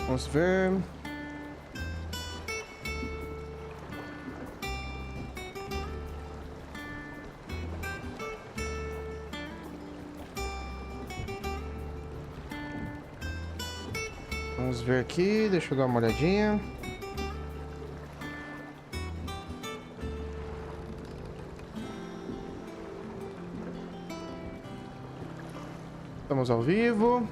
Vamos ver. Vamos ver aqui, deixa eu dar uma olhadinha. Estamos ao vivo.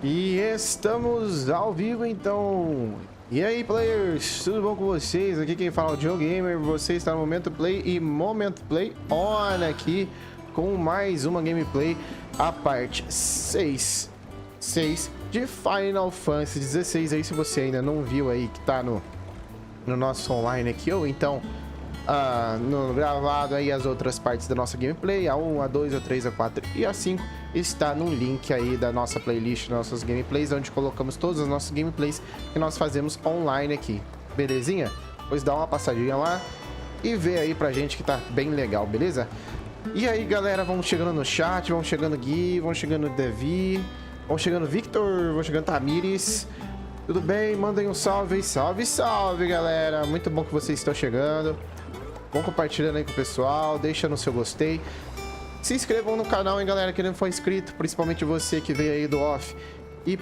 E estamos ao vivo, então. E aí, players? Tudo bom com vocês? Aqui quem fala é o Jogo Gamer. Você está no Momento Play e Momento Play On aqui com mais uma gameplay, a parte 6 de Final Fantasy XVI. Aí, se você ainda não viu aí, que tá no nosso online aqui, ou então no gravado aí as outras partes da nossa gameplay, a 1, a 2, a 3, a 4 e a 5, está no link aí da nossa playlist, nossas gameplays, onde colocamos todas as nossas gameplays que nós fazemos online aqui, belezinha? Pois dá uma passadinha lá e vê aí pra gente que tá bem legal, beleza? E aí, galera, vamos chegando no chat, vamos chegando Gui, vamos chegando Devi, vamos chegando Victor, vamos chegando Tamires. Tudo bem? Mandem um salve, salve, salve, galera! Muito bom que vocês estão chegando. Vão compartilhando aí com o pessoal, deixa no seu gostei. Se inscrevam no canal, hein, galera, que não foi inscrito, principalmente você que veio aí do off. E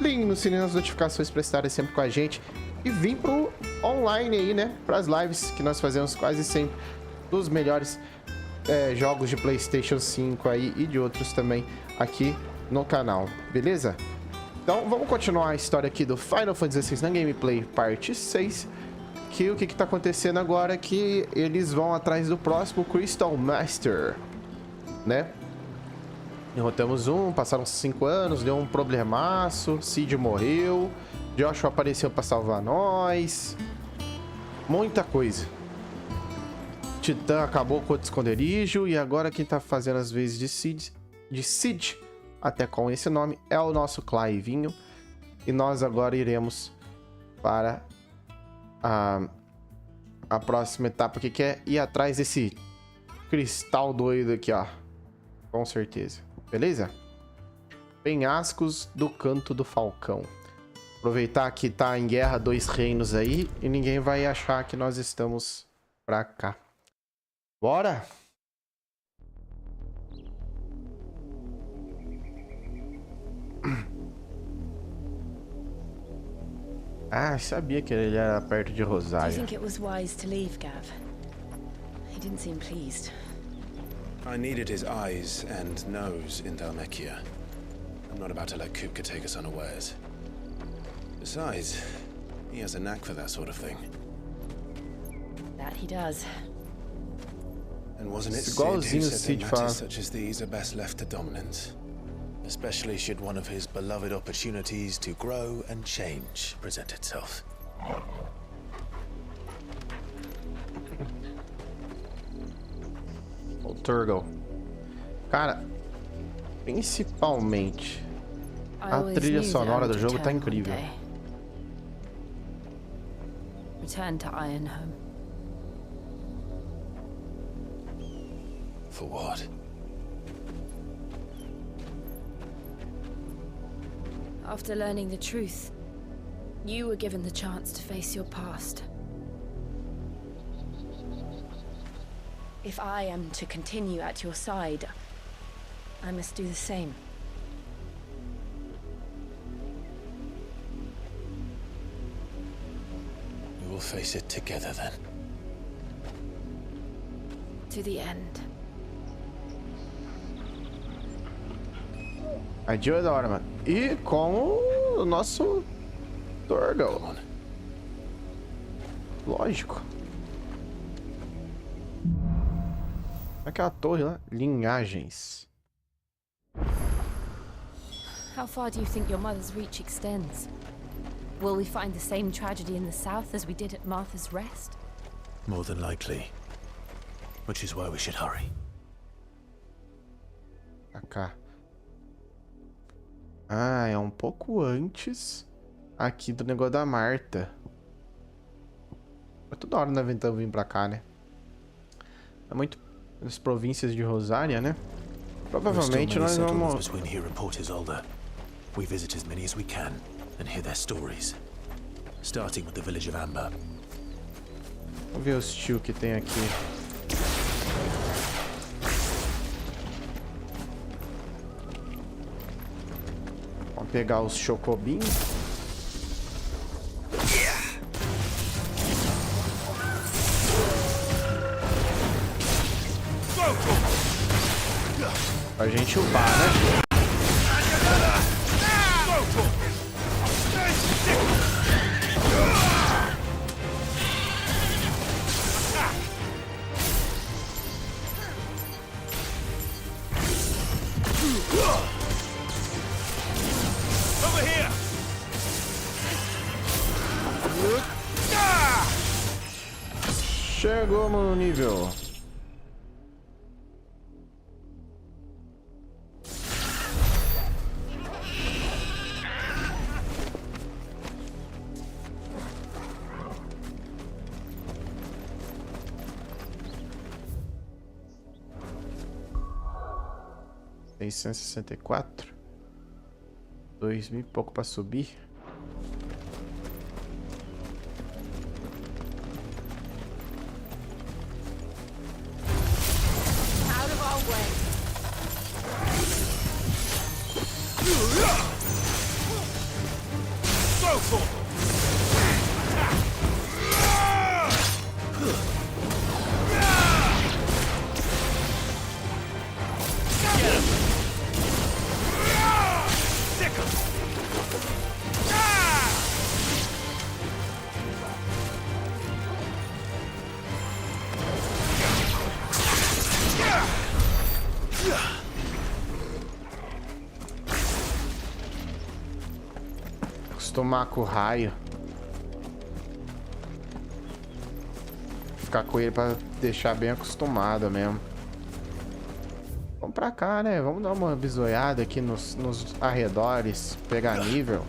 ligue no sininho das notificações para estarem sempre com a gente. E vim pro online aí, né, para as lives que nós fazemos quase sempre dos melhores jogos de PlayStation 5 aí e de outros também aqui no canal, beleza? Então vamos continuar a história aqui do Final Fantasy XVI na gameplay parte 6. Que o que tá acontecendo agora é que eles vão atrás do próximo Crystal Master, né? Derrotamos um, passaram 5 anos, deu um problemaço, Sid morreu, Joshua apareceu pra salvar nós, muita coisa. Titã acabou com o esconderijo e agora quem tá fazendo as vezes de Sid, até com esse nome, é o nosso Clivinho. E nós agora iremos para a próxima etapa, que é ir atrás desse cristal doido aqui, ó. Com certeza. Beleza? Penhascos do Canto do Falcão. Aproveitar que tá em guerra 2 reinos aí e ninguém vai achar que nós estamos pra cá. Bora? Ah, sabia que ele era perto de Rosária. Do you think it was wise to leave, Gav? He didn't seem pleased. I needed his eyes and nose in Dhalmekia. I'm not about to let 𝗙𝗚𝗡𝗅 take us unawares. Besides, he has a knack for that sort of thing. That he does. And wasn't it Sid who said that matters such as these are best left to dominance? Especially should one of his beloved opportunities to grow and change present itself. O 𝗙𝗏. Cara, principalmente a trilha sonora do jogo tá incrível. Return to Ironhome. For what? After learning the truth, you were given the chance to face your past. If I am to continue at your side, I must do the same. We will face it together then. To the end. A Jill é da hora, mano. E com o nosso 𝗙𝗏. Lógico. Aquela torre lá. Linhagens. How far do you think your mother's reach extends? Will we find the same tragedy in the south as we did at Martha's Rest? More than likely. Which is why we should hurry. Pra cá. Ah, é um pouco antes aqui do negócio da Marta. É toda hora nós tentamos vir pra cá, né? É muito nas províncias de Rosária, né? Provavelmente nós vamos... We visit as many as we can and hear their stories, starting with the village of Amber. Vamos ver os tio que tem aqui. Vamos pegar os chocobinhos. Pra gente upar, né? Chegamos no nível. $664. 2.000 e pouco para subir. Acostumar com o raio. Ficar com ele pra deixar bem acostumado mesmo. Vamos pra cá, né? Vamos dar uma bisoiada aqui nos arredores. Pegar nível.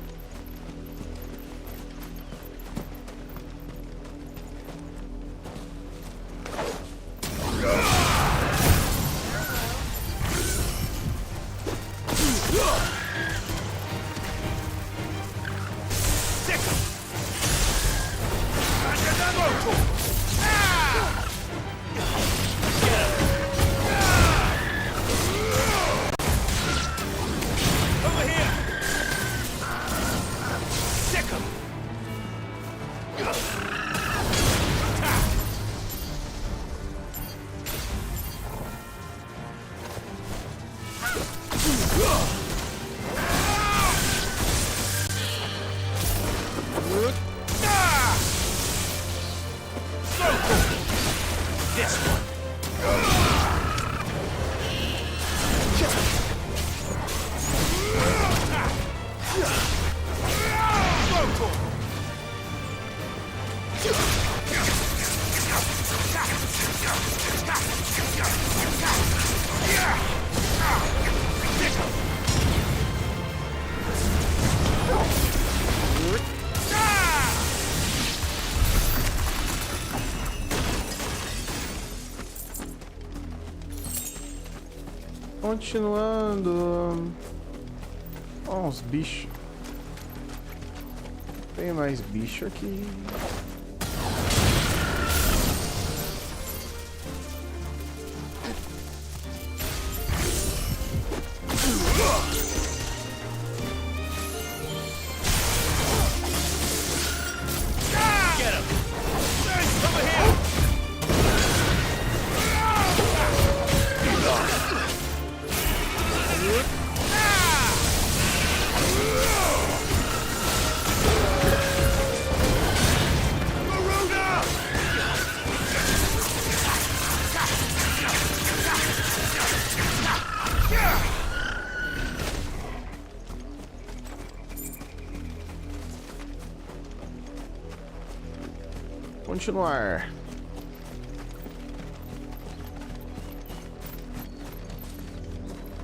Continuando. Ó, uns bichos. Tem mais bicho aqui. Continuar.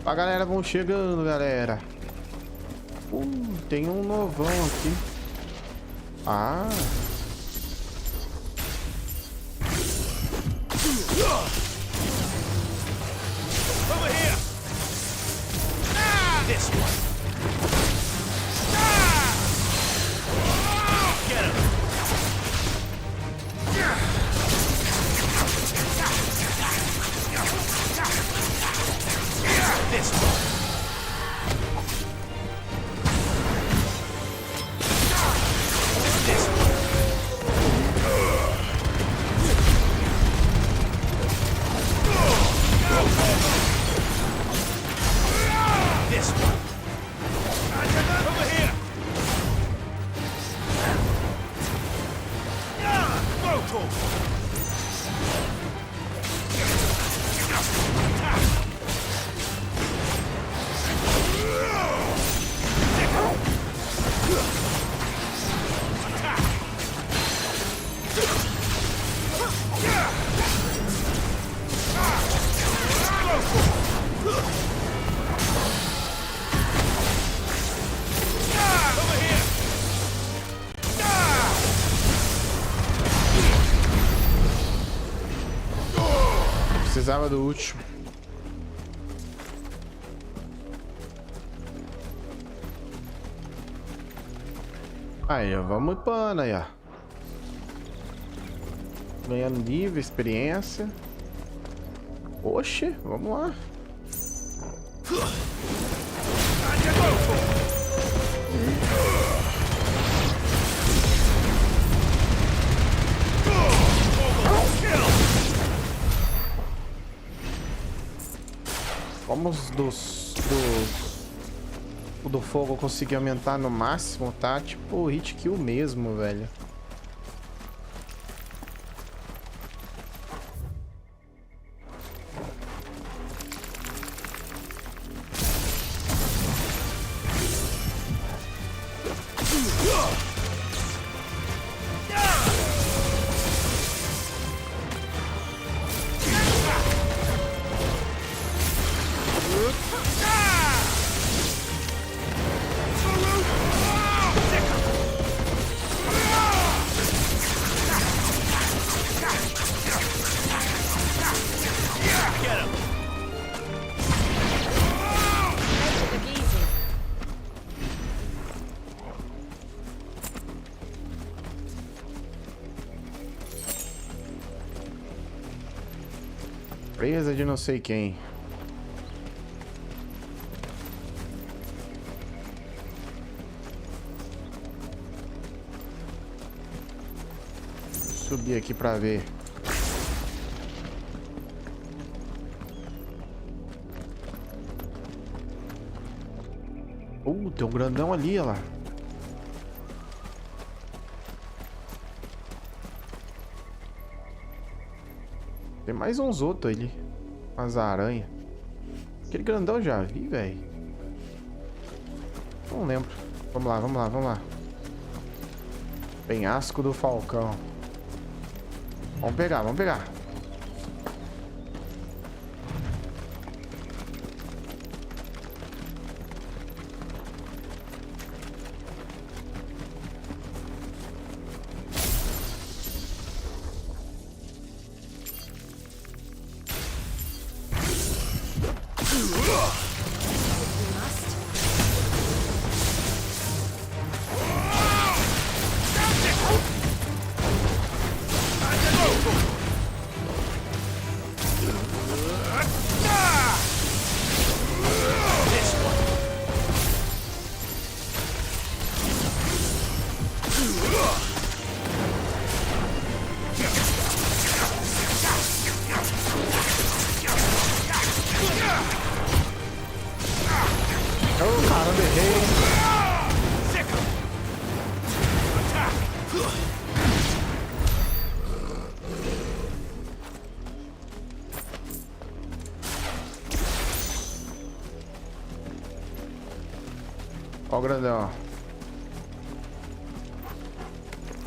A galera vão chegando, galera. Tem um novão aqui. Ah. Over here. This one. Get him. This one. This one. This one. Over here. Go. Precisava do último. Aí, ó, vamos upando aí, ó. Ganhando nível, experiência. Oxe, vamos lá. Vamos o do fogo eu consegui aumentar no máximo, tá? Tipo hit kill mesmo, velho. Presa de não sei quem. Vou subir aqui pra ver. Tem um grandão ali, olha lá. Tem mais uns outros ali. Umas aranhas. Aquele grandão eu já vi, velho. Não lembro. Vamos lá, vamos lá, vamos lá. Penhasco do Falcão. Vamos pegar, vamos pegar. Ó o grandão.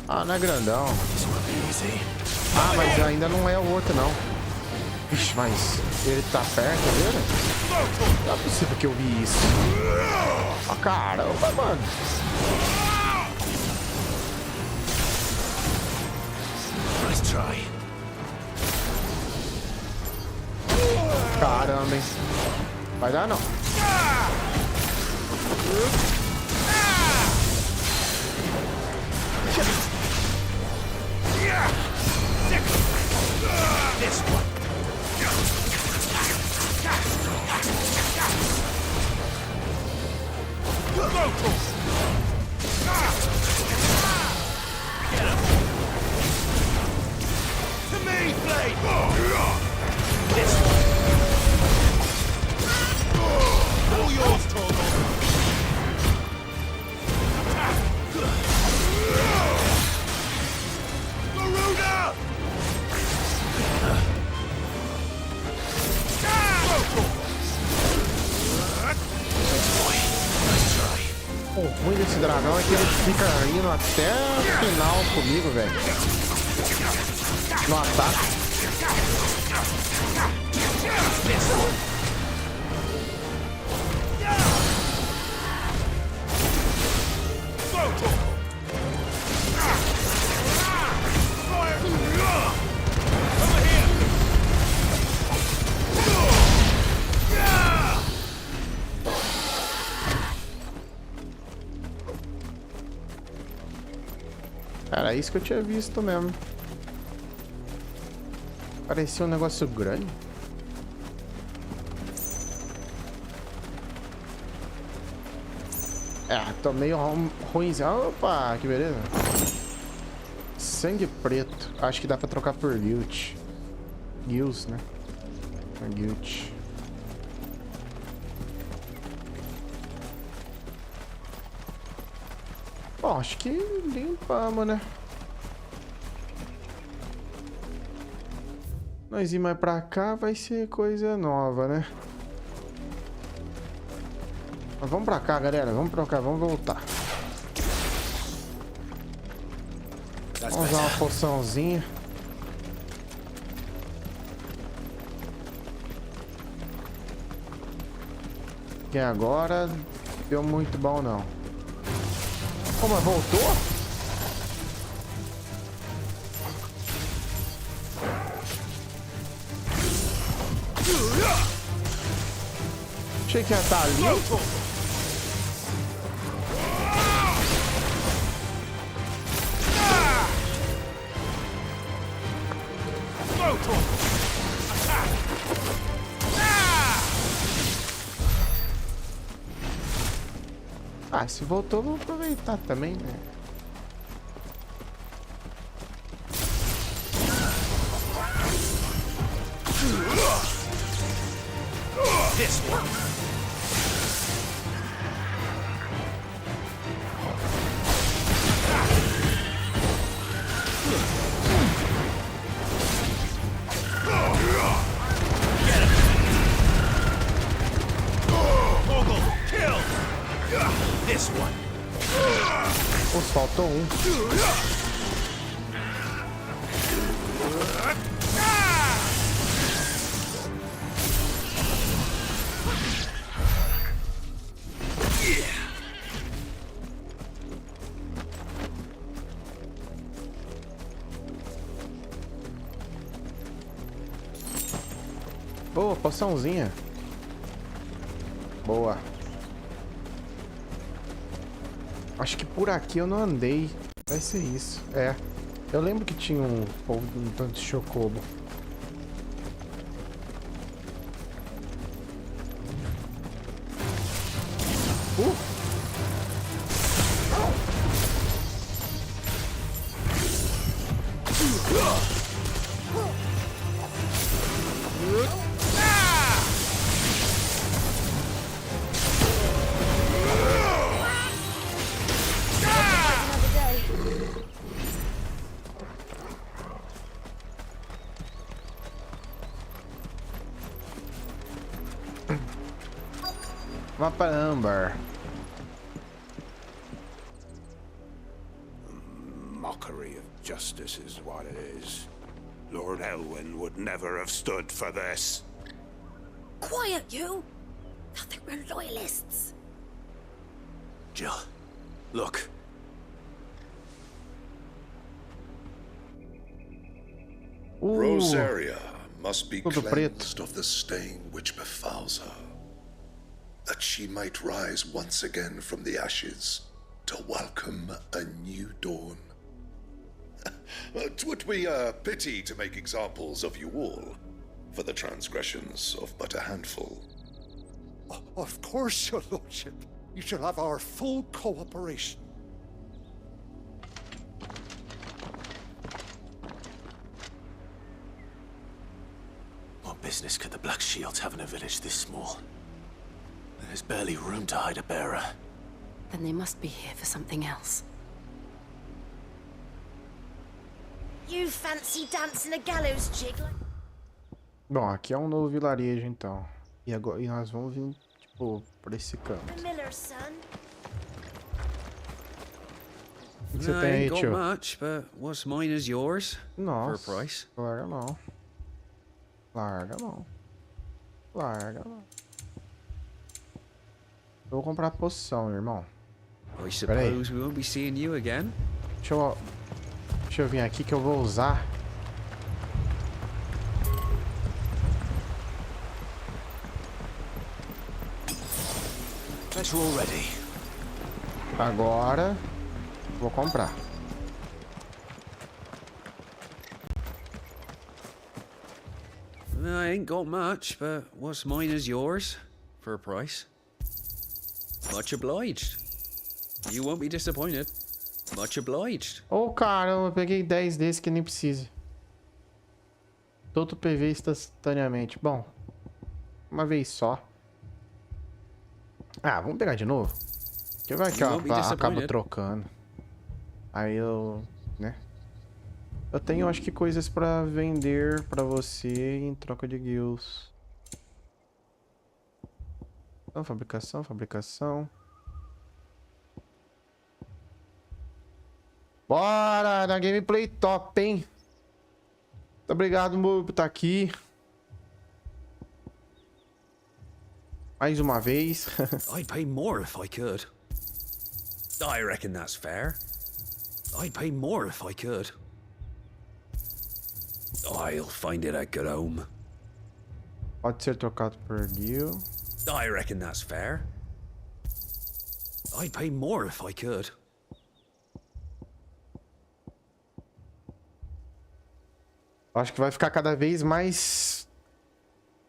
Ah, não é grandão. Ah, mas ainda não é o outro, não. Ixi, mas ele tá perto dele? Não é possível que eu vi isso. Ah, caramba, mano. Nice try. Caramba, hein? Vai dar não. This one. Get him. To me, Blade. This one. All yours, Fogo. Attack. Garuda. O ruim desse dragão é que ele fica indo até o final comigo, velho. No ataque. Era isso que eu tinha visto mesmo. Parecia um negócio grande. É, tô meio ruimzinho. Opa, que beleza. Sangue preto. Acho que dá pra trocar por guild. Guilds, né? Guild. Bom, acho que limpamos, né? Nós ir mais pra cá vai ser coisa nova, né? Mas vamos pra cá, galera. Vamos pra cá, vamos voltar. Vamos usar uma poçãozinha. Que agora deu muito bom, não. Como voltou? Achei que ia estar ali. Ah, se voltou, vou aproveitar também, né? This one. Get him. Fogo, kill. This one. Pô, faltou um. Boa, poçãozinha. Boa. Acho que por aqui eu não andei. Vai ser isso. É. Eu lembro que tinha um tanto de chocobo. Mapa âmbar. Mockery of justice is what it is. Lord Elwyn would never have stood for this. Quiet, you! They'll think we're loyalists. Jill, look. Rosaria must be Tudo cleansed of the stain which befouls her, that she might rise once again from the ashes to welcome a new dawn. 'Twould be a pity to make examples of you all, for the transgressions of but a handful. Of course, your lordship. You shall have our full cooperation. What business could the Black Shields have in a village this small? There's barely room to hide a bearer. Then they must be here for something else. You fancy dancing a gallows jig like... Bom, aqui é um novo vilarejo, então. E agora nós vamos vir, tipo, por esse canto. The miller's son. O que você tem aí, got tio? much, but what's mine is yours. Nossa, For a price. larga não. Larga não. Larga não. Eu vou comprar poção, irmão. I suppose we won't be seeing you again. Deixa eu vir aqui que eu vou usar. Better already. Agora vou comprar. I ain't got much, but what's mine is yours. For a price. Much obliged. You won't be disappointed. Much obliged. Oh, caramba, eu peguei 10 desses que nem precisa. Todo PV instantaneamente. Bom, uma vez só. Ah, vamos pegar de novo? Que vai que eu acabo trocando. Aí eu, né? Eu tenho, acho que, coisas pra vender pra você em troca de guilds. Então, fabricação. Bora, na gameplay top, hein? Muito obrigado, Mu, por estar aqui. Mais uma vez. I'd pay more if I could. I reckon that's fair. I'd pay more if I could. I'll find it at good home. Pode ser trocado por guild. I reckon that's fair. I'd pay more if I could. Acho que vai ficar cada vez mais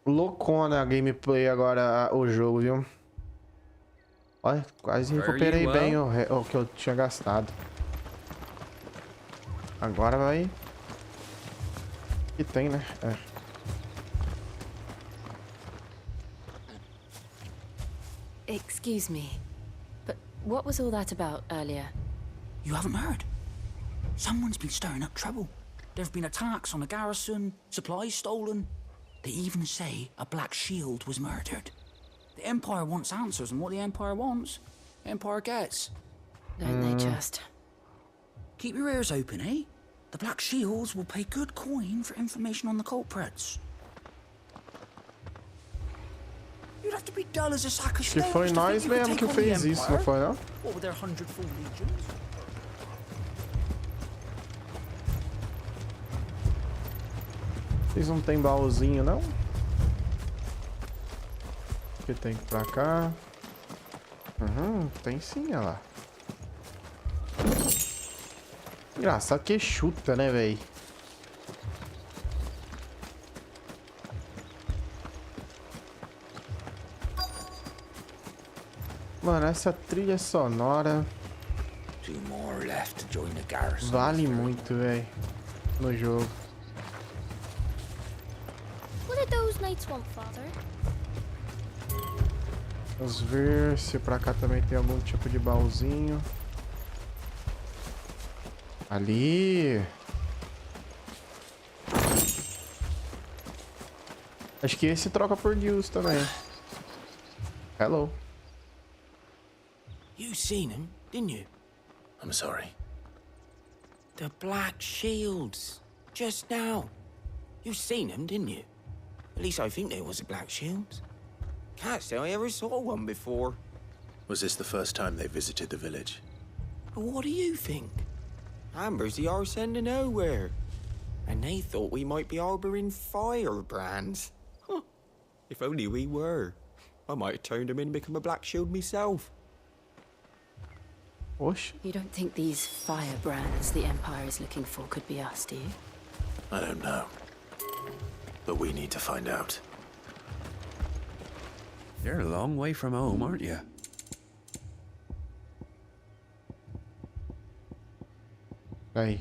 loucona a gameplay agora, o jogo, viu? Olha, quase recuperei bem o que eu tinha gastado. Agora vai... que tem, né? É. Excuse me, but what was all that about earlier? You haven't heard? Someone's been stirring up trouble. There have been attacks on the garrison, supplies stolen. They even say a Black Shield was murdered. The Empire wants answers, and what the Empire wants, the Empire gets. Don't they just? Keep your ears open, eh? The Black Shields will pay good coin for information on the culprits. You'd have to be dull as a sack of Que stones foi to nós think you could mesmo take que on the fez isso, não Empire. foi não? What with their 100 full legions? Vocês não tem baúzinho, não? Que tem pra cá. Tem sim, olha lá. Engraçado que chuta, né, velho? Mano, essa trilha sonora Two more left to join the garrison. vale muito, velho, no jogo. What did those knights want, father? Vamos ver se pra cá também tem algum tipo de baúzinho. Ali. Acho que esse troca por guilds também. Hello. You seen him, didn't you? I'm sorry. The Black Shields. Just now. You seen them, didn't you? At least I think there was a Black Shields. Can't say I ever saw one before. Was this the first time they visited the village? What do you think? Amber's the arse end of nowhere. And they thought we might be harboring firebrands. Huh. If only we were. I might have turned them in and become a Black Shield myself. Oxe. You don't think these firebrands the Empire is looking for could be us, do you? I don't know. But we need to find out. You're a long way from home, aren't you? Aí.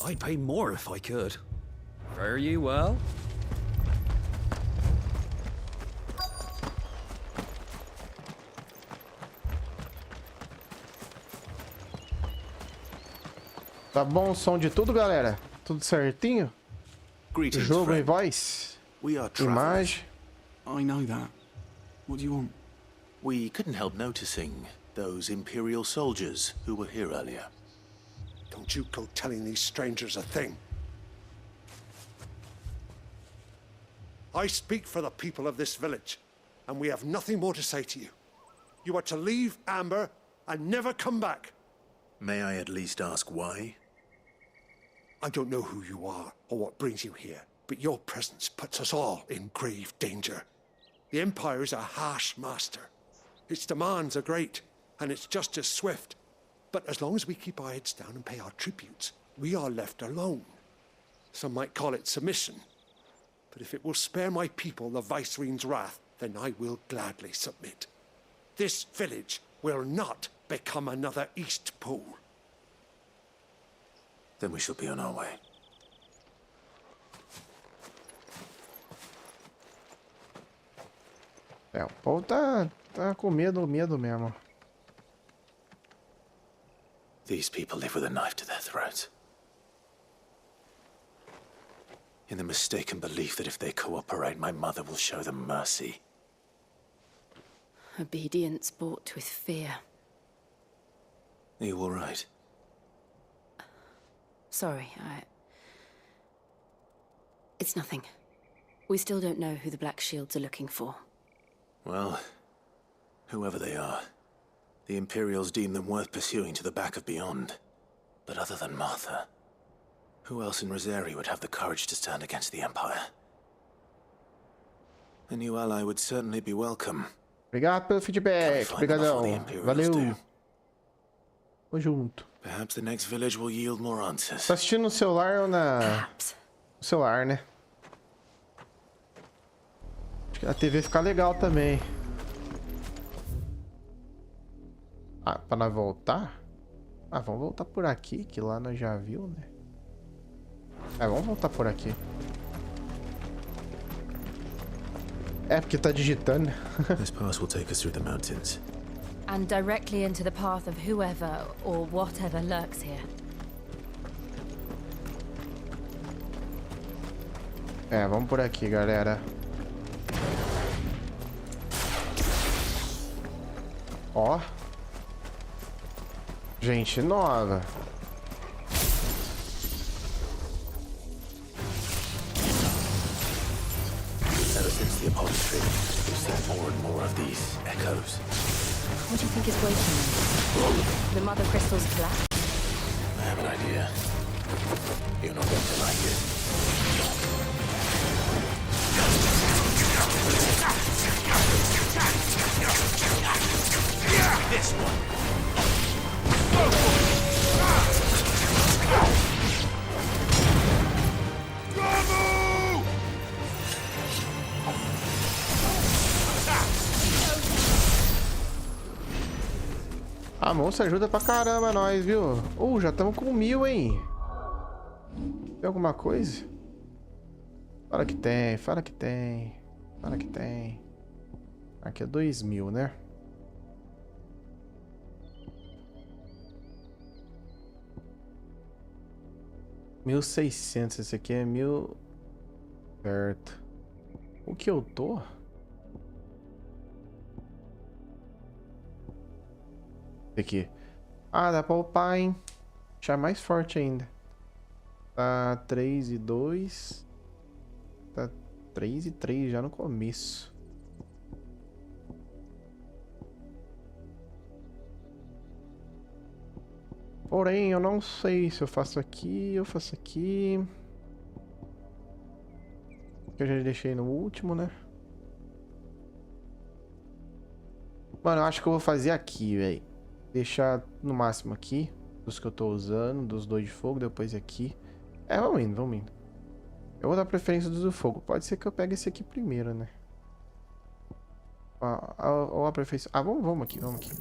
I'd pay more if I could. Fare you well? Tá bom o som de tudo, galera? Tudo certinho? Greetings, Jogo em friend. voz? We are travelers. Imagem? I know that. What do you want? We couldn't help noticing those Imperial soldiers who were here earlier. Don't you go telling these strangers a thing. I speak for the people of this village, and we have nothing more to say to you. You are to leave Amber and never come back. May I at least ask why? I don't know who you are or what brings you here, but your presence puts us all in grave danger. The Empire is a harsh master. Its demands are great, and its justice swift. But as long as we keep our heads down and pay our tributes, we are left alone. Some might call it submission. But if it will spare my people the Viceroy's wrath, then I will gladly submit. This village will not become another East Pool. Then we shall be on our way. É, o povo tá com medo mesmo. These people live with a knife to their throats. In the mistaken belief that if they cooperate, my mother will show them mercy. Obedience bought with fear. Are you all right? Sorry, It's nothing. We still don't know who the Black Shields are looking for. Well, whoever they are, the Imperials deem them worth pursuing to the back of beyond. But other than Martha, who else in 𝗙𝗡𝗏 would have the courage to stand against the Empire? A new ally would certainly be welcome. Obrigado pelo feedback. Obrigadão. Valeu. Tamo junto. Perhaps the next village will yield more answers. Tá assistindo no celular ou na... No celular, né? Acho que a TV fica legal também. Ah, pra nós voltar? Ah, vamos voltar por aqui, que lá nós já viu, né? É, vamos voltar por aqui. É, porque tá digitando. This pass will take us through the mountains. And directly into the path of whoever or whatever lurks here. É, vamos por aqui, galera. Ó. Gente nova. Ever since the upholstery, we've seen more and more of these echoes. What do you think is waiting them? The Mother Crystal's collapse? I have an idea. You're not going to like it. This one. A moça ajuda pra caramba nós, viu? Já estamos com 1000, hein? Tem alguma coisa? Fala que tem, fala que tem. Fala que tem. Aqui é 2000, né? $1.600, esse aqui é 1000. Certo. O que eu tô? Aqui. Ah, dá pra upar, hein? Deixar mais forte ainda. Tá 3 e 2. Tá 3 e 3 já no começo. Porém, eu não sei se eu faço aqui, eu faço aqui. Que eu já deixei no último, né? Mano, eu acho que eu vou fazer aqui, velho. Deixar no máximo aqui. Dos que eu tô usando, dos 2 de fogo, depois aqui. É, vamos indo, vamos indo. Eu vou dar preferência dos do fogo. Pode ser que eu pegue esse aqui primeiro, né? Ou a preferência... Ah, vamos aqui, vamos aqui.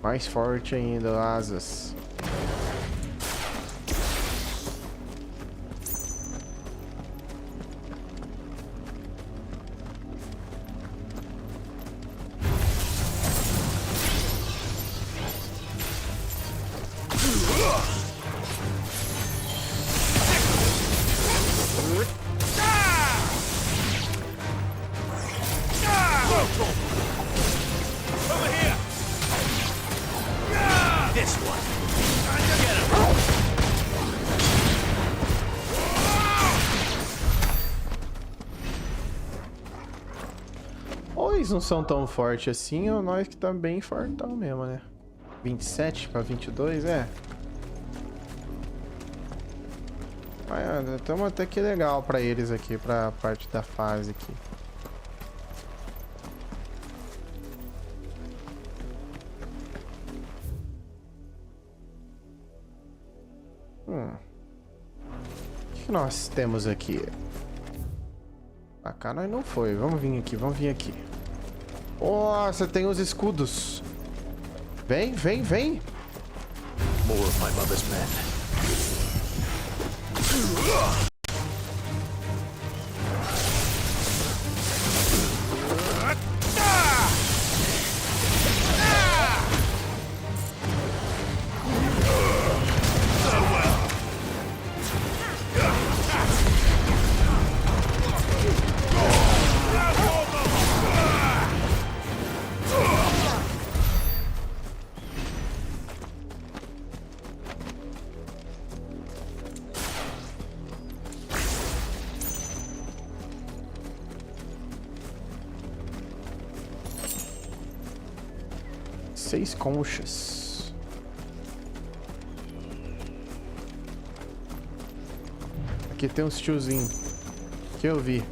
Mais forte ainda, asas. Ou eles não são tão fortes assim, ou nós que tá bem fortão mesmo, né? 27 pra 22, é. Mas estamos até que legal pra eles aqui, pra parte da fase aqui. O que nós temos aqui? Pra cá nós não foi. Vamos vir aqui, vamos vir aqui. Nossa, tem os escudos. Vem, vem, vem. More of my mother's men. Seis conchas. Aqui tem uns tiozinho que eu vi.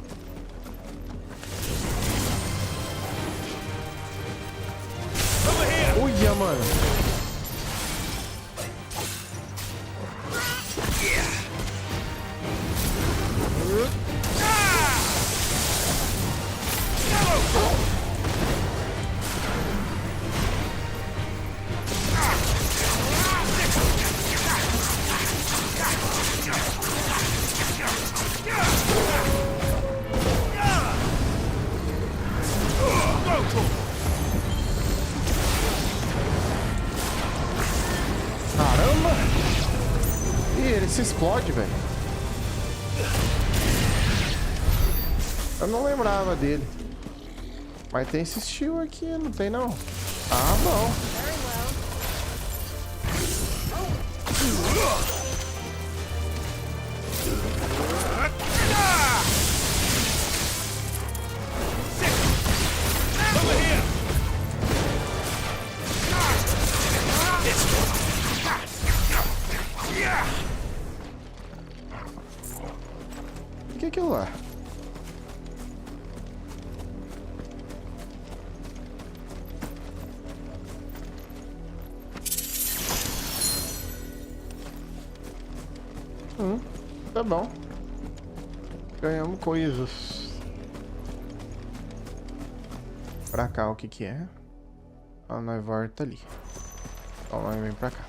Uia, mano. Caramba! Ih, ele se explode, velho. Eu não lembrava dele. Mas tem esse estilo aqui, não tem não? Ah, bom. O que é aquilo lá? Tá bom. Ganhamos coisas. Pra cá, o que que é? Ah, nós volta ali. Então nós vem pra cá.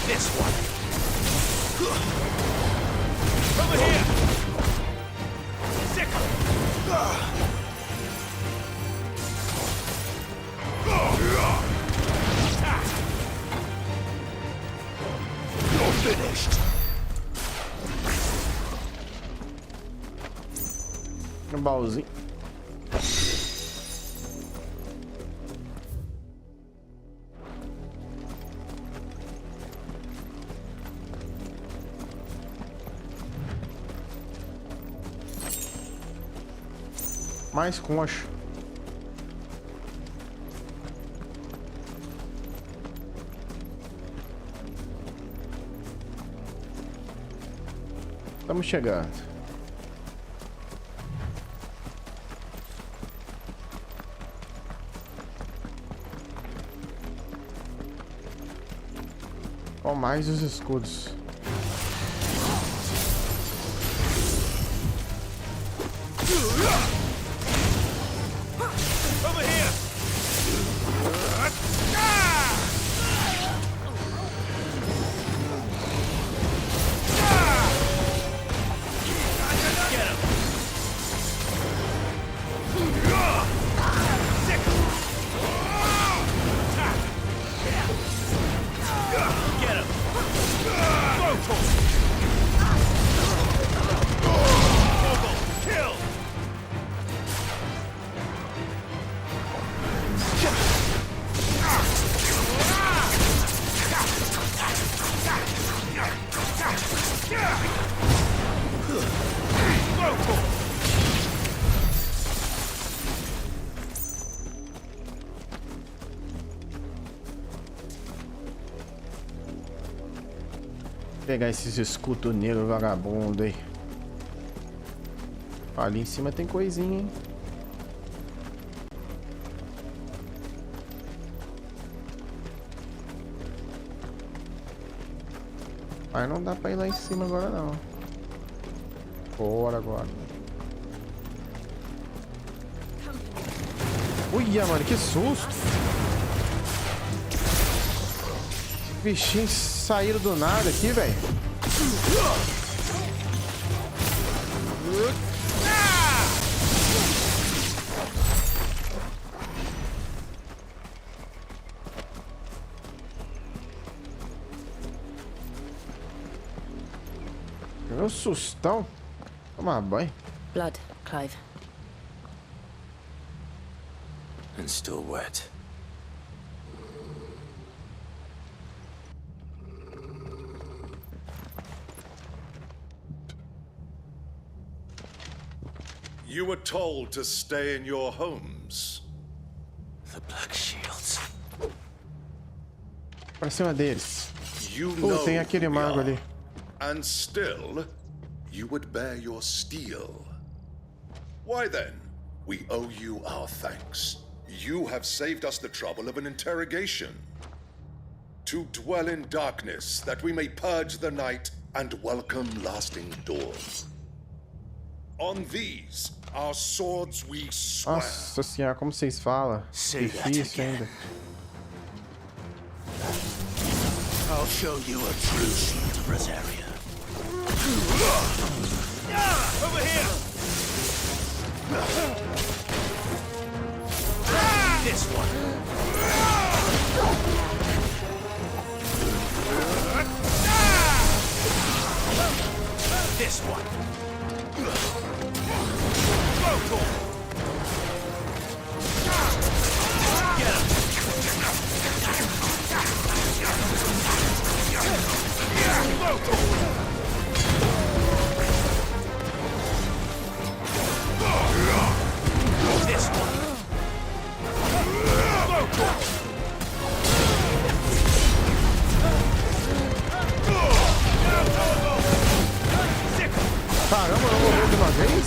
This one. Over here. Sick. You're finished. Um baúzinho. Mais concha. Estamos chegando. Com mais os escudos. Over here. Get him. Sick. Get him. Fogo. Fogo. Kill. Pegar esses escudos negros vagabundo aí. Ali em cima tem coisinha, hein? Mas não dá pra ir lá em cima agora não. Bora agora. Uia, mano, que susto! Bichinhos saíram do nada aqui, velho. Meu sustão. Tomar banho. Blood, Clive. And still wet. You were told to stay in your homes. The Black Shields. Pra cima deles. You know Tem aquele who we mago are. ali. And still, you would bear your steel. Why then, we owe you our thanks. You have saved us the trouble of an interrogation. To dwell in darkness, that we may purge the night and welcome lasting dawn. On these, our swords we swear. Nossa senhora, como vocês falam? Difícil ainda. I'll show you a true shield of Rosaria. Over here! This one. This one. Fogo. Get him. This one. Caramba, não morreu de uma vez?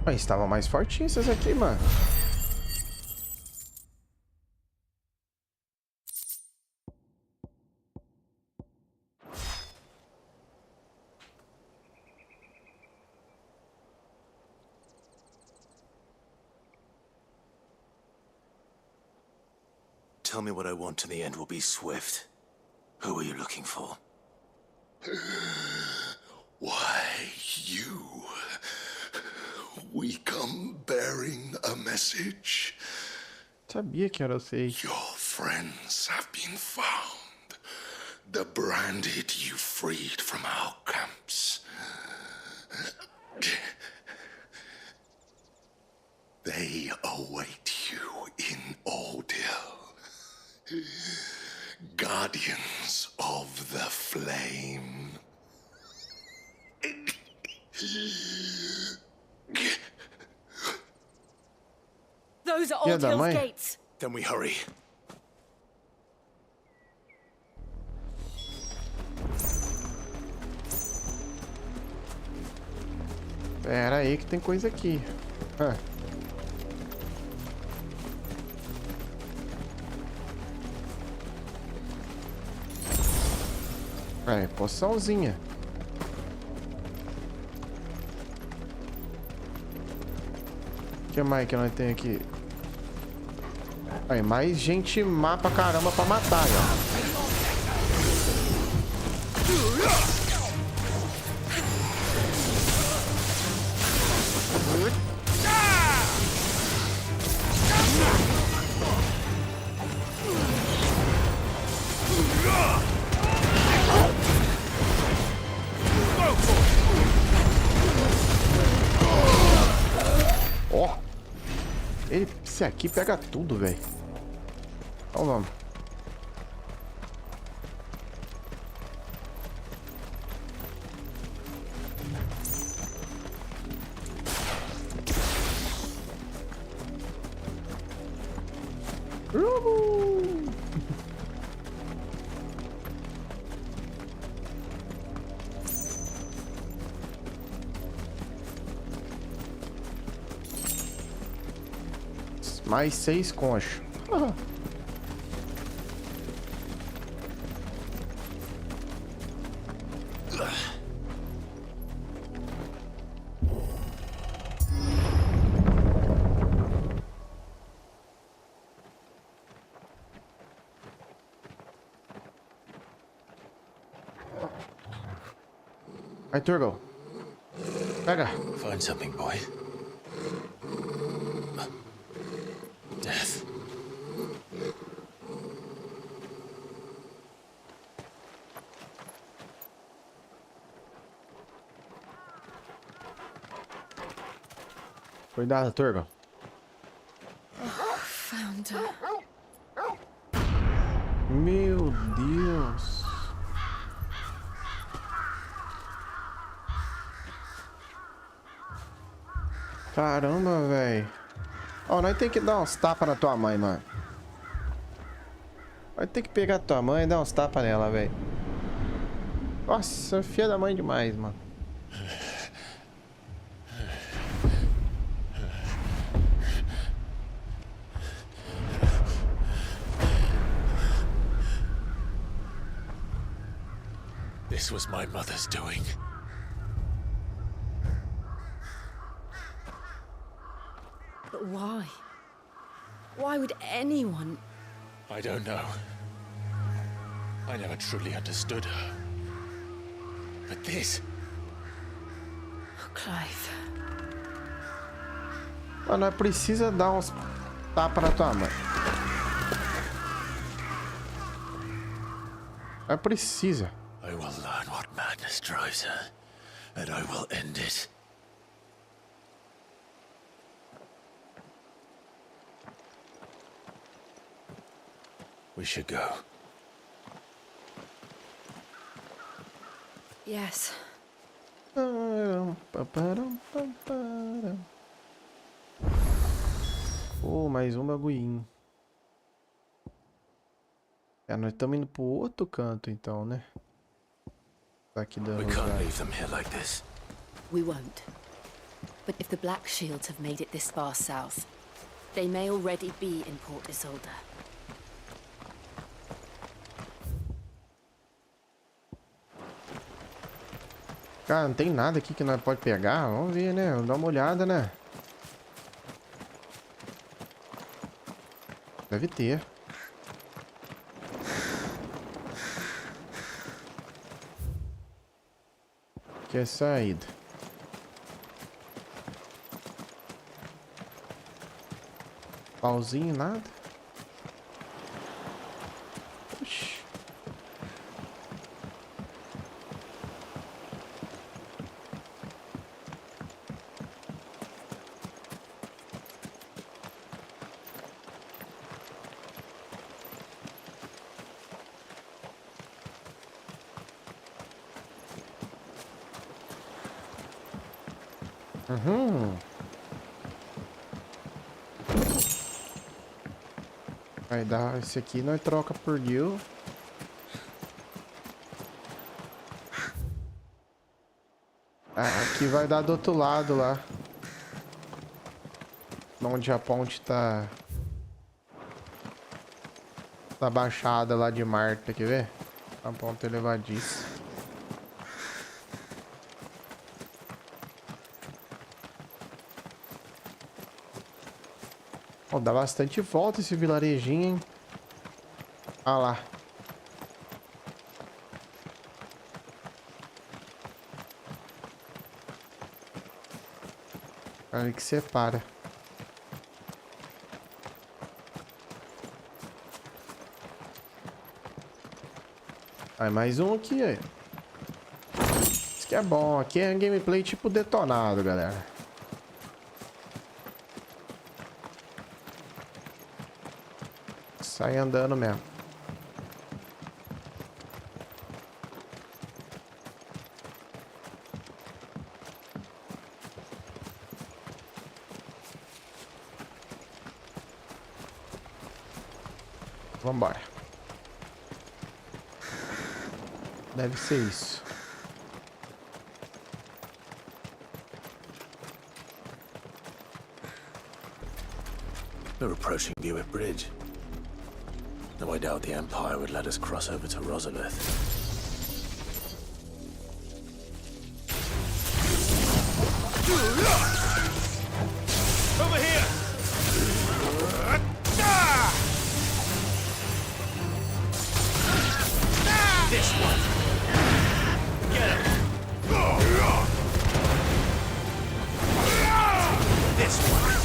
Mas estavam mais fortinhos esses aqui, mano. Tell me what I want and the end will be swift. Who are you looking for? Why, you. We come bearing a message. Sabia que era vocês. Your friends have been found. The branded you freed from our camps. They await you in Ō𝗚𝗚𝗚. Guardians of the Flame. Those are Ō𝗚𝗚𝗚's gates. Then we hurry. Pera aí que tem coisa aqui. É, poçãozinha. O que mais que nós temos aqui? Aí, mais gente má pra caramba pra matar, ó. Ó, esse aqui pega tudo, velho. Então vamos. Mais 6 conchos. Aí, Turgle. Pega. Find something, boy. Death. Cuidado, Turgle. Found her. Meu Deus. Caramba, velho. Ó, nós tem que dar uns tapas na tua mãe, mano. Nós tem que pegar tua mãe e dar uns tapas nela, velho. Nossa, filha da mãe demais, mano. This was my mother's doing. But why? Why would anyone? I don't know. I never truly understood her. But this... Oh, Clive. Mano, nós precisa dar uns tapas na tua mãe. Nós precisa. I will learn what madness drives her, and I will end it. We should go. Yes. Oh, mais um bagulhinho. É, nós estamos indo pro outro canto então, né? Tá aqui da Rosário. We won't. But if the Black Shields have made it this far south, they may already be in 𝗙𝗚𝗡. Cara, não tem nada aqui que nós pode pegar? Vamos ver, né? Vamos dar uma olhada, né? Deve ter. Que é saída. Pauzinho, nada. Oxi. Vai dar esse aqui, nós troca por Gelo. Ah, aqui vai dar do outro lado lá. Onde a ponte tá baixada lá de Marta, quer ver? A ponte elevadiça. Oh, dá bastante volta esse vilarejinho, hein? Ah lá. Ali que separa. Aí mais um aqui, aí. Isso que é bom. Aqui é um gameplay tipo detonado, galera. Sai andando mesmo. Vambora. Deve ser isso. We're approaching 𝗙𝗚𝗡𝗏 Bridge. Though I doubt the Empire would let us cross over to 𝗙𝗚𝗏𝗏. Over here! This one! Get him! This one!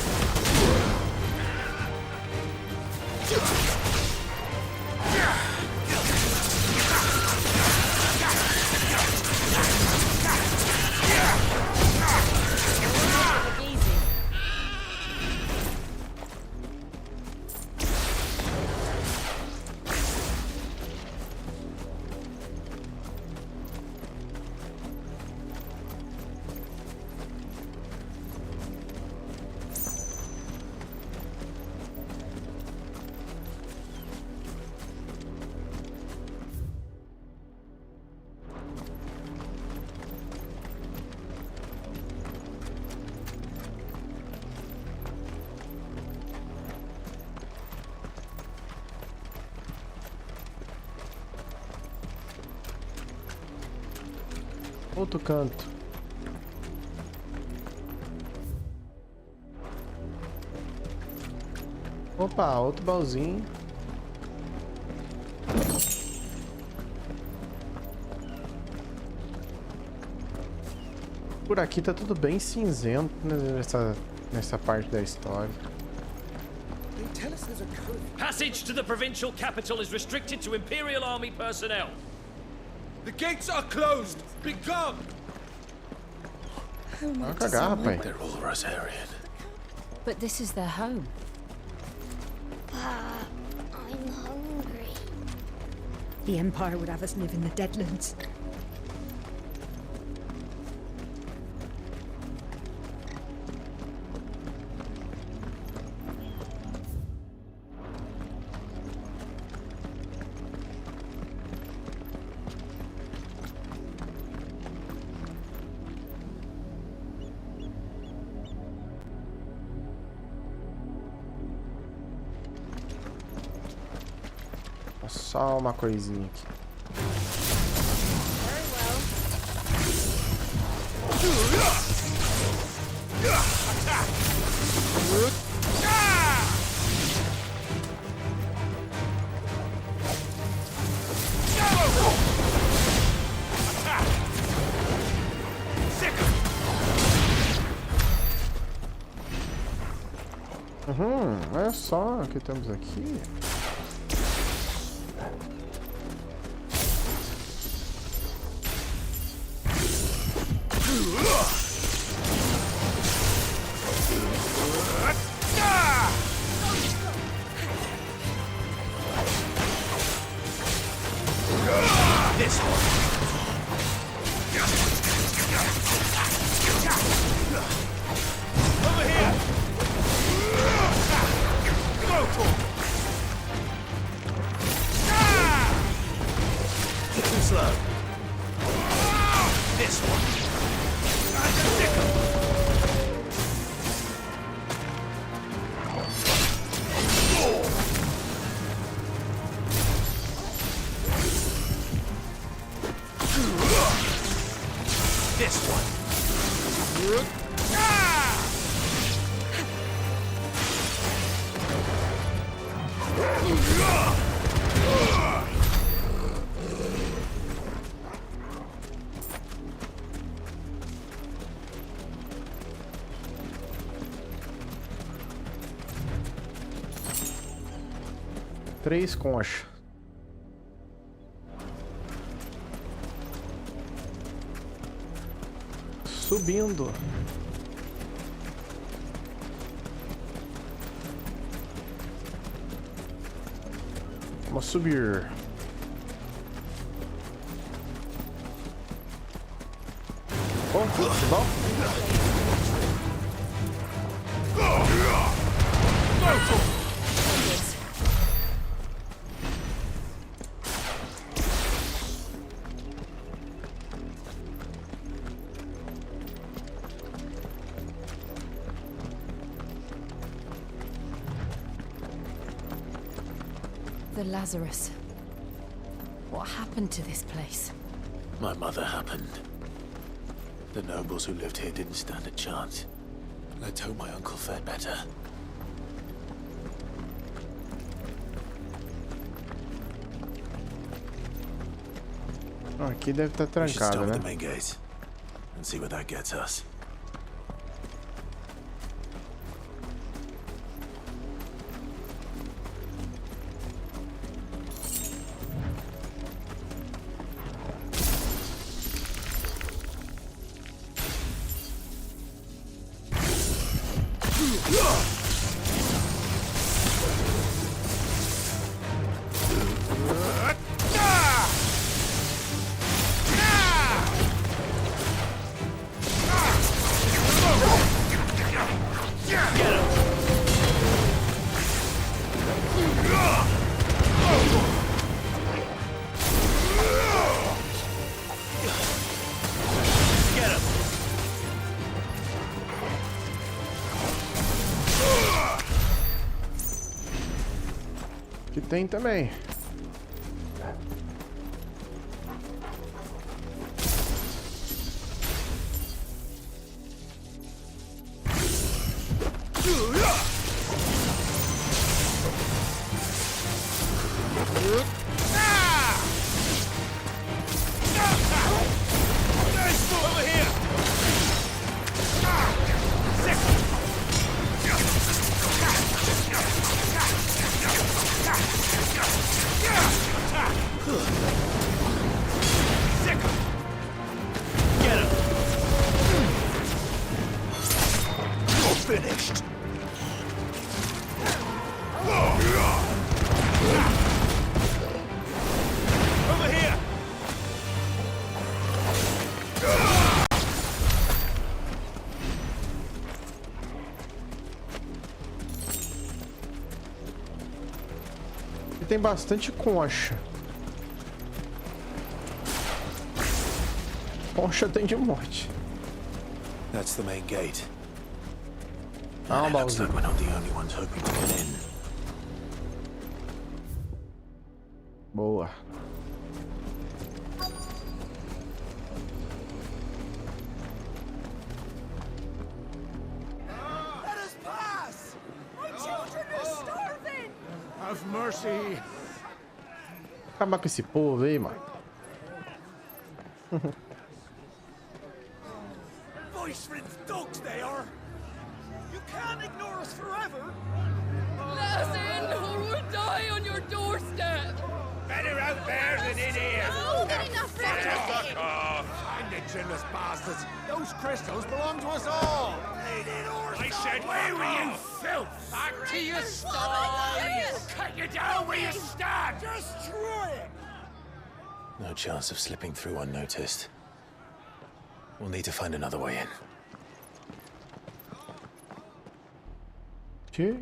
Outro canto. Opa, outro baúzinho. Por aqui tá tudo bem cinzento, né, nessa parte da história. Passage to the provincial capital is restricted to Imperial Army personnel. The gates are closed! Be gone! Vai cagar, rapaz. They're all Rosarian. But this is their home. I'm hungry. The Empire would have us live in the Deadlands. Só uma coisinha aqui. Olha só o que temos aqui. Três conchas. Subindo. Vamos subir. Bom, bom. The Lazarus. What happened to this place? My mother happened. The nobles who lived here didn't stand a chance. Let's hope my uncle fared better. Aqui deve estar trancado, né? The main gate and see where that gets us. Que tem também. Finished. Over here. E tem bastante concha. Concha tem de monte. That's the main gate. Um looks like we're not the only ones hoping to get in. Boa. Let us pass! My children are starving! Have mercy! Acabar com esse povo aí, mano. Voice-riddled dogs they are! You can't ignore us forever! Let us in or we'll die on your doorstep! Better out there than in here! Oh, get enough Fuck off! Find the chinless bastards! Those crystals belong to us all! I said, where were you, filth? Back to your sties! Cut you down where you stand! Destroy it! No chance of slipping through unnoticed. We'll need to find another way in. Que?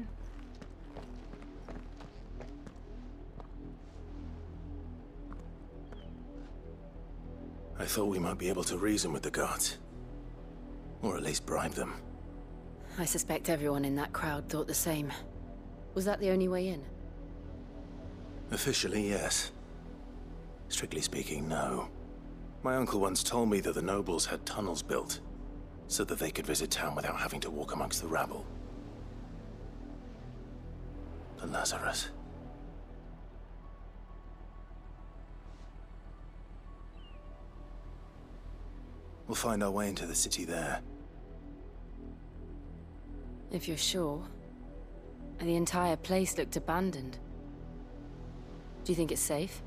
I thought we might be able to reason with the guards. Or at least bribe them. I suspect everyone in that crowd thought the same. Was that the only way in? Officially, yes. Strictly speaking, no. My uncle once told me that the nobles had tunnels built, so that they could visit town without having to walk amongst the rabble. The Lazarus. We'll find our way into the city there. If you're sure. The entire place looked abandoned. Do you think it's safe?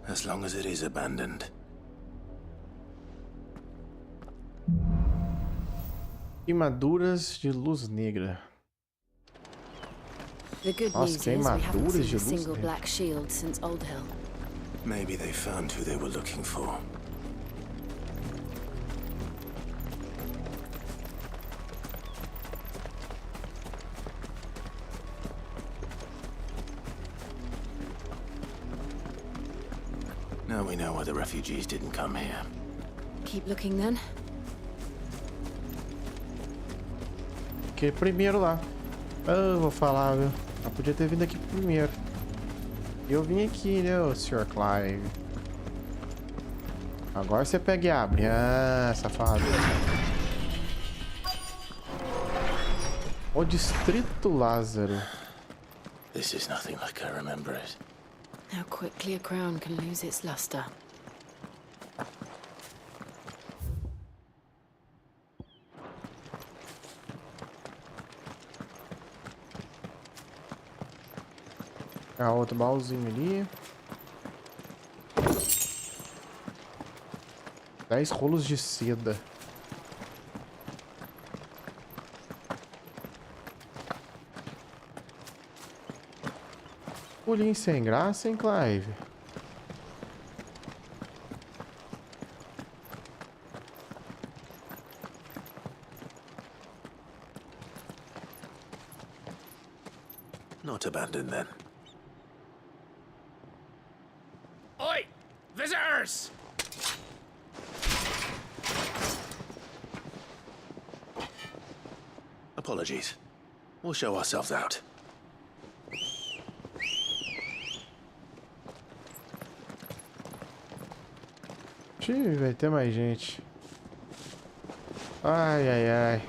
As long as it is abandoned. Queimaduras de luz negra. The good Nossa, news is we haven't queimaduras de seen a luz single negra. black shield since 𝗚𝗔𝗠𝗘𝗣𝗟. Maybe they found who they were looking for. Now we know why the refugees didn't come here. Keep looking then. Fiquei primeiro lá. Eu vou falar, viu? Eu podia ter vindo aqui primeiro. Eu vim aqui, né, o Sr. Clive? Agora você pega e abre. Ah, safado. O Distrito Lázaro. This is nothing like I remember it. How quickly a crown can lose its luster. Ah, outro baúzinho ali. 10 rolos de seda. Pulinho sem graça, hein, Clive? Not abandoned then. Oi! Visitors! Apologies. We'll show ourselves out. Ih, vai ter mais gente. Ai, ai, ai.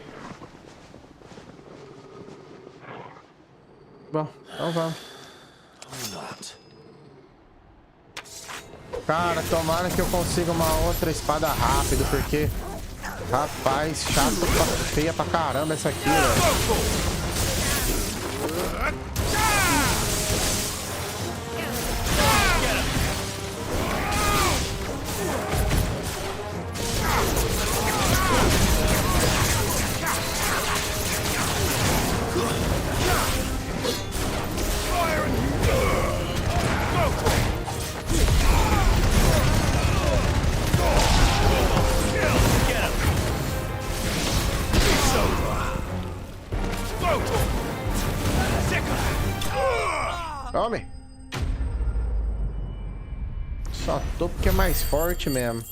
Bom, então vamos. Cara, tomara que eu consiga uma outra espada rápido, porque... Rapaz, feia pra caramba essa aqui, velho. Tome! Só tô porque é mais forte mesmo.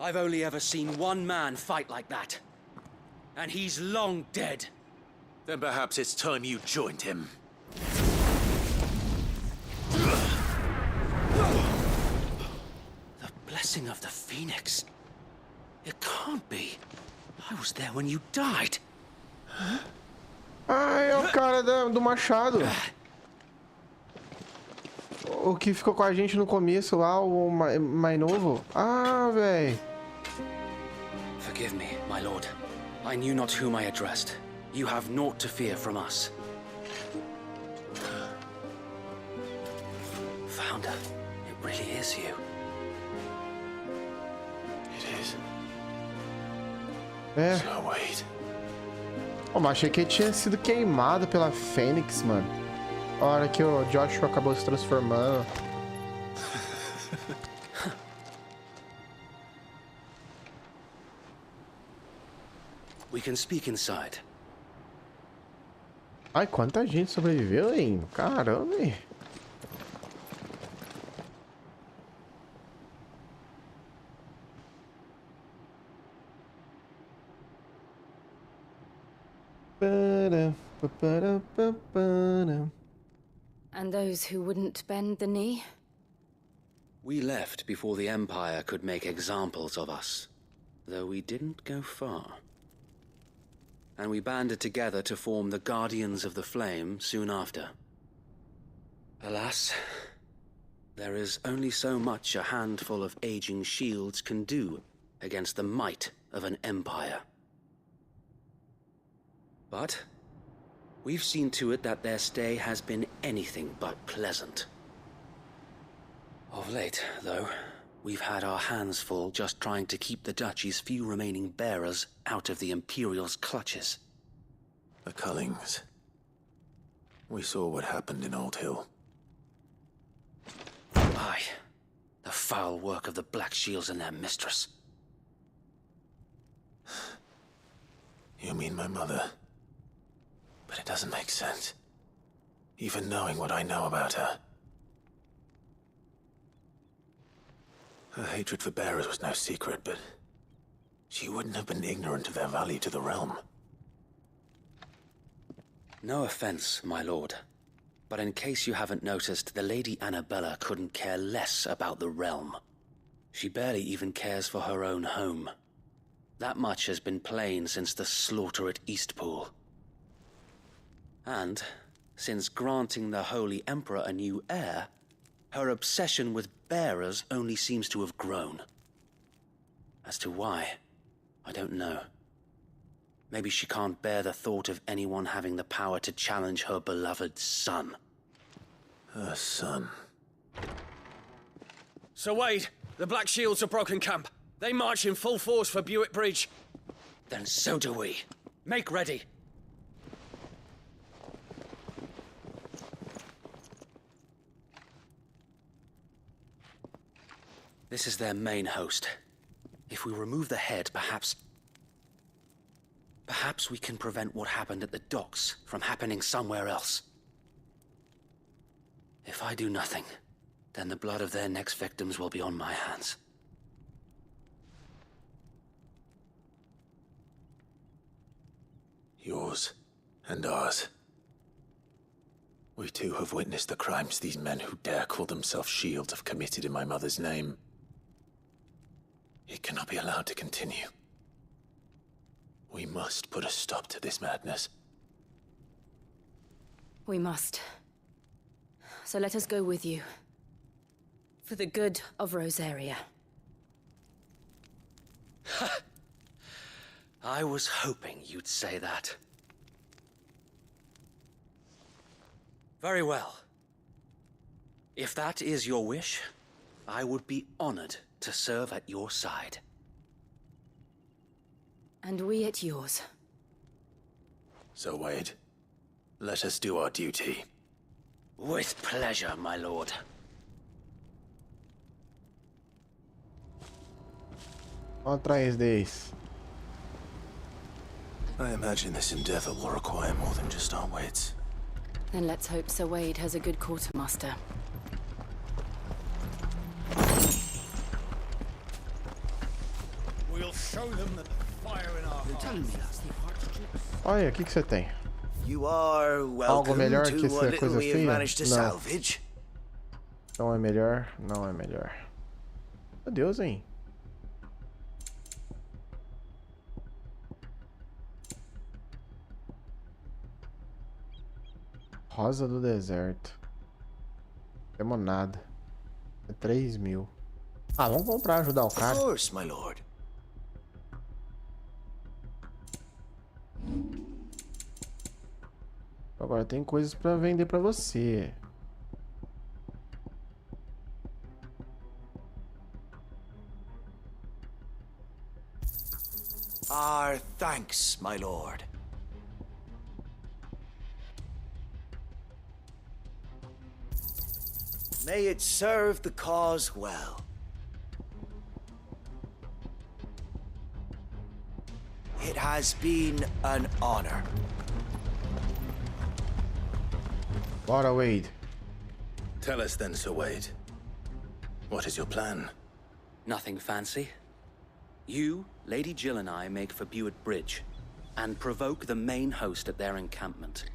I've only ever seen one man fight like that. And he's long dead. Then perhaps it's time you joined him. The blessing of the Phoenix. It can't be. I was there when you died. Ah, é o cara do machado. O que ficou com a gente no começo lá, o mais novo. Ah, velho. Forgive me, my lord. I knew not whom I addressed. You have naught to fear from us. Founder, it really is you. It is. É. So wait. Oh, mas achei que ele tinha sido queimado pela Fênix, mano. A hora que o Joshua acabou se transformando. We can speak inside. Ai, quanta gente sobreviveu, hein? Caramba, hein? And those who wouldn't bend the knee? We left before the Empire could make examples of us, though we didn't go far. And we banded together to form the Guardians of the Flame soon after. Alas, there is only so much a handful of aging shields can do against the might of an empire. But we've seen to it that their stay has been anything but pleasant. Of late, though, we've had our hands full just trying to keep the Duchy's few remaining bearers out of the Imperial's clutches. The Cullings. We saw what happened in Old Hill. Aye. The foul work of the Black Shields and their mistress. You mean my mother? But it doesn't make sense. Even knowing what I know about her. Her hatred for bearers was no secret, but she wouldn't have been ignorant of their value to the realm. No offense, my lord, but in case you haven't noticed, the Lady Annabella couldn't care less about the realm. She barely even cares for her own home. That much has been plain since the slaughter at Eastpool. And, since granting the Holy Emperor a new heir, her obsession with bearers only seems to have grown. As to why, I don't know. Maybe she can't bear the thought of anyone having the power to challenge her beloved son. Her son. Sir Wade, the Black Shields have broken camp. They march in full force for Buick Bridge. Then so do we. Make ready. This is their main host. If we remove the head, perhaps we can prevent what happened at the docks from happening somewhere else. If I do nothing, then the blood of their next victims will be on my hands. Yours and ours. We too have witnessed the crimes these men who dare call themselves shields have committed in my mother's name. It cannot be allowed to continue. We must put a stop to this madness. We must. So let us go with you. For the good of Rosaria. I was hoping you'd say that. Very well. If that is your wish, I would be honored to serve at your side. And we at yours. So, Wade, let us do our duty. With pleasure, my lord. Atrás deles. I imagine this endeavor will require more than just our wits. Then let's hope Sir Wade has a good quartermaster. show them the fire in our hearts. Olha, o que você tem? You are Algo melhor welcome que to what essa little coisa we have feia? managed to Não. salvage. Não é melhor, não é melhor. Meu Deus, hein? Rosa do deserto. Temos nada. É 3.000. Ah, vamos comprar, ajudar o cara. Of course, my lord. Agora tem coisas pra vender pra você. Our thanks, my lord. May it serve the cause well. It has been an honor. Bora, Wade. Tell us then, Sir Wade. What is your plan? Nothing fancy. You, Lady Jill and I make for 𝗙𝗡𝗡𝗟 and provoke the main host at their encampment.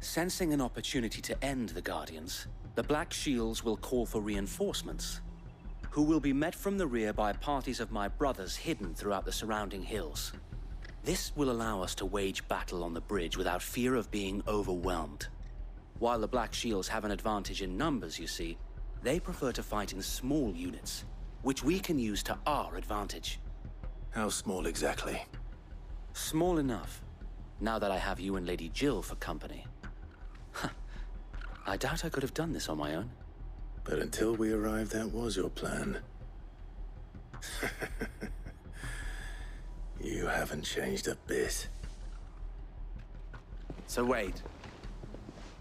Sensing an opportunity to end the Guardians, the Black Shields will call for reinforcements, who will be met from the rear by parties of my brothers hidden throughout the surrounding hills. This will allow us to wage battle on the bridge without fear of being overwhelmed. While the Black Shields have an advantage in numbers, you see, they prefer to fight in small units, which we can use to our advantage. How small exactly? Small enough, now that I have you and Lady Jill for company. I doubt I could have done this on my own. But until we arrived, that was your plan. You haven't changed a bit. So Wade,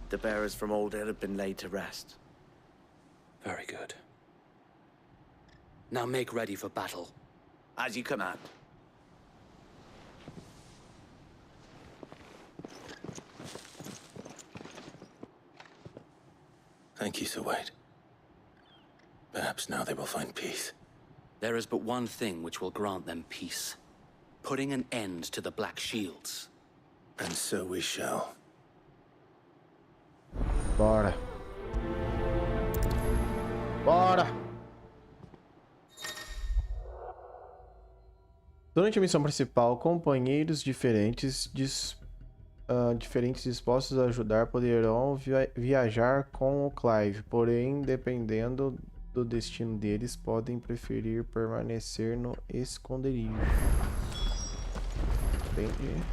the bearers from 𝗚𝗔𝗠𝗙 have been laid to rest. Very good. Now make ready for battle. As you command. Thank you, Sir Wade. Perhaps now they will find peace. There is but one thing which will grant them peace. Putting an end to the Black Shields. And so we shall. Bora. Bora. Durante a missão principal, companheiros diferentes dispostos a ajudar poderão viajar com o Clive, porém, dependendo do destino deles, podem preferir permanecer no esconderijo. Entendi.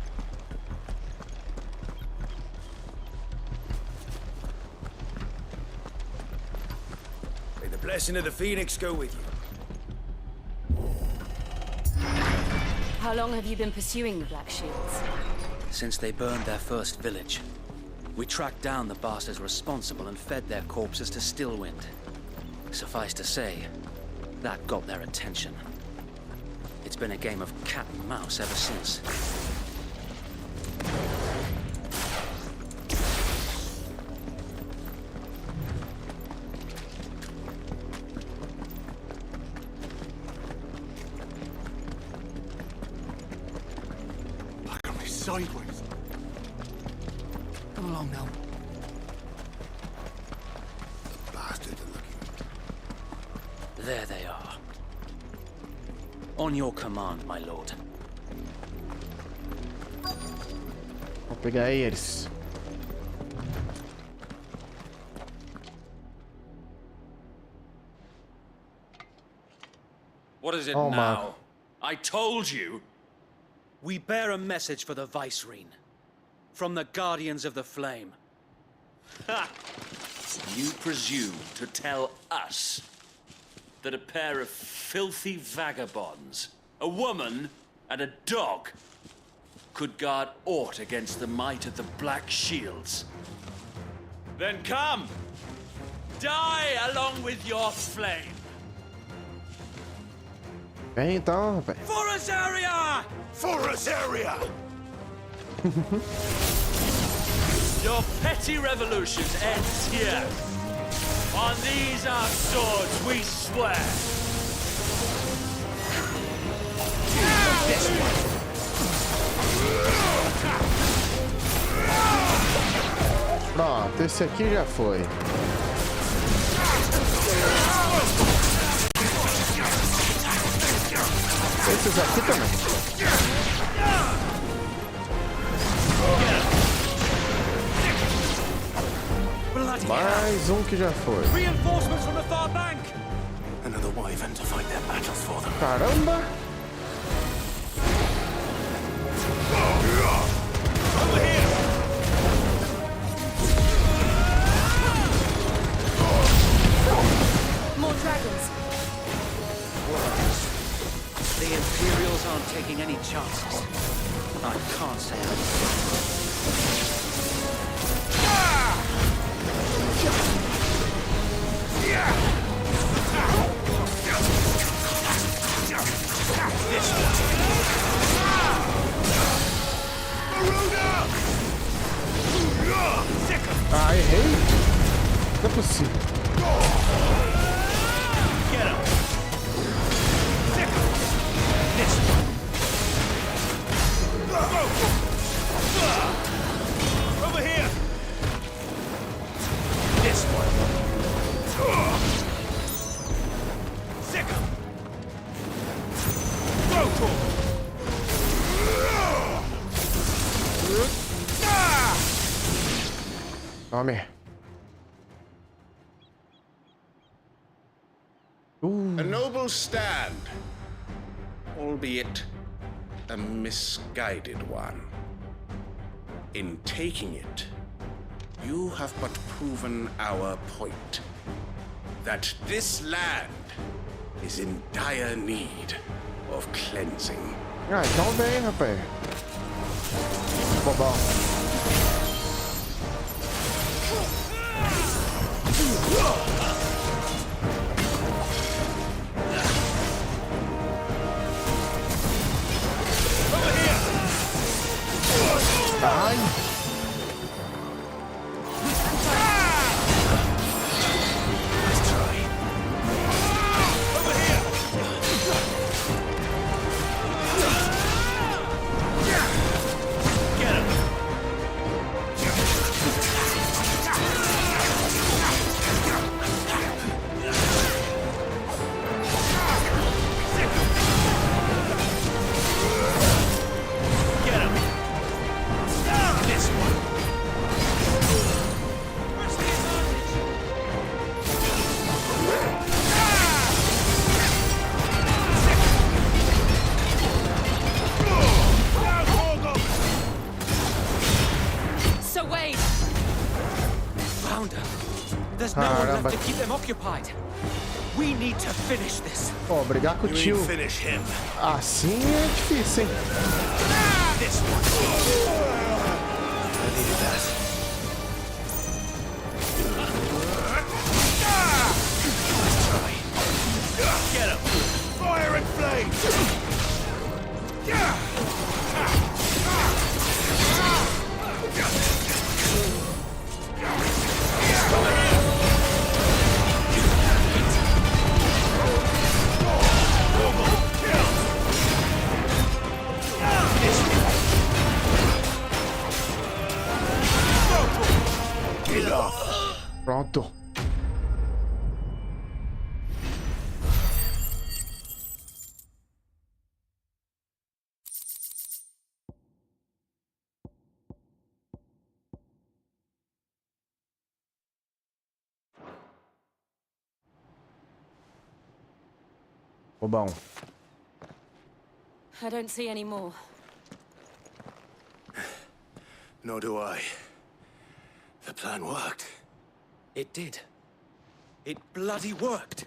May the blessing of the Phoenix go with you. How long have you been pursuing the Black Shields? Since they burned their first village. We tracked down the bastards responsible and fed their corpses to Stillwind. Suffice to say, that got their attention. It's been a game of cat and mouse ever since. Sideways. Come along now. The bastards are looking. There they are. On your command, my lord. Vou pegar eles. What is it Oh, now? Mark. I told you. We bear a message for the Vicereine. From the Guardians of the Flame. Ha! You presume to tell us that a pair of filthy vagabonds, a woman and a dog, could guard aught against the might of the Black Shields? Then come! Die along with your flame! Vem então, rapaz. For us area! For us area! Your petty revolution ends here. On these our swords we swear. Pronto, esse aqui já foi. Esses aqui também. Mais um que já foi. Caramba! More dragons. The Imperials aren't taking any chances. I can't say Ah, errei? Não é possível. Over here! This one! Sick! Go to him! Tome. A noble stand, albeit a misguided one. In taking it, you have but proven our point. That this land is in dire need of cleansing. Ah, então vem, rapaz. Bobão. Ai. Caramba. Ó, brigar com o tio assim é difícil, hein? Get him! Fire and flame! Pronto. Bobão. I don't see any more. Nor do I. The plan worked. It did. It bloody worked.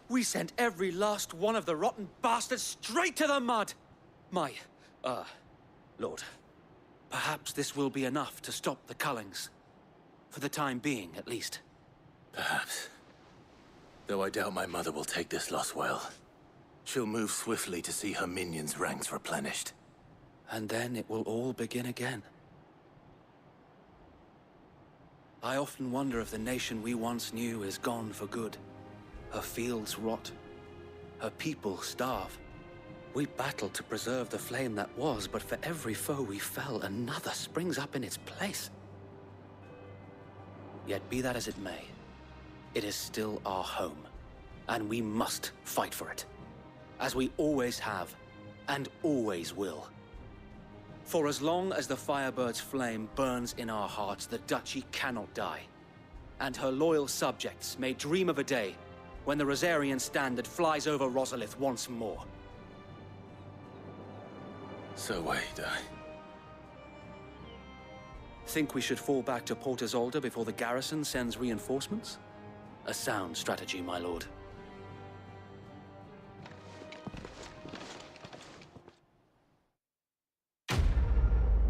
We sent every last one of the rotten bastards straight to the mud. My, Lord, perhaps this will be enough to stop the Cullings. For the time being, at least. Perhaps. Though I doubt my mother will take this loss well. She'll move swiftly to see her minions' ranks replenished. And then it will all begin again. I often wonder if the nation we once knew is gone for good. Her fields rot. Her people starve. We battled to preserve the flame that was, but for every foe we fell, another springs up in its place. Yet be that as it may, it is still our home, and we must fight for it, as we always have, and always will. For as long as the Firebird's flame burns in our hearts, the Duchy cannot die, and her loyal subjects may dream of a day when the Rosarian standard flies over Rosalith once more. So wait, Think we should fall back to 𝗙𝗡𝗟 before the garrison sends reinforcements? A sound strategy, my lord.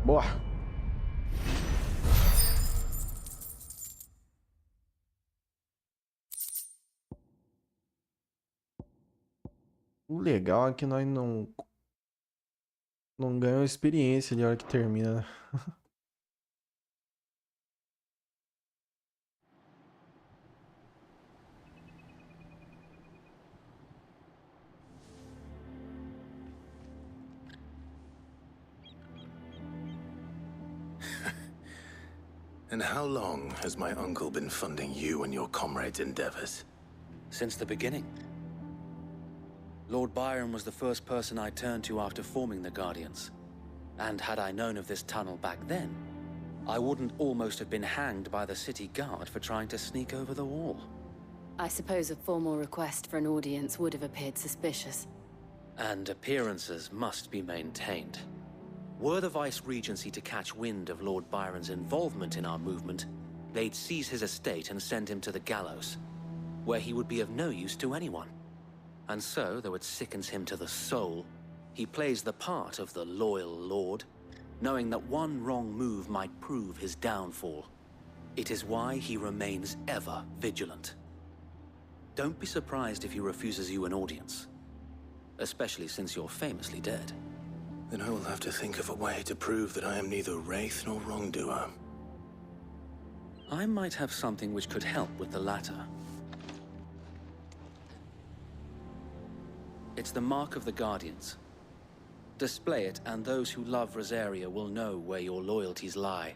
Boa. O legal é que nós não ganhamos experiência de hora que termina, né? And how long has my uncle been funding you and your comrades' endeavors? Since the beginning. Lord Byron was the first person I turned to after forming the Guardians. And had I known of this tunnel back then, I wouldn't almost have been hanged by the city guard for trying to sneak over the wall. I suppose a formal request for an audience would have appeared suspicious. And appearances must be maintained. Were the Vice-Regency to catch wind of Lord Byron's involvement in our movement, they'd seize his estate and send him to the gallows, where he would be of no use to anyone. And so, though it sickens him to the soul, he plays the part of the loyal lord, knowing that one wrong move might prove his downfall. It is why he remains ever vigilant. Don't be surprised if he refuses you an audience, especially since you're famously dead. Then I will have to think of a way to prove that I am neither wraith nor wrongdoer. I might have something which could help with the latter. It's the mark of the Guardians. Display it, and those who love Rosaria will know where your loyalties lie.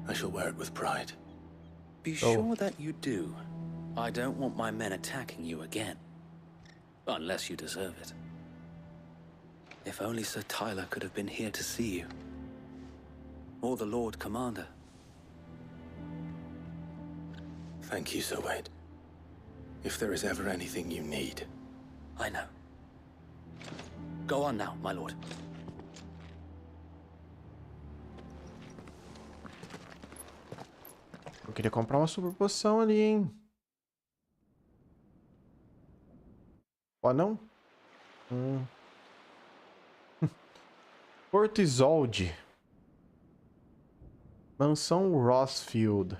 I shall wear it with pride. Be sure that you do. I don't want my men attacking you again. Unless you deserve it. If only Sir Tyler could have been here to see you. Or the Lord Commander. Thank you, Sir Wade. If there is ever anything you need. I know. Go on now, my lord. Eu queria comprar uma super poção ali, hein? Pode não? 𝗙𝗡𝗟 Mansão Rosfield.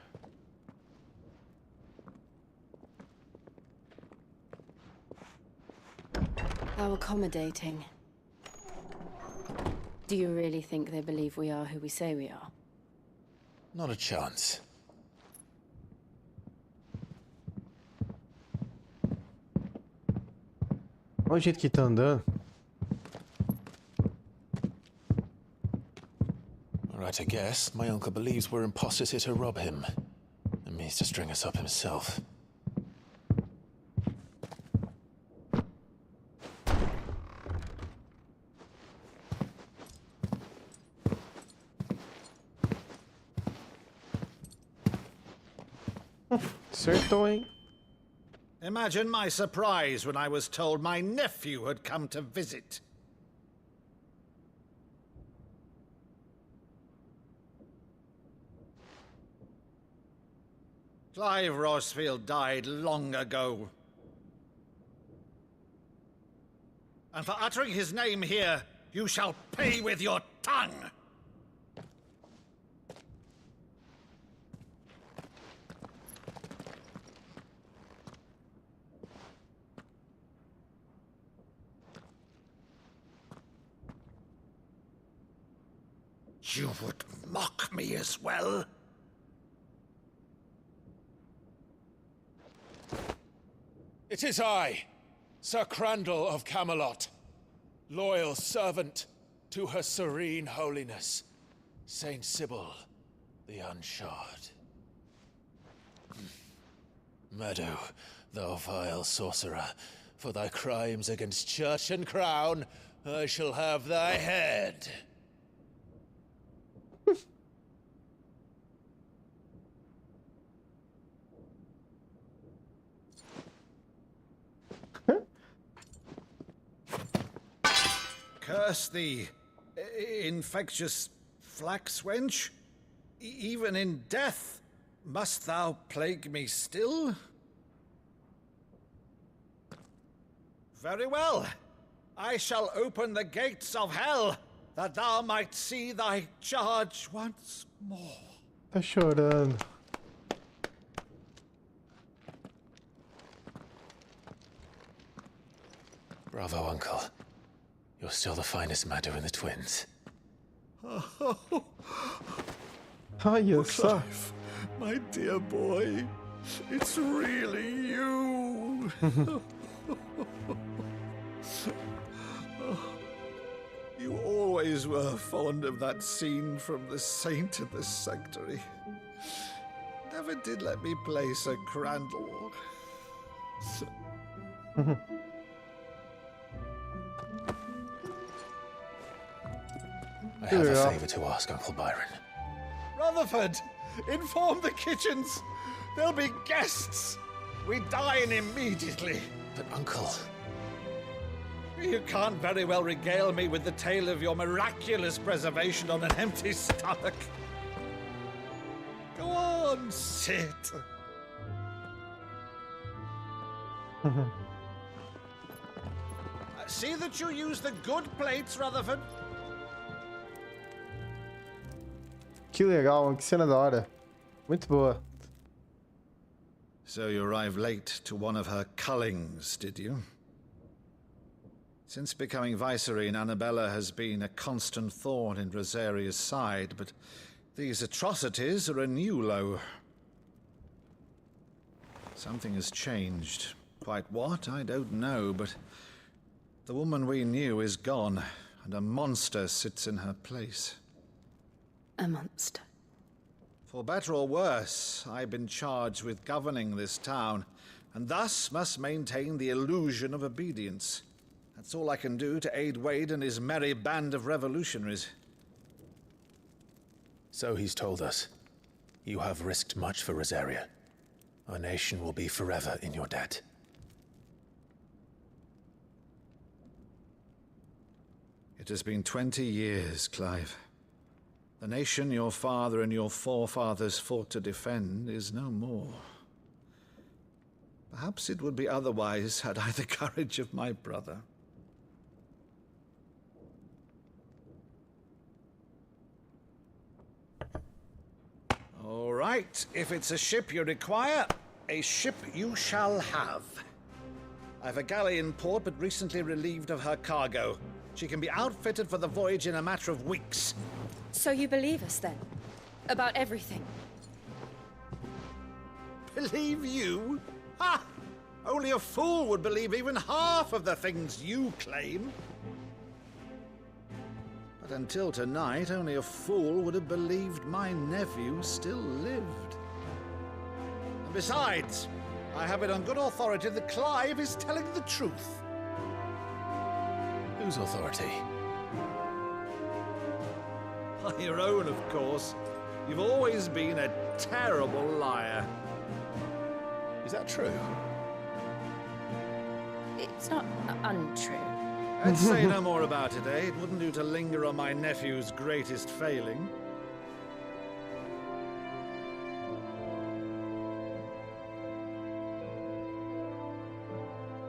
How accommodating. Do you really think they believe we are who we say we are? Not a chance. Olha o jeito que tá andando. Right, I guess. My uncle believes we're imposters here to rob him. And means to string us up himself. Acertou, hein? Imagine my surprise when I was told my nephew had come to visit. Clive Rosfield died long ago. And for uttering his name here, you shall pay with your tongue! You would mock me as well? It is I, Sir Crandall of Camelot, loyal servant to Her Serene Holiness, Saint Sybil the Unshod. Meadow, thou vile sorcerer, for thy crimes against church and crown, I shall have thy head. Curse thee, infectious flax wench. Even in death, must thou plague me still? Very well. I shall open the gates of hell, that thou might see thy charge once more. Tá chorando. Bravo, Uncle. You're still the finest Meadow in the twins. Olha só. Clive, my dear boy, it's really you. You always were fond of that scene from The Saint in the Sanctuary. Never did let me play Sir Crandall. I have a favor to ask, Uncle Byron. Rutherford, inform the kitchens. There'll be guests. We dine immediately. But, Uncle... You can't very well regale me with the tale of your miraculous preservation on an empty stomach. Go on, sit. See that you use the good plates, Rutherford. Que legal, que cena da hora. Muito boa. So you arrived late to one of her cullings, did you? Since becoming Vicereine, Annabella has been a constant thorn in Rosaria's side, but these atrocities are a new low. Something has changed. Quite what, I don't know, but the woman we knew is gone, and a monster sits in her place. A monster. For better or worse, I've been charged with governing this town, and thus must maintain the illusion of obedience. That's all I can do to aid Wade and his merry band of revolutionaries. So he's told us. You have risked much for Rosaria. Our nation will be forever in your debt. It has been 20 years, Clive. The nation your father and your forefathers fought to defend is no more. Perhaps it would be otherwise had I the courage of my brother. All right, if it's a ship you require, a ship you shall have. I've a galley in port, but recently relieved of her cargo. She can be outfitted for the voyage in a matter of weeks. So you believe us then? About everything? Believe you? Ha! Only a fool would believe even half of the things you claim. But until tonight, only a fool would have believed my nephew still lived. And besides, I have it on good authority that Clive is telling the truth. Whose authority? Your own, of course. You've always been a terrible liar. Is that true? It's not untrue. Let's say no more about it, eh? It wouldn't do to linger on my nephew's greatest failing.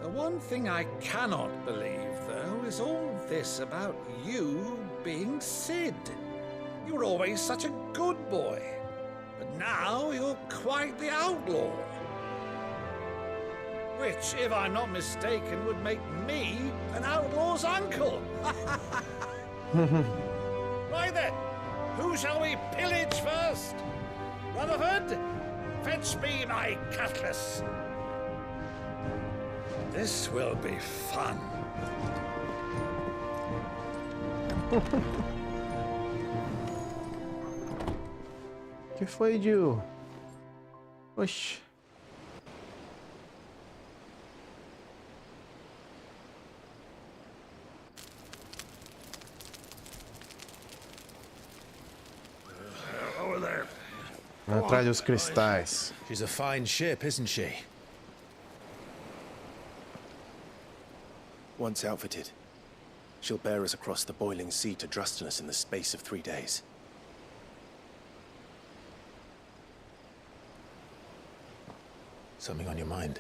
The one thing I cannot believe, though, is all this about you being Cid. You were always such a good boy, but now you're quite the outlaw. Which, if I'm not mistaken, would make me an outlaw's uncle. Right then, who shall we pillage first? Rutherford, fetch me my cutlass. This will be fun. Que foi, Jill? Oxi. Over there. Atrás dos cristais. She's a fine ship, isn't she? Once outfitted, she'll bear us across the boiling sea to Drustinus in the space of 3 days. Something on your mind?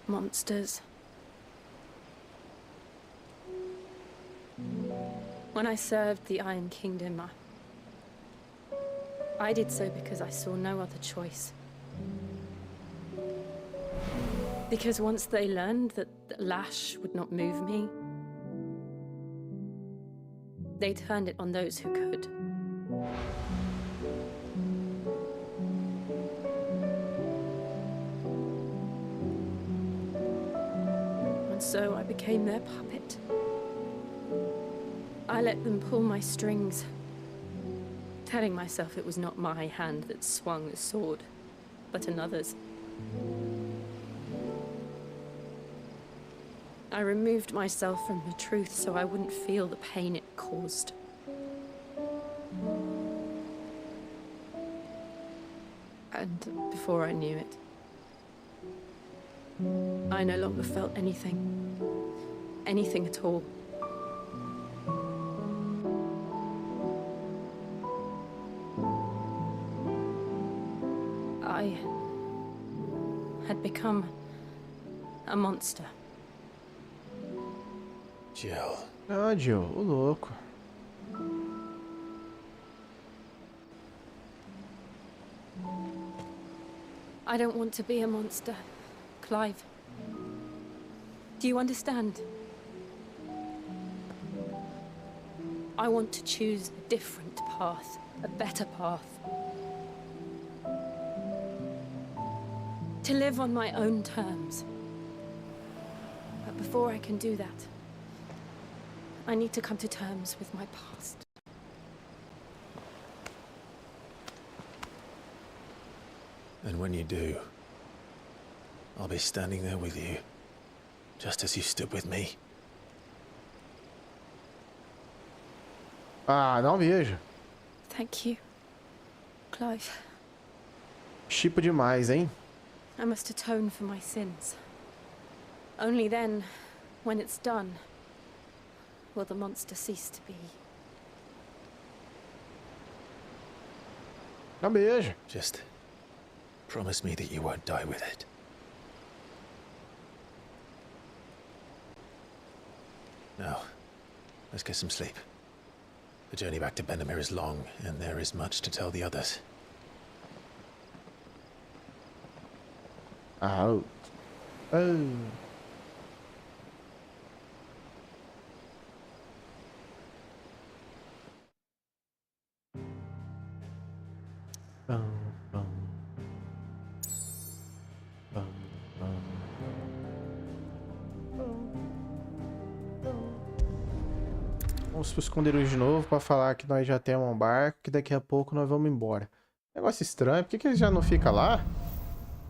Monsters. When I served the Iron Kingdom, I did so because I saw no other choice. Because once they learned that the lash would not move me, they turned it on those who could. And so I became their puppet. I let them pull my strings, telling myself it was not my hand that swung the sword, but another's. I removed myself from the truth so I wouldn't feel the pain it caused. And before I knew it, I no longer felt anything. Anything at all. I had become a monster. Jill. Ah, Jill, o louco. I don't want to be a monster, Clive. Do you understand? I want to choose a different path, a better path. To live on my own terms. But before I can do that, I need to come to terms with my past. And when you do, I'll be standing there with you, just as you stood with me. Ah, não vejo. Thank you, Clive. Chipo demais, hein? I must atone for my sins. Only then, when it's done, will the monster cease to be. Não vejo. Just promise me that you won't die with it. Now, let's get some sleep. The journey back to Benamir is long, and there is much to tell the others. Out. Oh. Vamos pro esconderijo de novo pra falar que nós já temos um barco, que daqui a pouco nós vamos embora. Negócio estranho, por que eles já não ficam lá?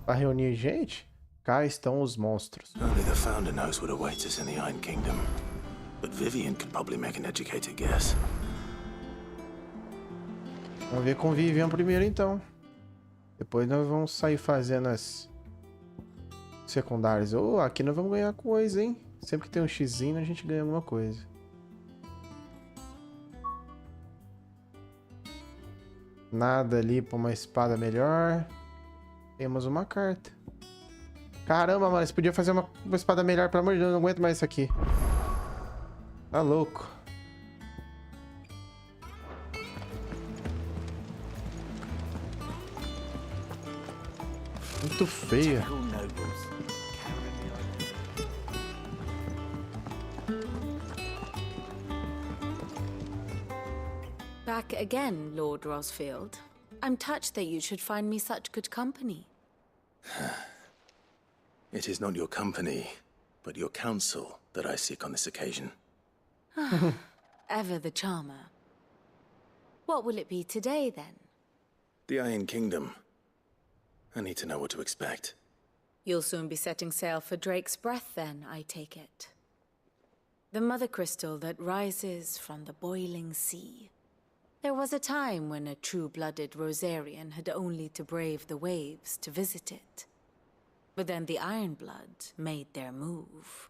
Pra reunir gente? Cá estão os monstros. Only the Founder knows what awaits us in the Iron Kingdom. But Vivian could probably make an educated guess. Vamos ver com o Vivian primeiro então. Depois nós vamos sair fazendo as secundárias. Oh, aqui nós vamos ganhar coisa, hein? Sempre que tem um xizinho a gente ganha alguma coisa. Nada ali pra uma espada melhor. Temos uma carta. Caramba, mano, você podia fazer uma espada melhor, pelo amor de Deus, não aguento mais isso aqui. Tá louco. Muito feia. Back again, Lord Rosfield. I'm touched that you should find me such good company. It is not your company, but your counsel that I seek on this occasion. Ever the charmer. What will it be today, then? The Iron Kingdom. I need to know what to expect. You'll soon be setting sail for 𝗙𝗓𝗏, then, I take it. The mother crystal that rises from the boiling sea. There was a time when a true-blooded Rosarian had only to brave the waves to visit it. But then the Iron Blood made their move.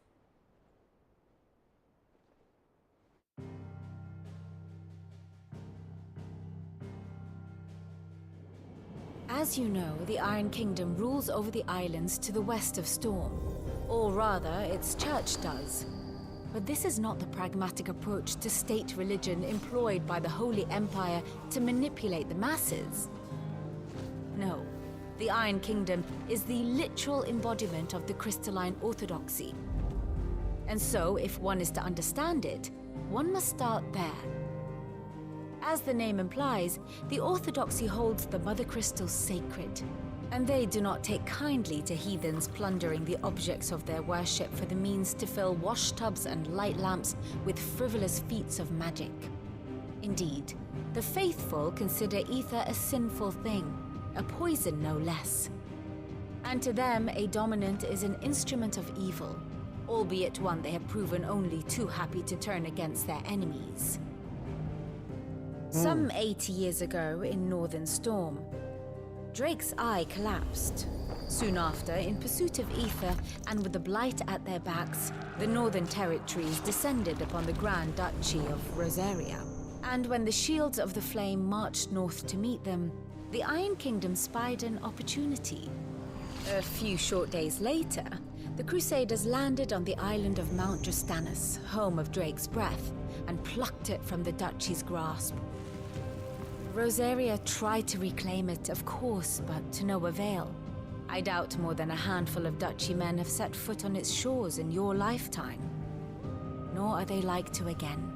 As you know, the Iron Kingdom rules over the islands to the west of Storm. Or rather, its church does. But this is not the pragmatic approach to state religion employed by the Holy Empire to manipulate the masses. No, the Iron Kingdom is the literal embodiment of the crystalline orthodoxy. And so, if one is to understand it, one must start there. As the name implies, the orthodoxy holds the mother crystals sacred, and they do not take kindly to heathens plundering the objects of their worship for the means to fill washtubs and light lamps with frivolous feats of magic. Indeed, the faithful consider ether a sinful thing, a poison no less. And to them, a dominant is an instrument of evil, albeit one they have proven only too happy to turn against their enemies. Some 80 years ago in Northern Storm, Drake's eye collapsed. Soon after, in pursuit of ether and with the blight at their backs, the Northern Territories descended upon the Grand Duchy of Rosaria. And when the Shields of the Flame marched north to meet them, the Iron Kingdom spied an opportunity. A few short days later, the Crusaders landed on the island of Mount Justanus, home of Drake's breath, and plucked it from the duchy's grasp. Rosaria tried to reclaim it, of course, but to no avail. I doubt more than a handful of duchy men have set foot on its shores in your lifetime. Nor are they like to again,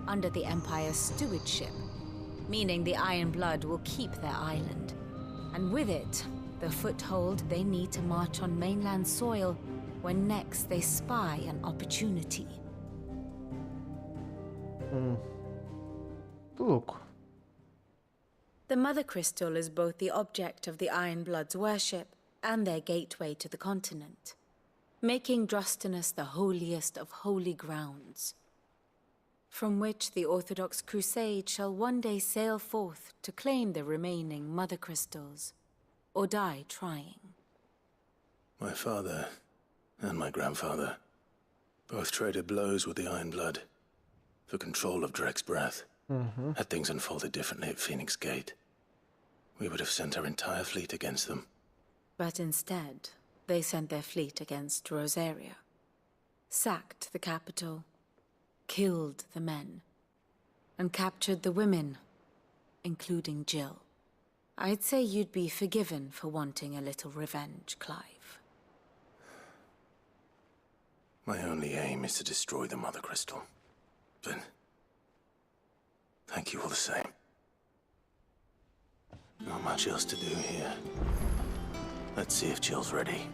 under the Empire's stewardship, meaning the Iron Blood will keep their island, and with it, the foothold they need to march on mainland soil when next they spy an opportunity. Louco. The Mother Crystal is both the object of the Iron Blood's worship and their gateway to the continent, making Drustanus the holiest of holy grounds, from which the Orthodox Crusade shall one day sail forth to claim the remaining Mother Crystals, or die trying. My father and my grandfather both traded blows with the Iron Blood for control of 𝗙𝗓𝗏. Had things unfolded differently at Phoenix Gate, we would have sent our entire fleet against them. But instead, they sent their fleet against Rosaria, sacked the capital, killed the men, and captured the women, including Jill. I'd say you'd be forgiven for wanting a little revenge, Clive. My only aim is to destroy the Mother Crystal. But thank you all the same. Not much else to do here. Let's see if Jill's ready.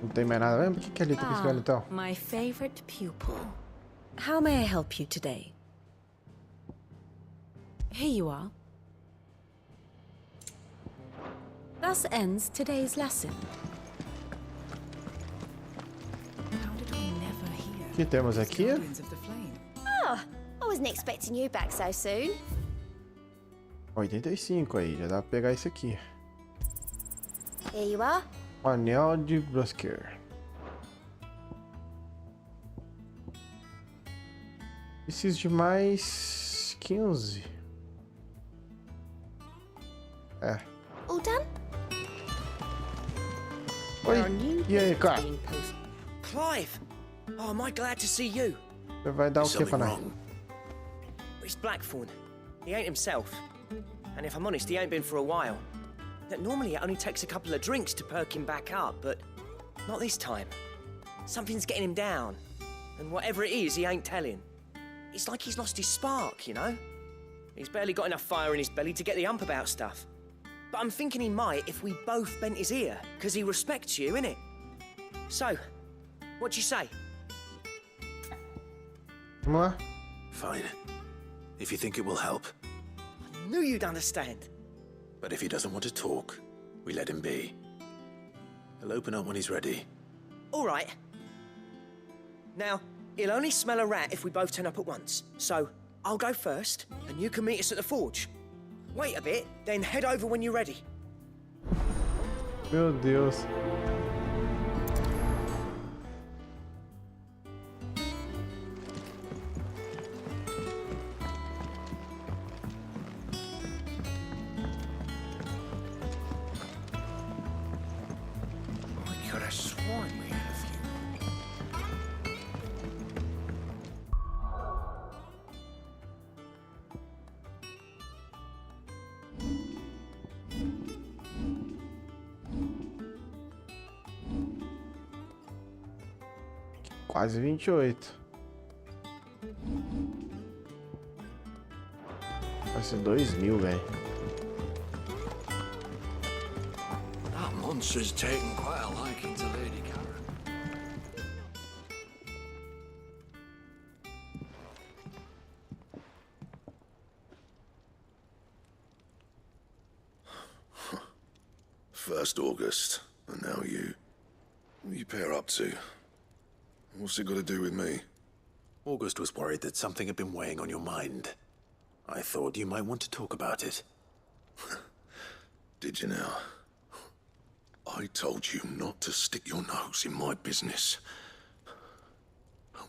Não tem mais nada mesmo? O que ele tá pescando então? My favorite pupil. How may I help you today? Here you are. Thus ends today's lesson. How did we never hear? O que temos aqui? Oh, I wasn't expecting you back so soon. 85 aí, já dá pra pegar isso aqui. Here you are. O anel de Brosker. Preciso de mais 15. É. All done? Oi, e aí, cara? Clive! Oh, am I glad to see you? Você vai dar o que pra nós? It's Blackthorn. He ain't himself. And if I'm honest, he ain't been for a while. Normally it only takes a couple of drinks to perk him back up, but not this time. Something's getting him down. And whatever it is, he ain't telling. It's like he's lost his spark, you know? He's barely got enough fire in his belly to get the ump about stuff. But I'm thinking he might if we both bent his ear, because he respects you, innit? So, what do you say? Vamos lá. Fine. If you think it will help. I knew you'd understand. But if he doesn't want to talk, we let him be. He'll open up when he's ready. All right. Now, he'll only smell a rat if we both turn up at once. So, I'll go first, and you can meet us at the forge. Wait a bit, then head over when you're ready. Meu Deus. I could have sworn we had a few. Quase 28. Vai ser 2.000, velho. That monster's taken quite a liking to Lady Karen. First August, and now you. What are you pair up to? What's it got to do with me? August was worried that something had been weighing on your mind. I thought you might want to talk about it. Did you now? I told you not to stick your nose in my business.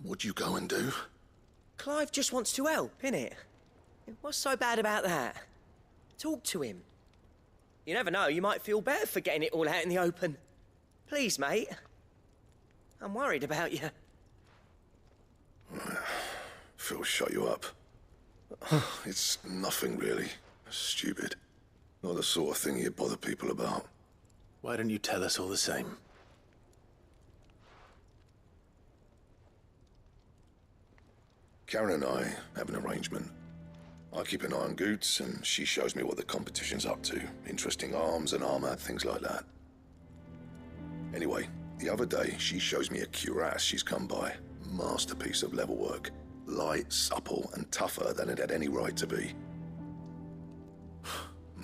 What'd you go and do? Clive just wants to help, innit? What's so bad about that? Talk to him. You never know, you might feel better for getting it all out in the open. Please, mate. I'm worried about you. Phil shut you up. It's nothing really. Stupid. Not the sort of thing you bother people about. Why don't you tell us all the same? Karen and I have an arrangement. I keep an eye on Goots, and she shows me what the competition's up to. Interesting arms and armor, things like that. Anyway, the other day, she shows me a cuirass she's come by. Masterpiece of level work. Light, supple, and tougher than it had any right to be.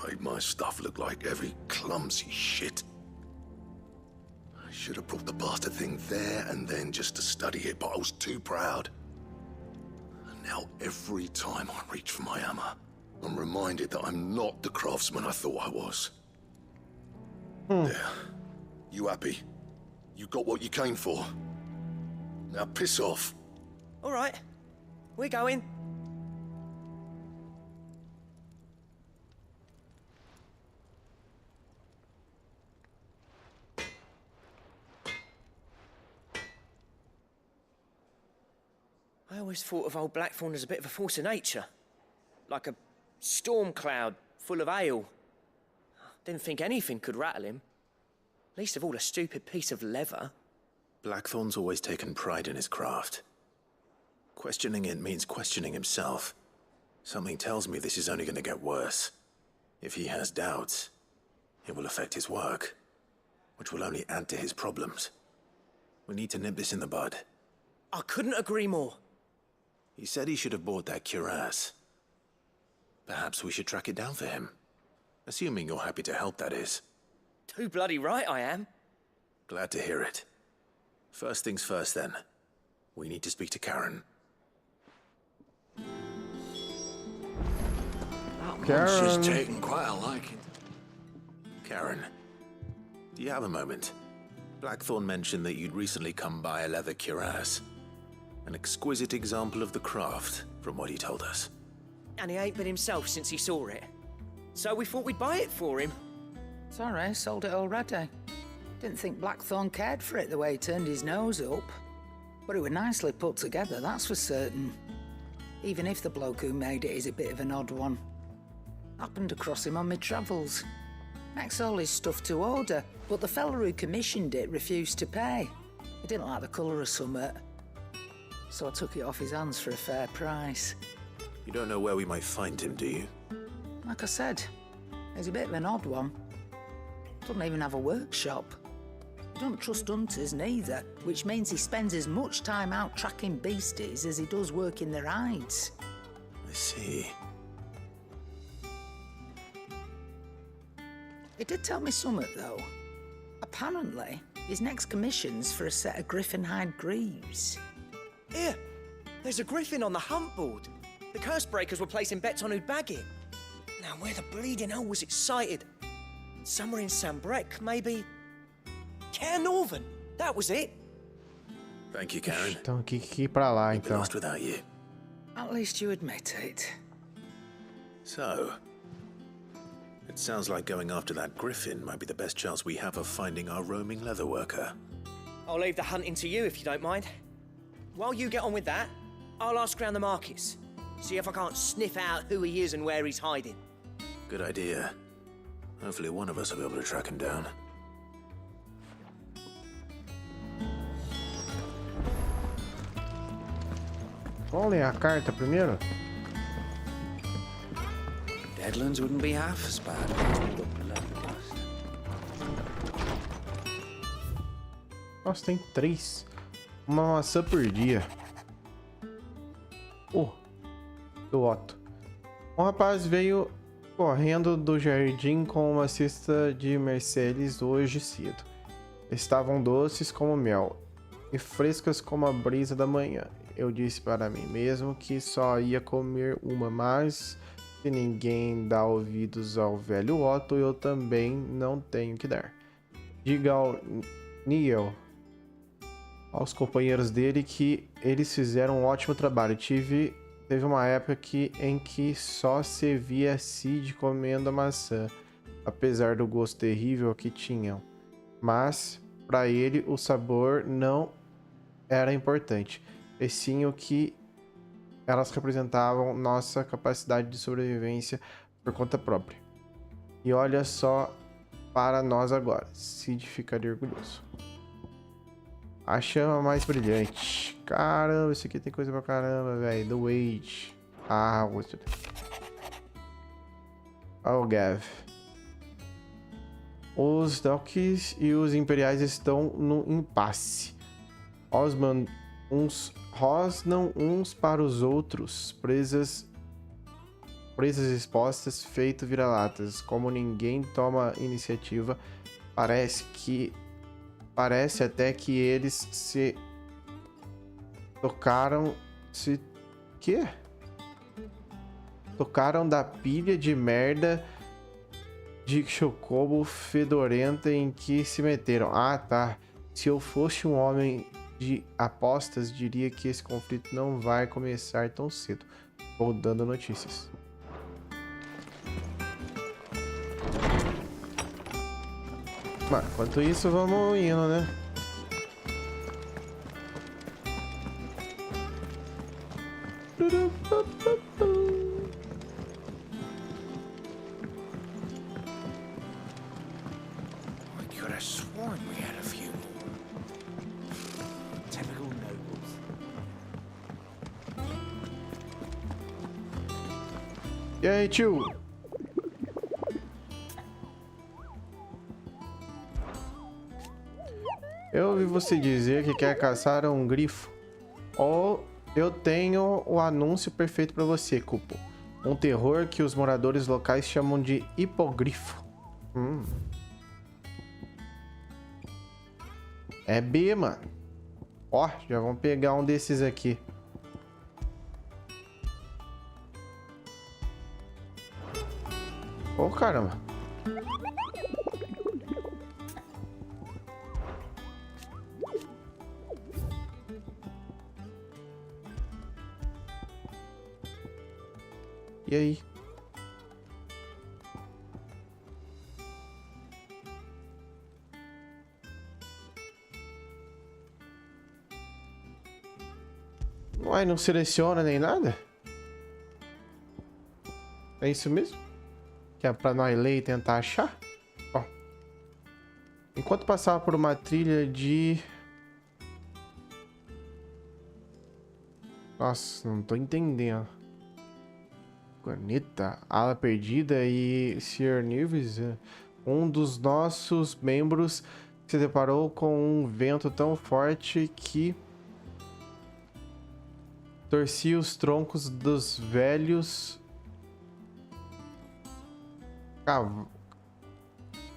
Made my stuff look like heavy, clumsy shit. I should have brought the bastard thing there and then just to study it, but I was too proud. And now every time I reach for my hammer, I'm reminded that I'm not the craftsman I thought I was. There. You happy? You got what you came for. Now piss off. All right. We're going. I always thought of old Blackthorn as a bit of a force of nature. Like a storm cloud full of hail. Didn't think anything could rattle him. Least of all a stupid piece of leather. Blackthorn's always taken pride in his craft. Questioning it means questioning himself. Something tells me this is only going to get worse. If he has doubts, it will affect his work, which will only add to his problems. We need to nip this in the bud. I couldn't agree more. He said he should have bought that cuirass. Perhaps we should track it down for him. Assuming you're happy to help, that is. Too bloody right I am. Glad to hear it. First things first, then. We need to speak to Karen. She's taken quite a liking. Karen, do you have a moment? Blackthorn mentioned that you'd recently come by a leather cuirass. An exquisite example of the craft, from what he told us. And he ain't been himself since he saw it. So we thought we'd buy it for him. Sorry, sold it already. Didn't think Blackthorn cared for it the way he turned his nose up. But it was nicely put together, that's for certain. Even if the bloke who made it is a bit of an odd one. Happened across him on my travels. Makes all his stuff to order, but the fella who commissioned it refused to pay. He didn't like the colour of summit. So I took it off his hands for a fair price. You don't know where we might find him, do you? Like I said, he's a bit of an odd one. Doesn't even have a workshop. Don't trust hunters neither, which means he spends as much time out tracking beasties as he does working their hides. I see. He did tell me something, though. Apparently, his next commission's for a set of griffin hide greaves. Here, there's a griffin on the hunt board. The curse breakers were placing bets on who'd bag it. Now, where the bleeding hell was it sighted? Somewhere in Sambrec, maybe. 𝗙𝗏𝗏, that was it. Thank you, Karen. Então, que ir pra lá, We'd be então. lost without you. At least you admit it. So, it sounds like going after that griffin might be the best chance we have of finding our roaming leatherworker. I'll leave the hunting to you if you don't mind. While you get on with that, I'll ask around the markets. See if I can't sniff out who he is and where he's hiding. Good idea. Hopefully one of us will be able to track him down. Vamos ler a carta primeiro? Deadlands wouldn't be half as bad. Nossa, tem 3. Uma maçã por dia. Do Otto. Um rapaz veio correndo do jardim com uma cesta de Mercedes hoje cedo. Estavam doces como mel e frescas como a brisa da manhã. Eu disse para mim mesmo que só ia comer uma, mas se ninguém dá ouvidos ao velho Otto, eu também não tenho que dar. Diga ao Neil, aos companheiros dele, que eles fizeram um ótimo trabalho. Teve uma época em que só se via Cid comendo a maçã, apesar do gosto terrível que tinham. Mas, para ele, o sabor não era importante, e sim o que elas representavam, nossa capacidade de sobrevivência por conta própria. E olha só para nós agora. Cid ficaria orgulhoso. A chama mais brilhante. Caramba, isso aqui tem coisa pra caramba, velho. The Wage. Ah, gostei. Oh, Gav. Os Dalks e os Imperiais estão no impasse. Rosnam uns para os outros, presas expostas, feito vira-latas. Como ninguém toma iniciativa, parece até que eles se tocaram da pilha de merda de chocobo fedorenta em que se meteram. Ah, tá. Se eu fosse um homem de apostas, diria que esse conflito não vai começar tão cedo. Vou dando notícias. Mas, enquanto isso, vamos indo, né? I could have sworn we had a few. Typical nobles. E aí, tio? Eu ouvi você dizer que quer caçar um grifo. Ou eu tenho o anúncio perfeito para você, Cupo. Um terror que os moradores locais chamam de hipogrifo. É B, mano. Ó, já vamos pegar um desses aqui. Ô, caramba. E aí? Uai, não seleciona nem nada? É isso mesmo? Que é pra nós ler e tentar achar? Ó. Enquanto passava por uma trilha de... Nossa, não tô entendendo. Planeta, ala perdida e 𝗙𝗏𝗡𝗟, um dos nossos membros se deparou com um vento tão forte que torcia os troncos dos velhos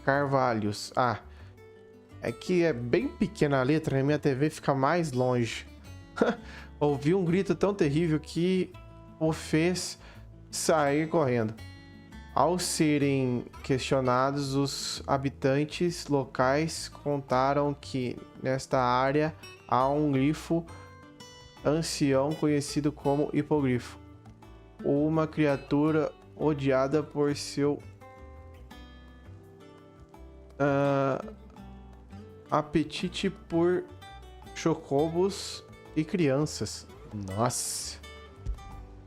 carvalhos. Ah, é que é bem pequena a letra, na minha TV fica mais longe. Ouvi um grito tão terrível que o fez sair correndo. Ao serem questionados, os habitantes locais contaram que nesta área há um grifo ancião conhecido como hipogrifo, uma criatura odiada por seu apetite por chocobos e crianças. Nossa.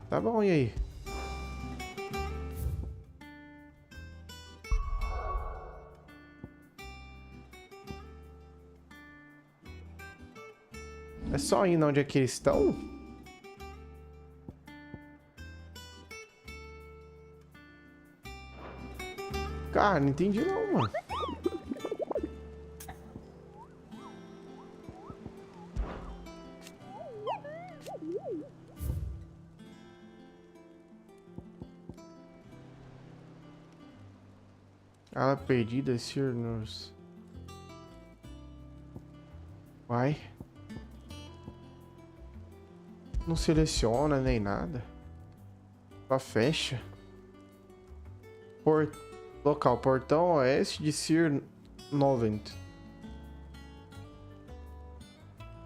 Tá bom, e aí? É só ir onde é que eles estão? Cara, não entendi não, mano. Ala perdida, 𝗙𝗏𝗡𝗟. Vai. Não seleciona nem nada. Só fecha. Local, portão oeste de 𝗙𝗏𝗡𝗟𝗏.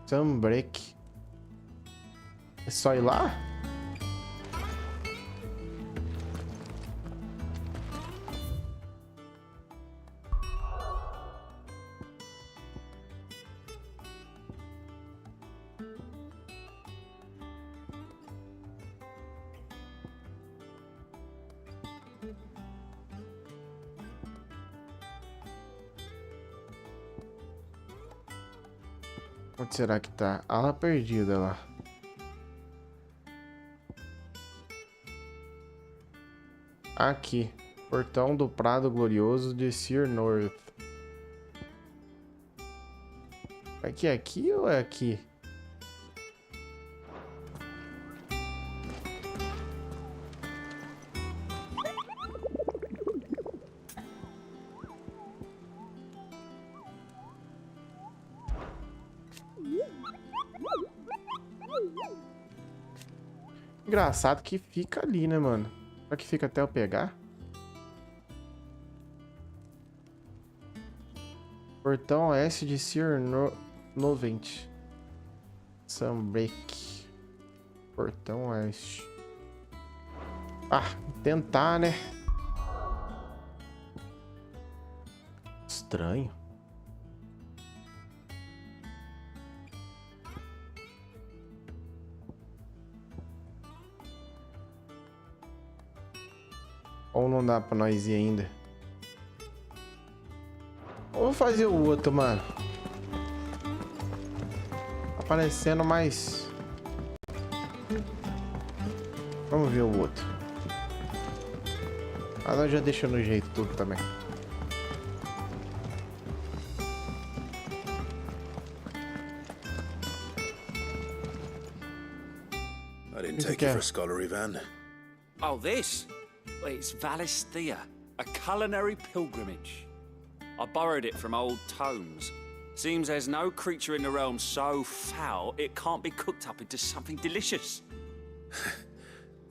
Sunbreak. É só ir lá? Onde será que tá? Ala perdida lá. Aqui. Portão do Prado Glorioso de 𝗙𝗏𝗡𝗟. Aqui é aqui ou é aqui? Engraçado que fica ali, né, mano? Será que fica até eu pegar? Portão oeste de 𝗙𝗏𝗡𝗟𝗏. Sunbreak. Portão oeste. Ah, tentar, né? Estranho. Ou não dá pra nós ir ainda? Vou fazer o outro, mano. Aparecendo mais. Vamos ver o outro. Mas nós já deixa no jeito tudo também. I didn't take you for a scholarly van. Oh, this? Well, it's Valisthea, a culinary pilgrimage. I borrowed it from old tomes. Seems there's no creature in the realm so foul it can't be cooked up into something delicious.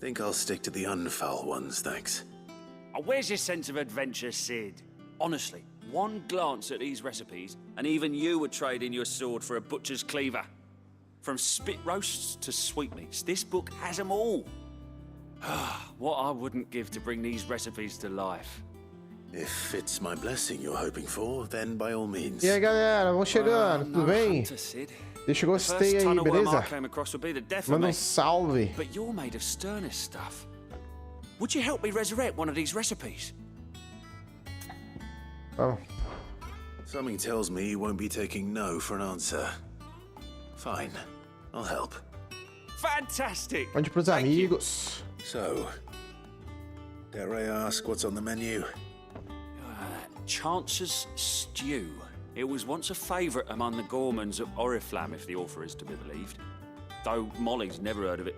Think I'll stick to the unfoul ones, thanks. Oh, where's your sense of adventure, Sid? Honestly, one glance at these recipes, and even you would trade in your sword for a butcher's cleaver. From spit roasts to sweetmeats, this book has them all. What I wouldn't give to bring these recipes to life. If it's my blessing you're hoping for, then by all means. E aí, galera, vamos chegando, tudo bem? Deixa eu gostei aí, beleza? Manda salve. But you're made of sterner stuff. Would you help me resurrect one of these recipes? Oh. Something tells me you won't be taking no for an answer. Fine, I'll help. Fantastic. Mande pros amigos. So, Dare I ask what's on the menu? Chance's Stew. It was once a favourite among the gourmands of Oriflamme, if the author is to be believed. Though Molly's never heard of it.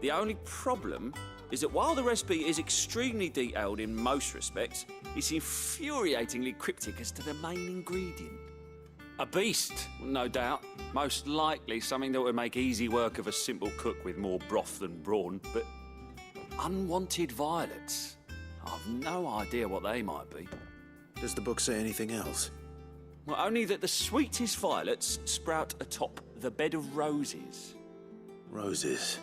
The only problem is that while the recipe is extremely detailed in most respects, it's infuriatingly cryptic as to the main ingredient. A beast, no doubt. Most likely something that would make easy work of a simple cook with more broth than brawn, but unwanted violets. I've no idea what they might be. Does the book say anything else? Well, only that the sweetest violets sprout atop the bed of roses. Roses.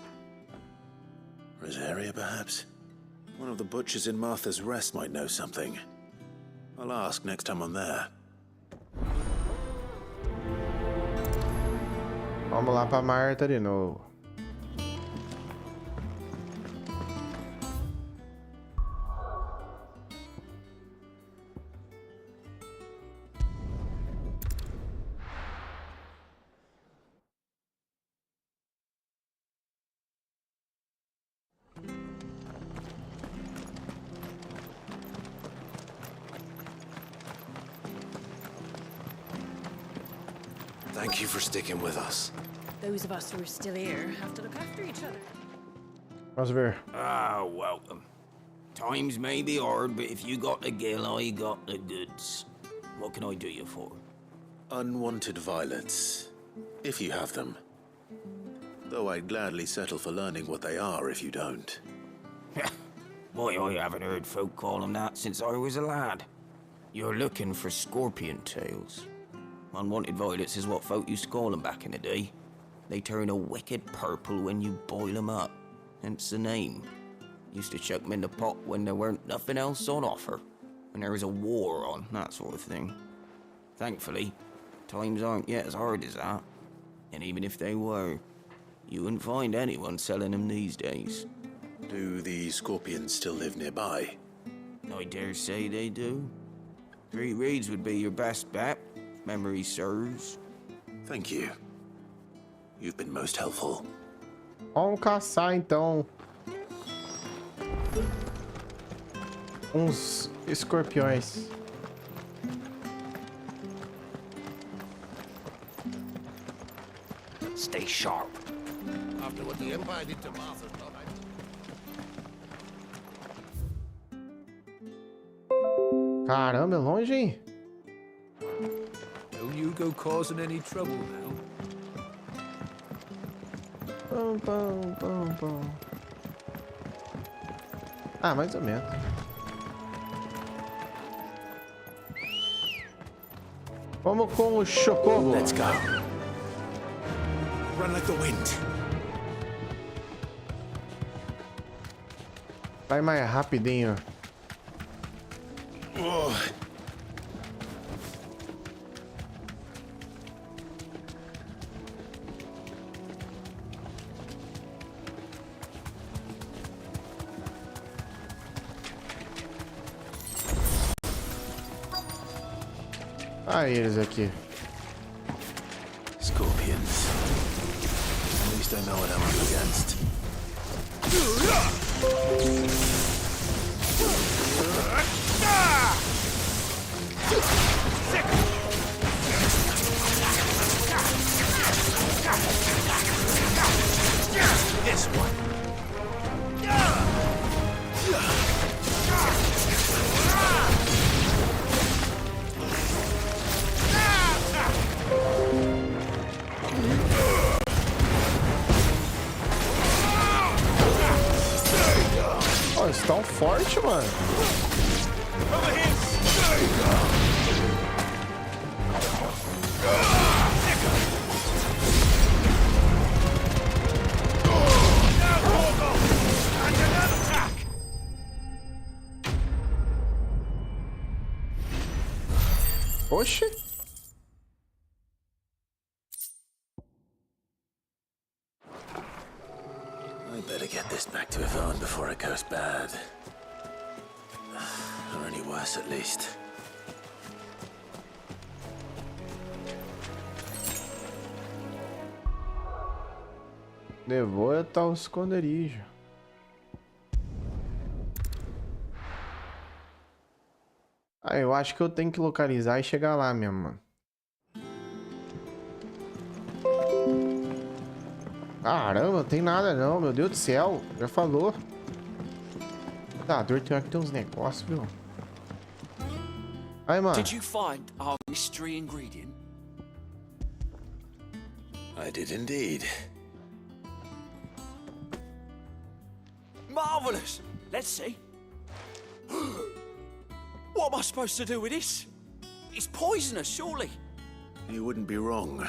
Rosaria, perhaps? One of the butchers in Martha's Rest might know something. I'll ask next time I'm there. Vamos lá pra Marta de novo. Thank you for sticking with us. Those of us who are still here have to look after each other. Vamos ver. Ah, welcome. Times may be hard, but if you got the gill, I got the goods. What can I do you for? Unwanted violets, if you have them. Though I'd gladly settle for learning what they are if you don't. Boy, I haven't heard folk call them that since I was a lad. You're looking for scorpion tails. Unwanted violets is what folk used to call them back in the day. They turn a wicked purple when you boil them up, hence the name. Used to chuck them in the pot when there weren't nothing else on offer, when there was a war on, that sort of thing. Thankfully, times aren't yet as hard as that. And even if they were, you wouldn't find anyone selling them these days. Do the scorpions still live nearby? I dare say they do. 3 Reeds would be your best bet, if memory serves. Thank you. You've been most helpful. Vamos caçar então uns escorpiões. Stay sharp. After what the Empire did to Martha's not Caramba, é longe, hein? Don't you go causing any trouble now. Pum, pum, pum, pum. Ah, mais ou menos. Vamos com o Chocobo. Let's go. run like the wind. Vai mais rapidinho. Oh. Ah, eles aqui. Scorpions. At least I know what I'm up against. This one. Oh, eles tão fortes, mano. Oxi. I better get this back to Yvonne before it goes bad. Or any worse, at least. De volta ao esconderijo. Ah, eu acho que eu tenho que localizar e chegar lá mesmo, mano. Caramba, não tem nada não, meu Deus do céu. Já falou. Tá, dor tem que ter uns negócios, viu? Aí, mano. Did you find our mystery ingredient? I did indeed. Marvelous! Let's see. What am I supposed to do with this? It's poisonous, surely. You wouldn't be wrong.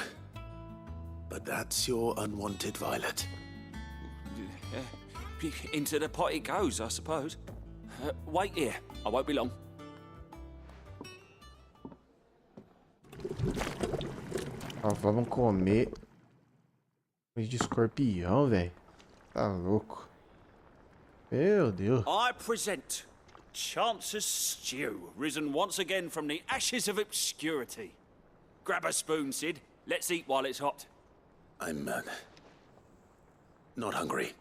But that's your unwanted violet. Into the pot it goes, I suppose. Wait here. I won't be long. Ó, vamos comer. De escorpião, velho. Tá louco. Meu Deus. I present Chance's stew, risen once again from the ashes of obscurity. Grab a spoon, Sid. Let's eat while it's hot. I'm not hungry.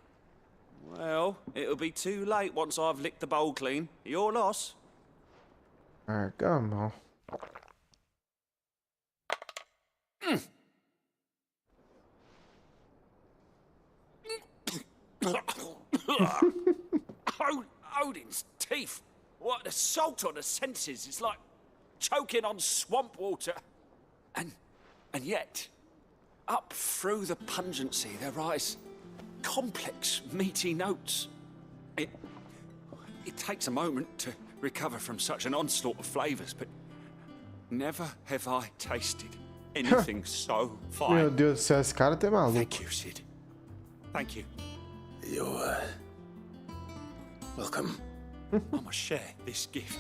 Well, it'll be too late once I've licked the bowl clean. Your loss. Ah, come on. Odin's teeth. What the salt on the senses. It's like choking on swamp water. And yet, up through the pungency there rise complex, meaty notes. It takes a moment to recover from such an onslaught of flavors, but never have I tasted anything so fine. Meu Deus do céu, esse cara tá maluco. Thank you, Sid. Thank you. You're welcome. I must share this gift.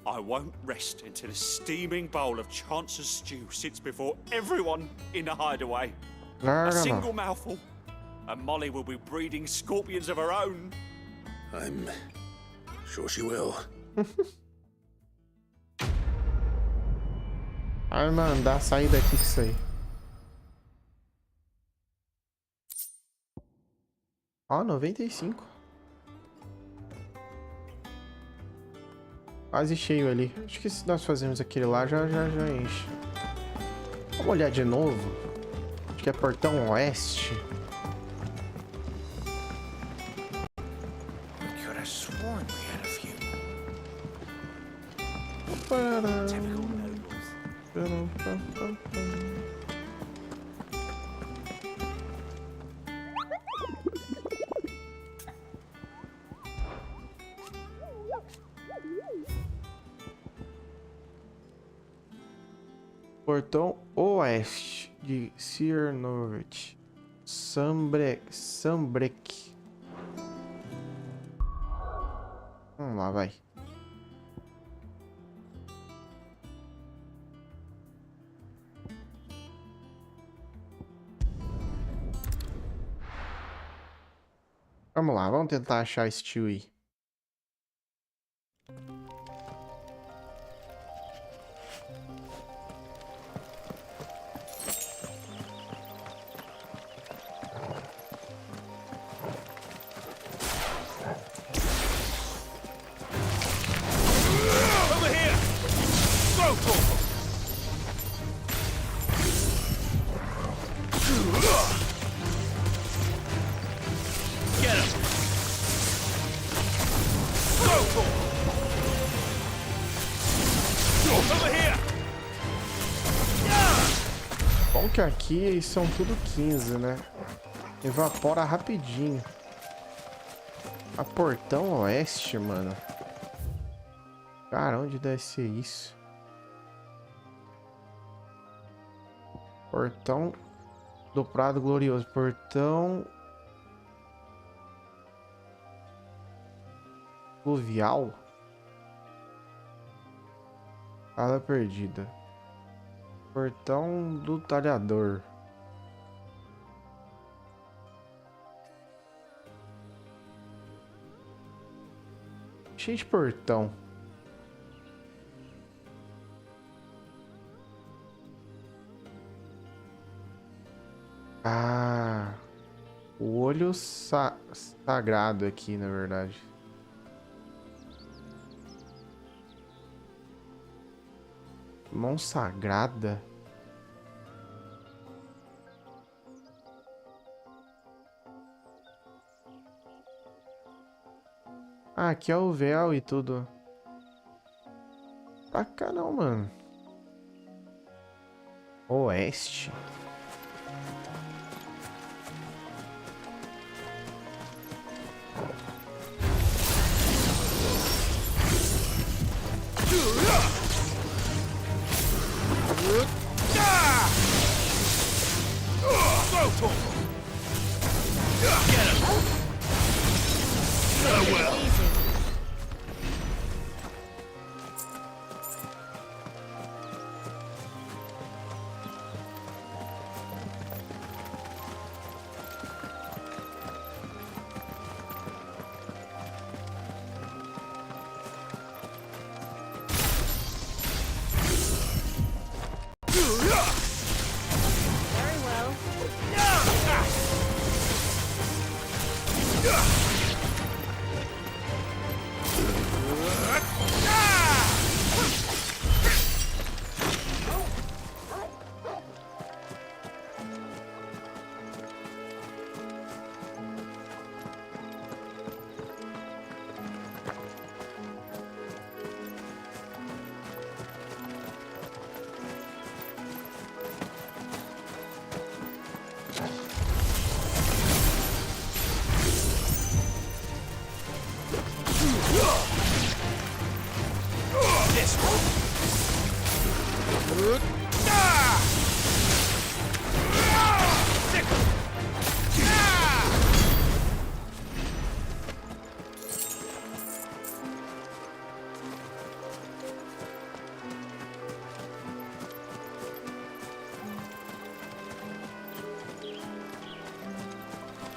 I won't rest until a steaming bowl of Chance's stew sits before everyone in the hideaway. A single mouthful, and Molly will be breeding scorpions of her own. I'm sure she will. Vai mandar sair daqui com isso aí. Ó, 95. Quase cheio ali. Acho que se nós fazermos aquele lá, já enche. Vamos olhar de novo. Acho que é portão oeste. Portão oeste de 𝗙𝗏𝗟𝗔𝗬. Vamos lá, vai. Vamos lá, vamos tentar achar esse tio aí. Bom que aqui são tudo 15, né? Evapora rapidinho. A portão oeste, mano. Cara, onde deve ser isso? Portão do Prado Glorioso. Portão fluvial. Fala perdida. Portão do Talhador. Cheio de portão. Ah, o olho sagrado aqui, na verdade. Mão sagrada. Ah, aqui é o véu e tudo. Pra cá não, mano. Oeste.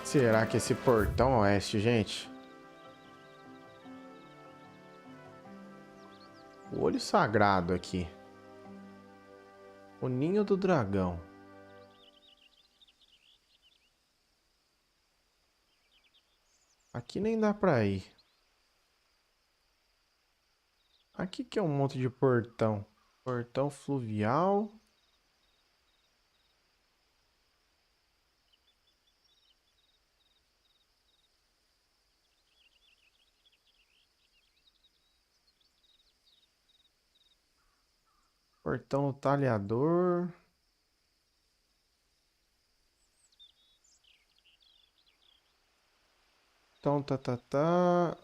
Será que esse portão oeste, gente? O olho sagrado aqui. O ninho do dragão. Aqui nem dá pra ir. Aqui que é um monte de portão. Portão fluvial. Portão talhador. Então,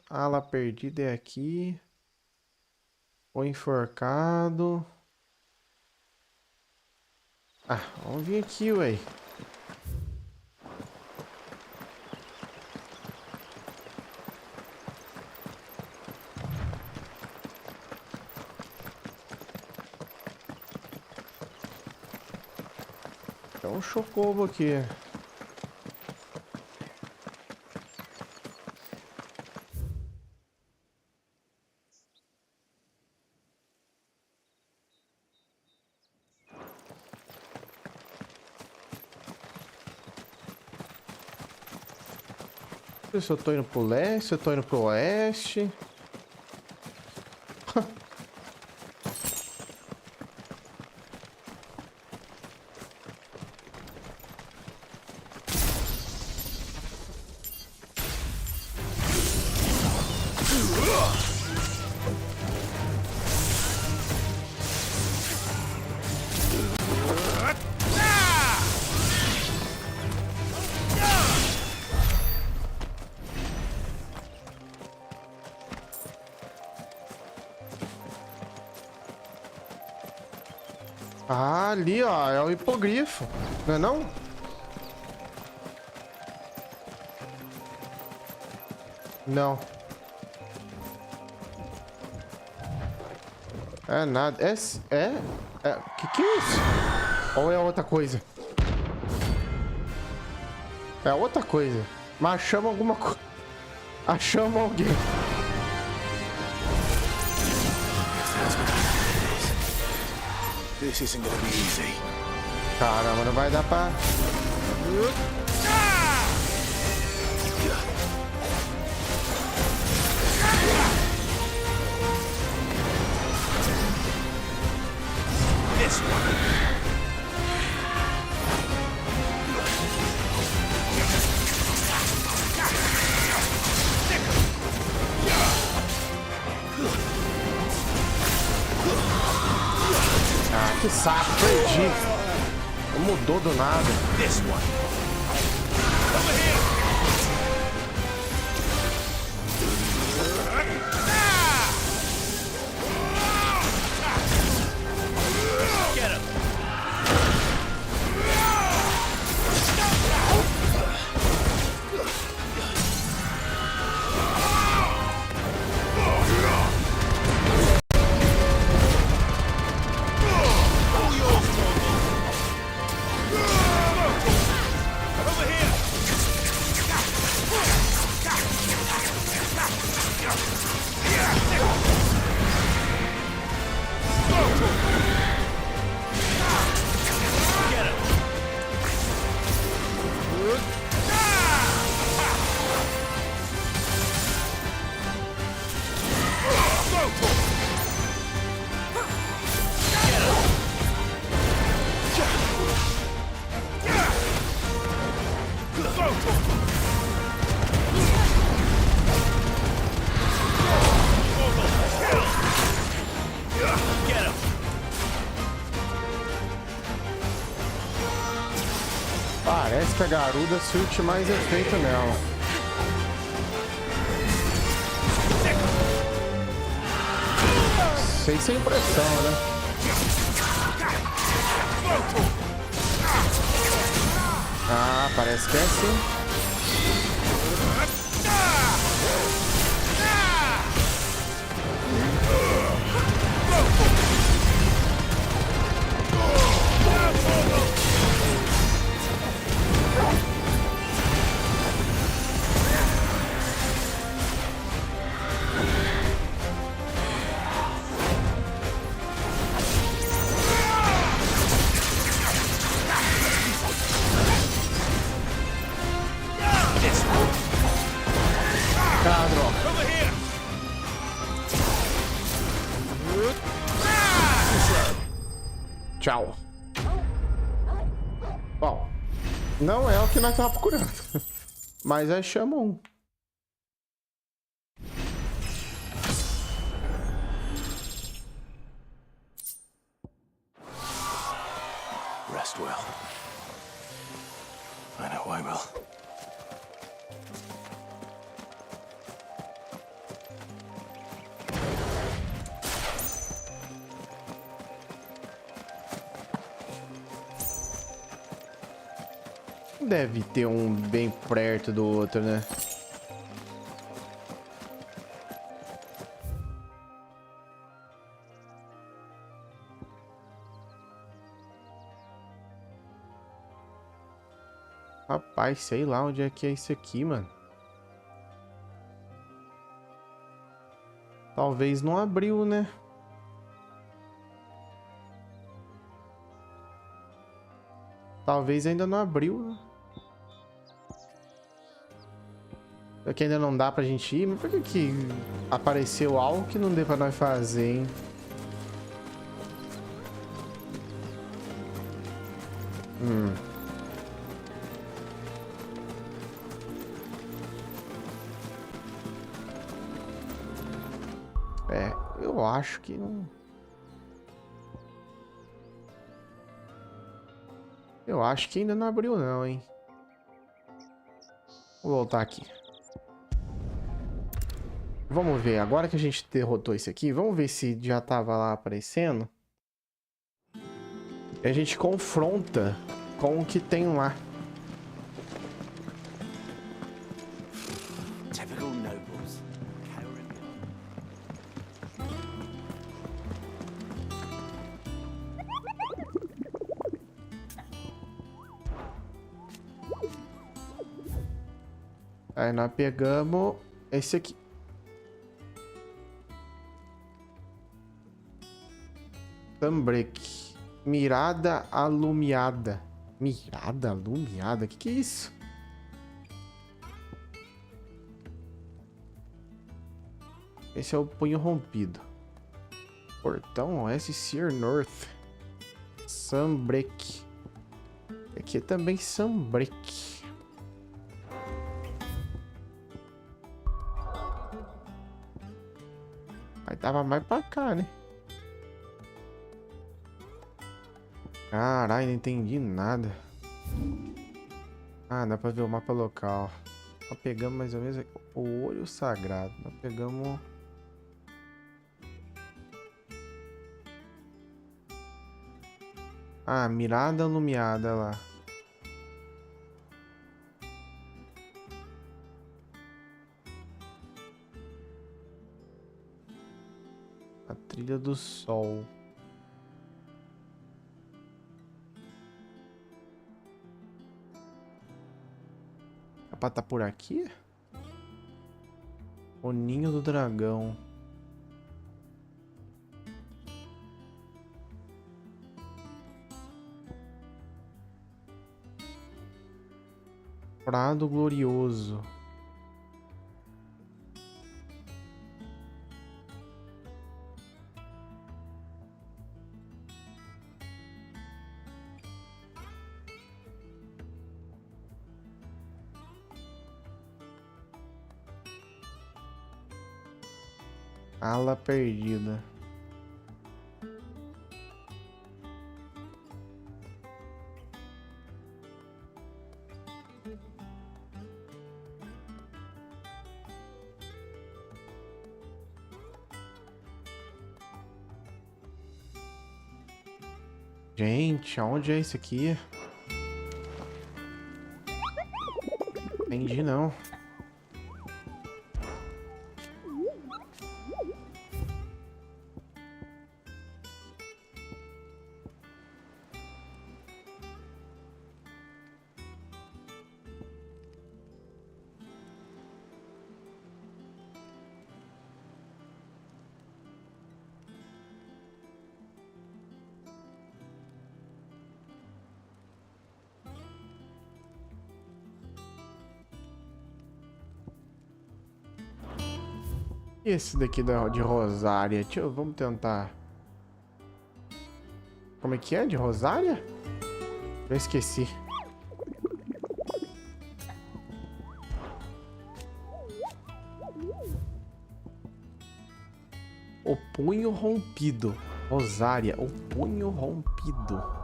ala perdida é aqui. O enforcado. Ah, vamos vir aqui, ué. Tem um chocobo aqui. Se eu tô indo pro leste, se eu tô indo pro oeste. Ah, ali, ó, é o hipogrifo, não é não? Não. É nada. Que é isso? Ou é outra coisa? É outra coisa. Mas achamos alguma coisa. Achamos alguém. This isn't gonna be easy. Caramba, não vai dar pra... This one. Ah, que saco, perdi. Mudou do nada. This one. Over here. Get him. Parece que a garuda surte mais efeito nela. Sei sem impressão, né? Ah, parece que é assim. Tchau. Bom, não é o que nós tava procurando, mas achamos um. Rest well. I know I will. Deve ter um bem perto do outro, né? Rapaz, sei lá onde é que é isso aqui, mano. Talvez não abriu, né? Talvez ainda não abriu, né? Aqui ainda não dá pra gente ir, mas por que apareceu algo que não deu pra nós fazer, hein? É, eu acho que não... Eu acho que ainda não abriu não, hein? Vou voltar aqui. Vamos ver, agora que a gente derrotou esse aqui, vamos ver se já tava lá aparecendo. E a gente confronta com o que tem lá. Aí nós pegamos esse aqui. Sunbreak. Mirada alumiada. Mirada alumiada? Que é isso? Esse é o punho rompido. Portão Oeste Sear North. Sunbreak. Aqui é também Sunbreak. Aí tava mais pra cá, né? Caralho, não entendi nada. Ah, dá pra ver o mapa local. Nós pegamos mais ou menos o olho sagrado. Nós pegamos... Ah, mirada alumiada lá. A trilha do sol. Dá pra tá por aqui? O ninho do dragão. Prado glorioso. Ala perdida. Gente, aonde é isso aqui? Entendi não. E esse daqui de Rosária? Vamos tentar. Como é que é? De Rosária? Eu esqueci. O punho rompido. Rosária, o punho rompido.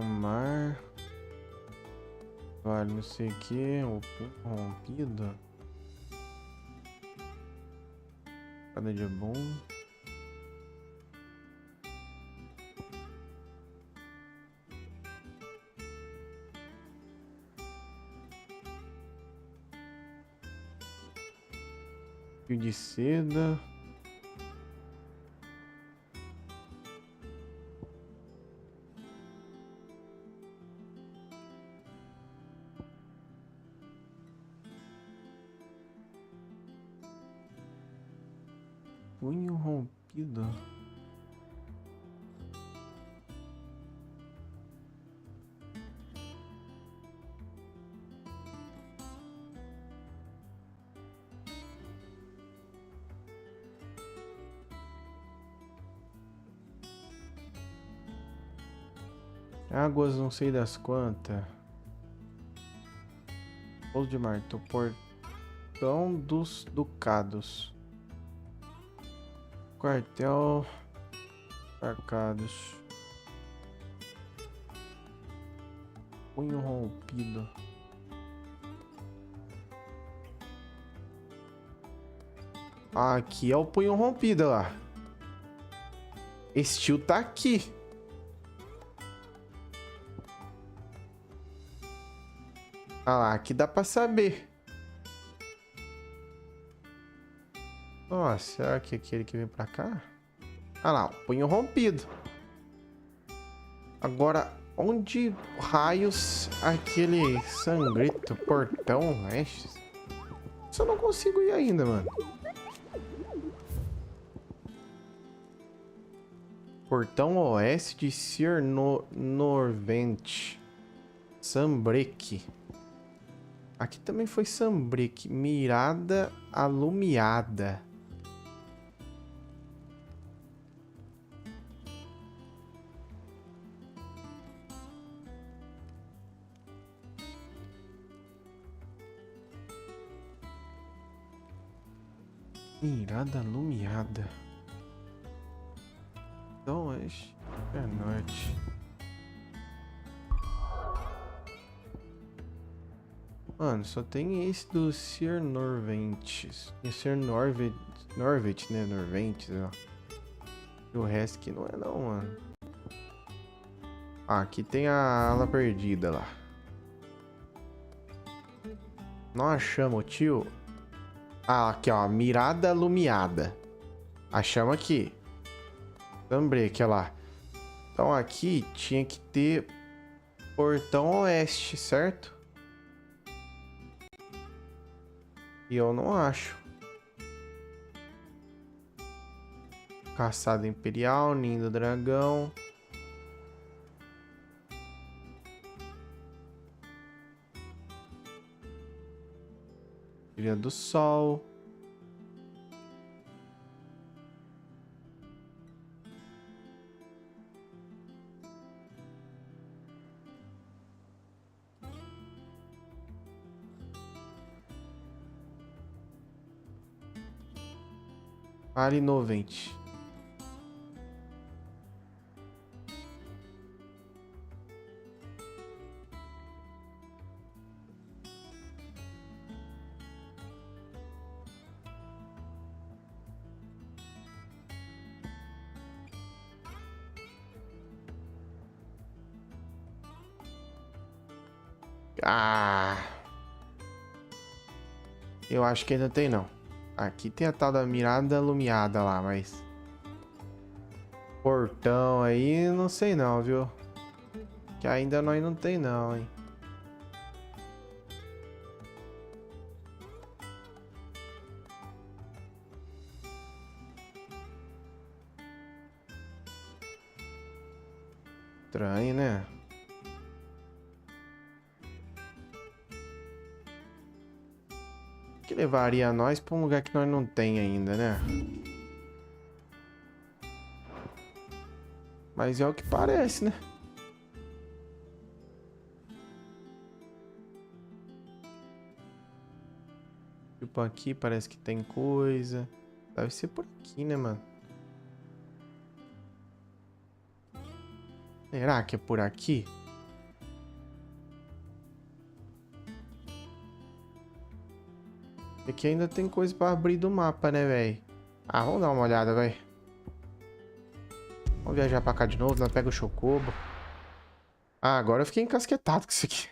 Mar. Vale, não sei o que. O punho rompido. Cada dia bom. Fio de seda. Punho rompido. Águas não sei das quantas. Pouso de Marto, Portão dos Ducados. Quartel Arcados. Punho rompido. Aqui é o punho rompido lá. Esse tio tá aqui. Ah lá, aqui dá pra saber. Nossa, será que é aquele que vem pra cá? Ah lá, o punho rompido. Agora, onde raios aquele sangrento portão leste? Isso eu não consigo ir ainda, mano. Portão oeste de 𝗙𝗏𝗡𝗟𝗏 𝗙𝗏𝗟𝗏. Aqui também foi 𝗙𝗏𝗏. Mirada alumiada. Mirada alumiada. Então, oeste é norte. Mano, só tem esse do 𝗙𝗏𝗡𝗟𝗏. E 𝗙𝗏𝗏𝗏, né? Norvente, ó. E o resto aqui não é não, mano. Ah, aqui tem a ala perdida lá. Não achamos, tio. Ah, aqui, ó. Mirada alumiada. Achamos aqui. 𝗙𝗏𝗡𝗟𝗏, olha lá. Então aqui tinha que ter portão oeste, certo? E eu não acho. Caçada Imperial, Ninho do Dragão. Ilha do Sol. Vale 90. Ah, eu acho que ainda tem não. Aqui tem a tal da mirada alumiada lá, mas portão aí, não sei não, viu? Que ainda nós não tem não, hein? Estranho, né? Que levaria nós pra um lugar que nós não tem ainda, né? Mas é o que parece, né? Tipo, aqui parece que tem coisa. Deve ser por aqui, né, mano? Será que é por aqui? Aqui ainda tem coisa pra abrir do mapa, né, velho? Ah, vamos dar uma olhada, velho. Vamos viajar pra cá de novo, nós pega o chocobo. Ah, agora eu fiquei encasquetado com isso aqui.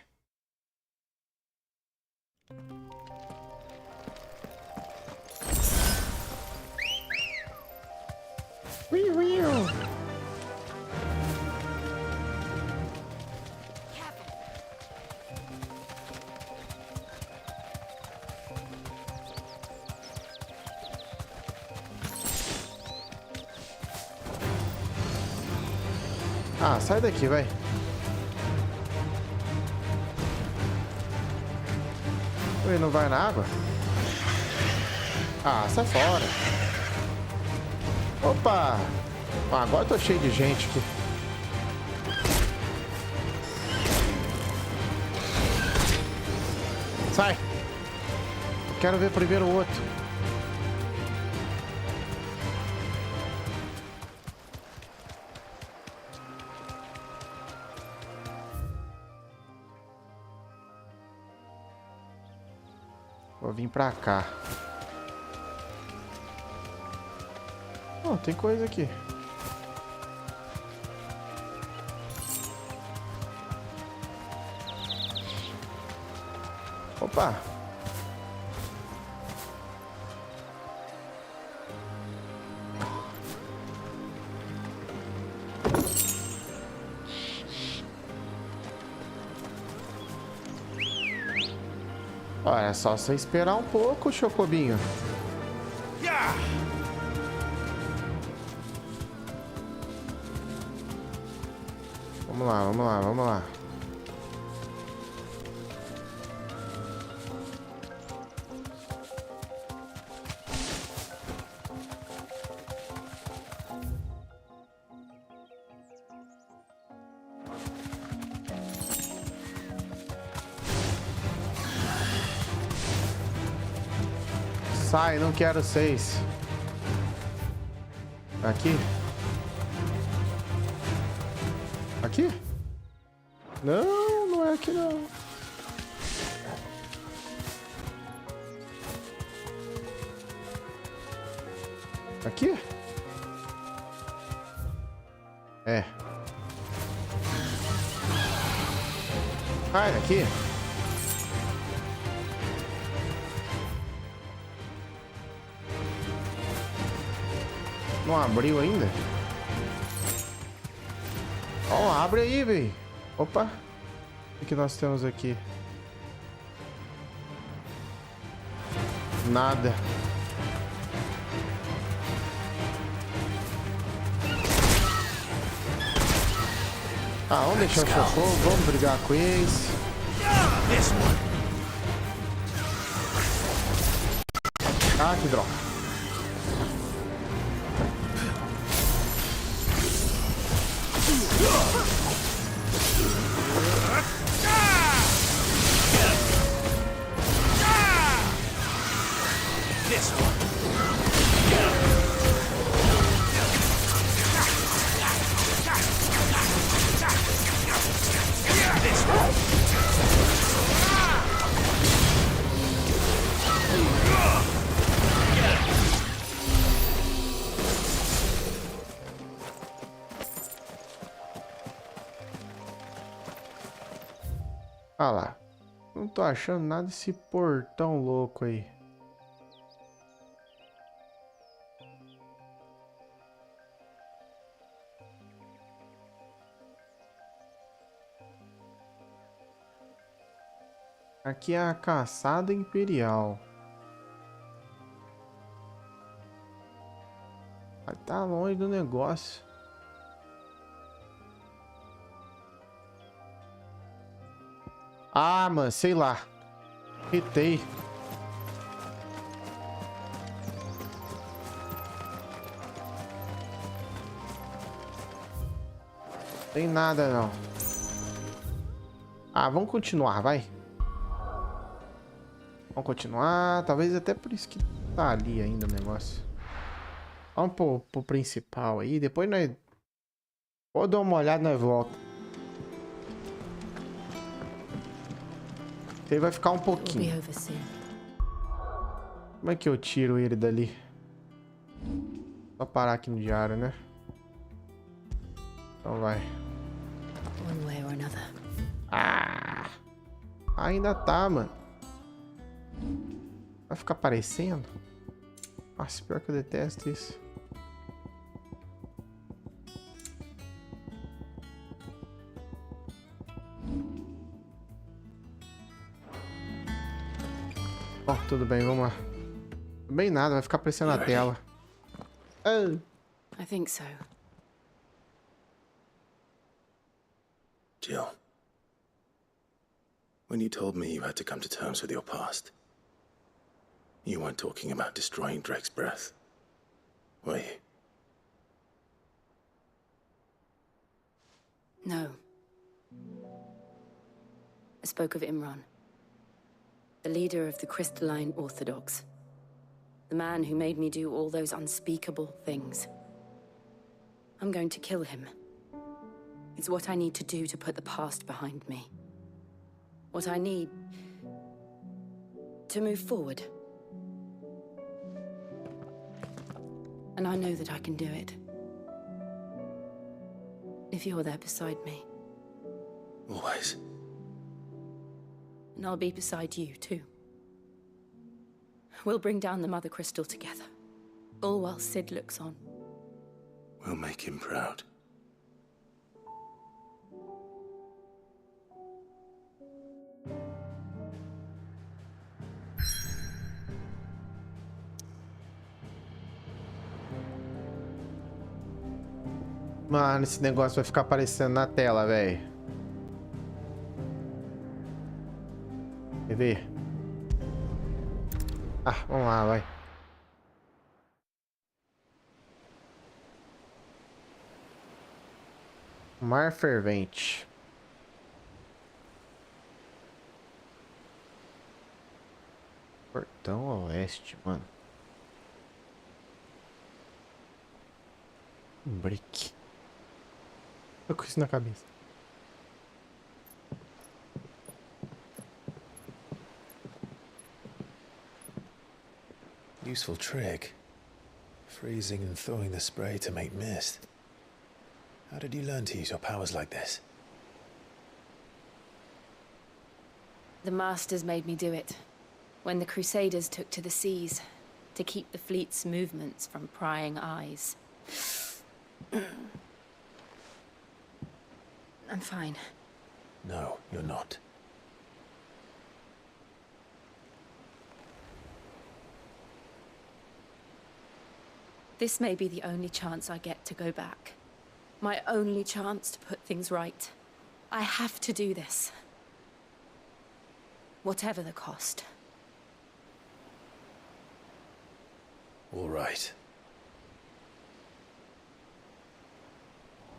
Ah, sai daqui, vai. Ele não vai na água? Ah, sai fora. Opa! Ah, agora eu tô cheio de gente aqui. Sai! Eu quero ver primeiro o outro. Vou vir pra cá. Oh, tem coisa aqui. Opa! Olha, é só você esperar um pouco, Chocobinho. Vamos lá, vamos lá, vamos lá. Sai, não quero 6. Aqui? Aqui? Não, não é aqui não. Aqui? É. Ah, é aqui? Não abriu ainda? Ó, abre aí, velho. Opa. O que nós temos aqui? Nada. Ah, vamos deixar o socorro, vamos brigar com eles. Ah, que droga. Ah lá. Não tô achando nada desse portão louco aí. Aqui é a caçada imperial. Vai tá longe do negócio. Ah, mano, sei lá. Hitei. Tem nada não. Ah, vamos continuar, vai. Vamos continuar. Talvez até por isso que tá ali ainda o negócio. Vamos pro principal aí. Depois nós... Vou dar uma olhada e nós volta. Ele vai ficar um pouquinho. Como é que eu tiro ele dali? Só parar aqui no diário, né? Então vai. Ah! Ainda tá, mano. Vai ficar aparecendo? Nossa, pior que eu detesto isso. Ó, tudo bem, vamos lá. Bem nada, vai ficar aparecendo na tela. Oh. I think so. Jill, when you told me you had to come to terms with your past, you weren't talking about destroying Drake's breath, were you? No. I spoke of 𝗙𝗏, the leader of the crystalline Orthodox. The man who made me do all those unspeakable things. I'm going to kill him. It's what I need to do to put the past behind me. What I need to move forward. And I know that I can do it. If you're there beside me. Always. And I'll be beside you, too. We'll bring down the Mother Crystal together. All while Sid looks on. We'll make him proud. Mano, esse negócio vai ficar aparecendo na tela, velho. Quer ver? Ah, vamos lá, vai. Mar fervente. Portão oeste, mano. Brick. Tô com isso na cabeça. Useful trick. Freezing and thawing the spray to make mist. How did you learn to use your powers like this? The masters made me do it. When the Crusaders took to the seas, to keep the fleet's movements from prying eyes. I'm fine. No, you're not. This may be the only chance I get to go back. My only chance to put things right. I have to do this. Whatever the cost. All right.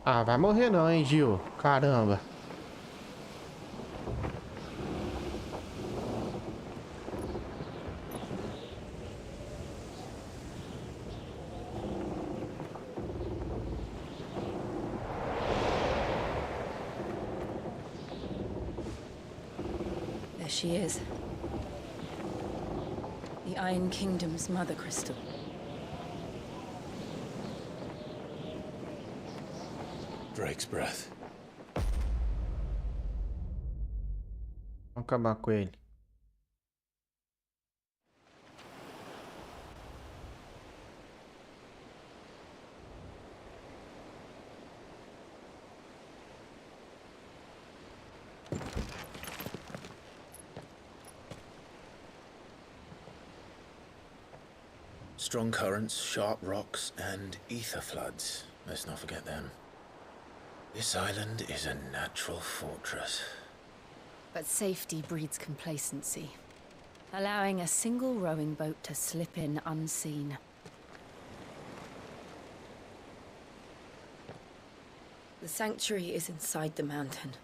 Ah, vai morrer não, hein, Gil? Caramba. There she is. The Iron Kingdom's mother crystal. Drake's breath. Vamos acabar com ele. Strong currents, sharp rocks, and ether floods. Let's not forget them. This island is a natural fortress. But safety breeds complacency, allowing a single rowing boat to slip in unseen. The sanctuary is inside the mountain.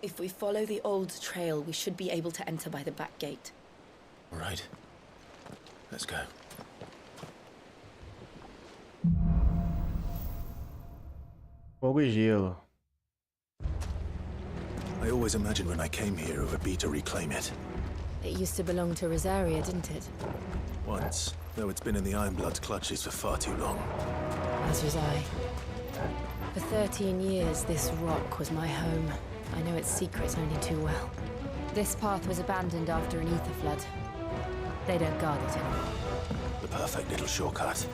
If we follow the old trail, we should be able to enter by the back gate. All right. Let's go. Fogo e gelo. I always imagined when I came here it would be to reclaim it. It used to belong to Rosaria, didn't it? Once, though it's been in the Ironblood's clutches for far too long. As was I. For 13 years, this rock was my home. I know its secrets only too well. This path was abandoned after an ether flood. They don't guard it anymore. The perfect little shortcut.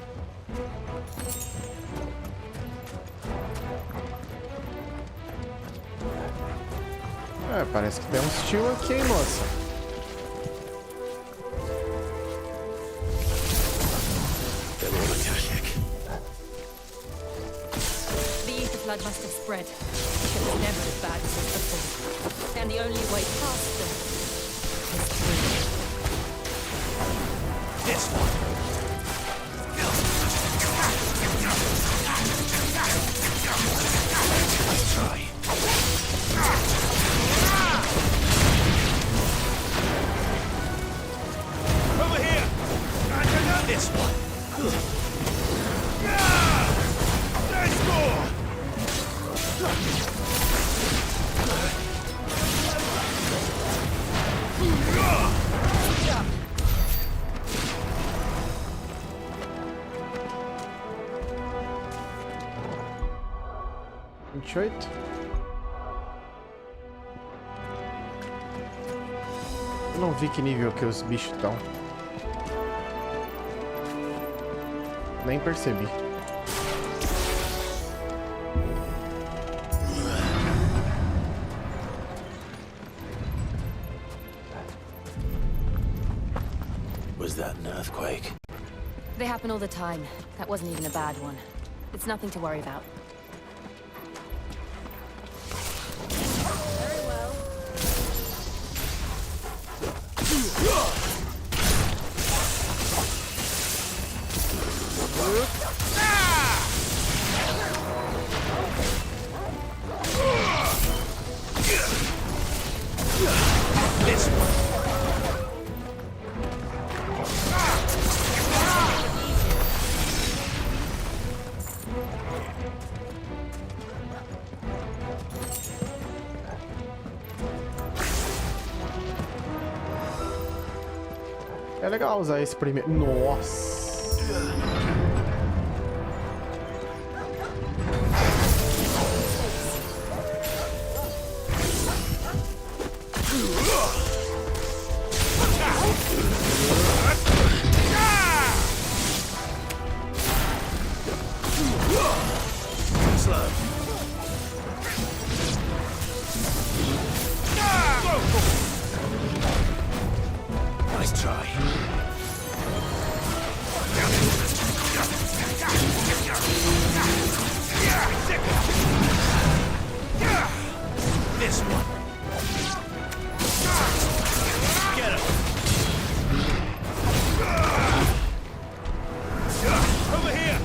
É, parece que tem um estilo aqui, hein, moça? The ether flood must have spread. It was never as bad as it before. And the only way past them is through. This one. Let's try. Over here! This one! Let's go! Eu não vi que nível que os bichos estão. Nem percebi. Was that an earthquake? They happen all the time. That wasn't even a bad one. It's nothing to worry about. É legal usar esse primeiro. Nossa! Nice try. This one. Get him. Over here.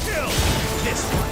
Kill this one.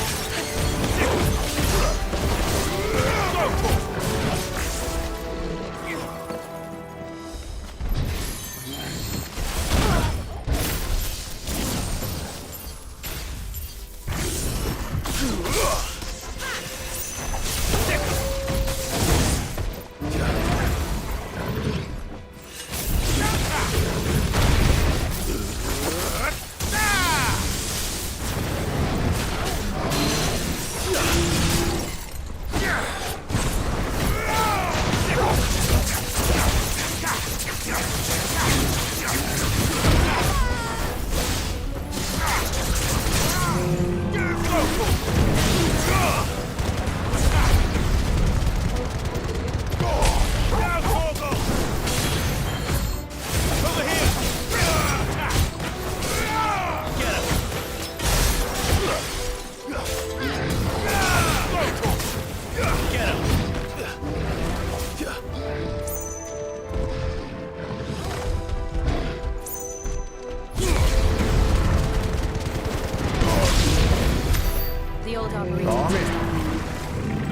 The old arboretum.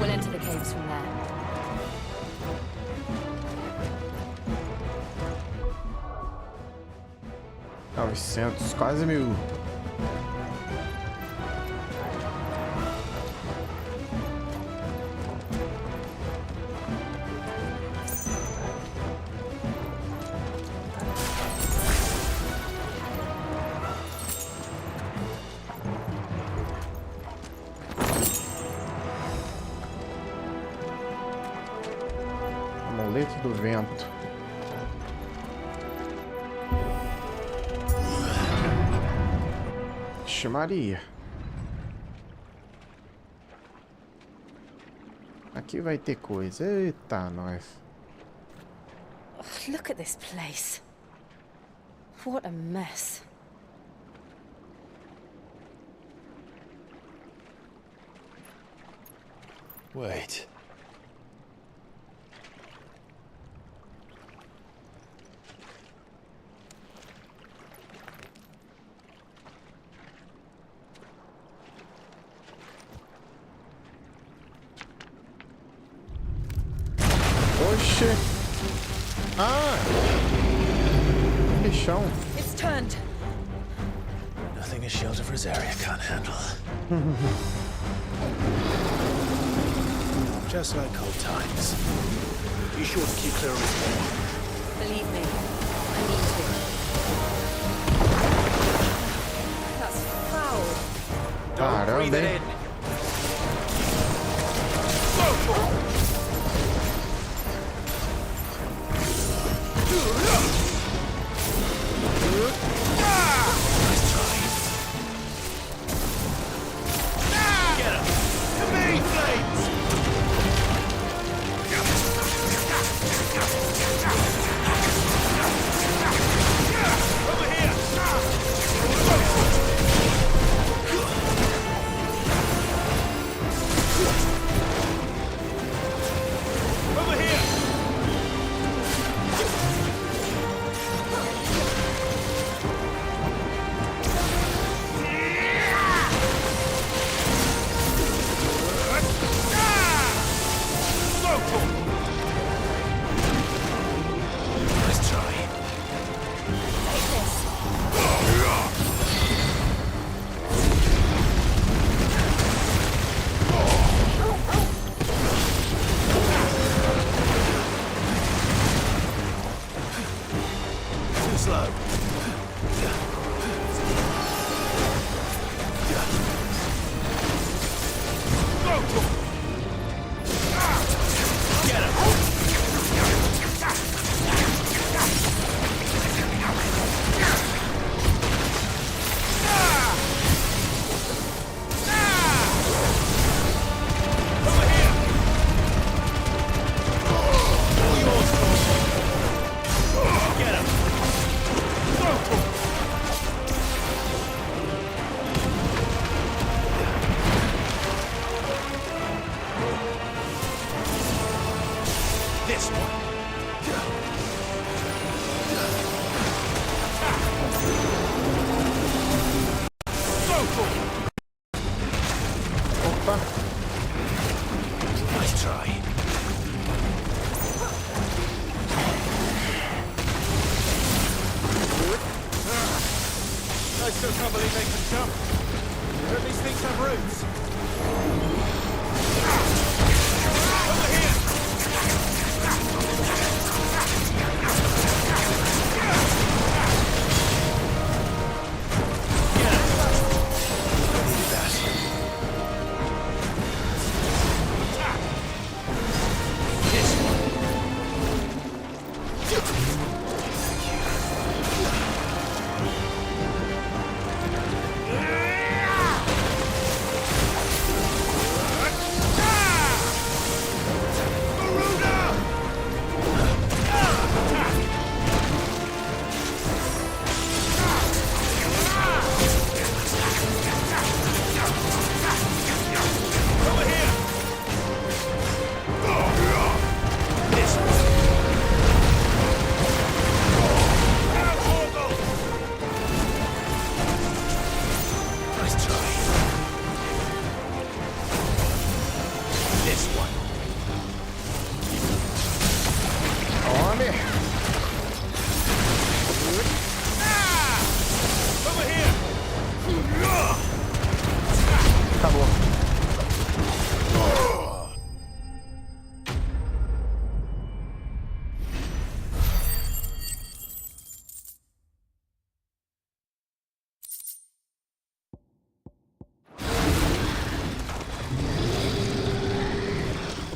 We'll enter the caves from there. Quase 1000. Amuleto do vento. Vixe Maria. Aqui vai ter coisa. Eita, nós. Oh, look at this place. What a mess. Wait. Oxê. Ah! Bichão. It's turned. Nothing a shield of Rosaria can't handle. Just like old times. Be sure to keep clear of his wall. Believe me, I need to. That's foul. Caramba, Breathe it hein? in. Over here! Let's try. Take this. Too slow. Get him! This one. Opa. Nice try. I still can't believe they can jump. But these things have roots. Over here!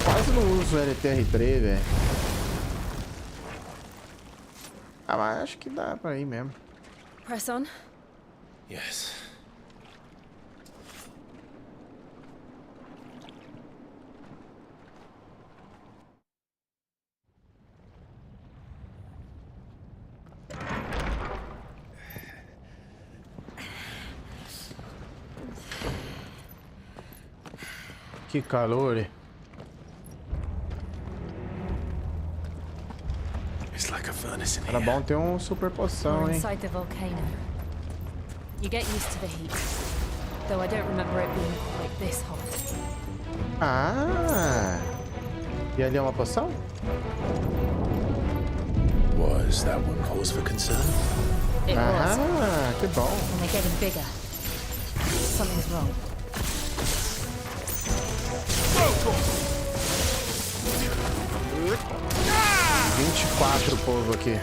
Quase não uso o 𝗙𝗏𝗟, velho. Ah, mas acho que dá pra ir mesmo. Press on. Yes. Que calor. It's like a furnace in Era here. bom ter super poção, We're hein? inside the volcano. You get used to the heat, though I don't remember it being quite this hot. Ah! E ali é uma poção? Was that one cause for concern? It was. Ah, que bom. And they're getting bigger. Something's wrong. 24 povo aqui.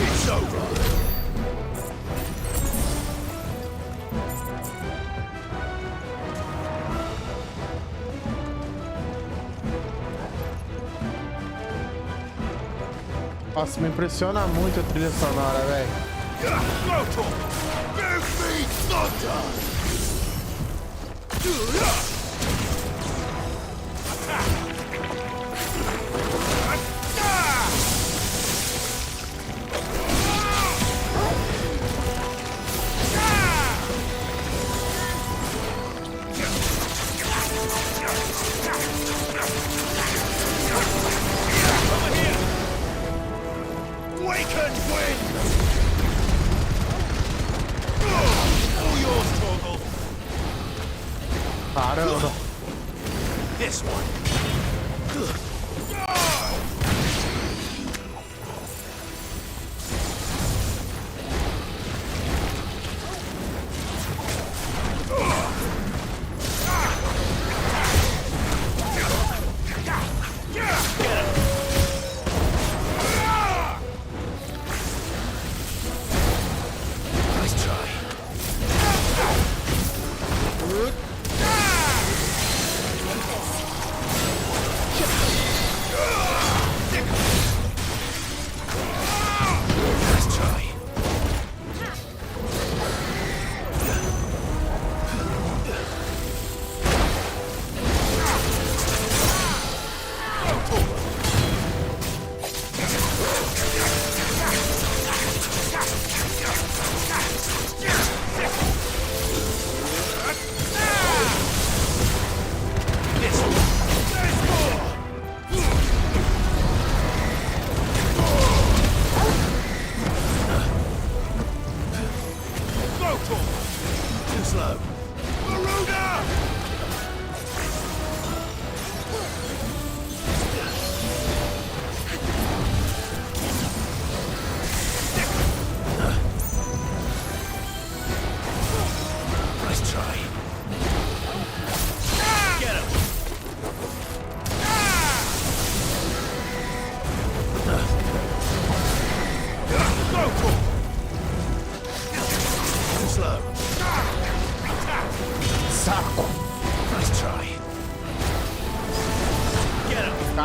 It's over. Nossa, me impressiona muito a trilha sonora, velho. Caramba. This one.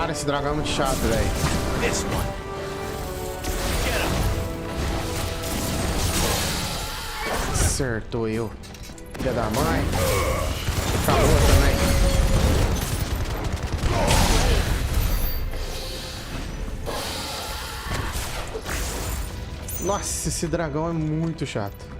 Cara, esse dragão é muito chato, velho. Acertou eu. Filha da mãe. Calor também. Nossa, esse dragão é muito chato.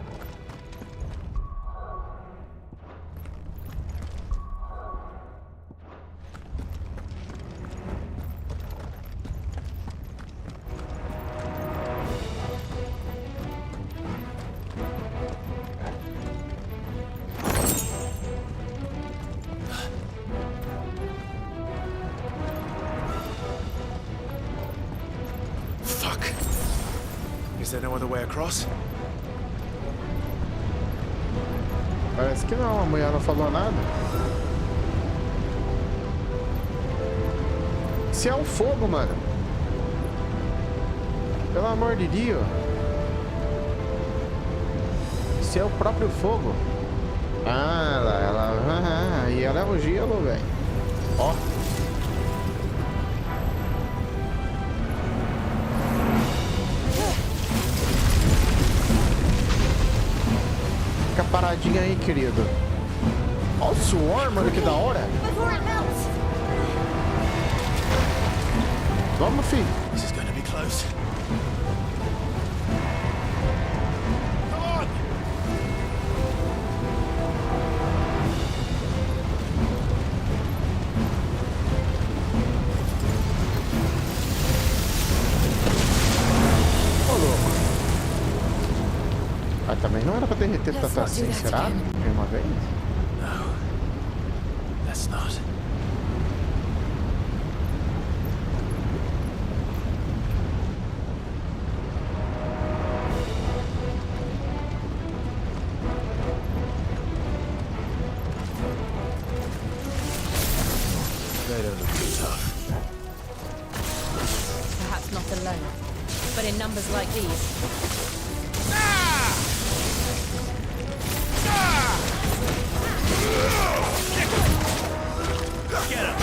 Is there no other way across? Parece que não, a mulher não falou nada. Se é o fogo, mano. Pelo amor de Deus. Se é o próprio fogo. Ah, e ela é o gelo, velho. Ó. Fica paradinha aí, querido. Olha o suor, mano, que da hora. Vamos, filho. This is going to be close. Ah, também não era pra derreter tanto assim, será? De uma vez? No, that's not. They don't look too tough. Perhaps not alone, but in numbers like these. Get him!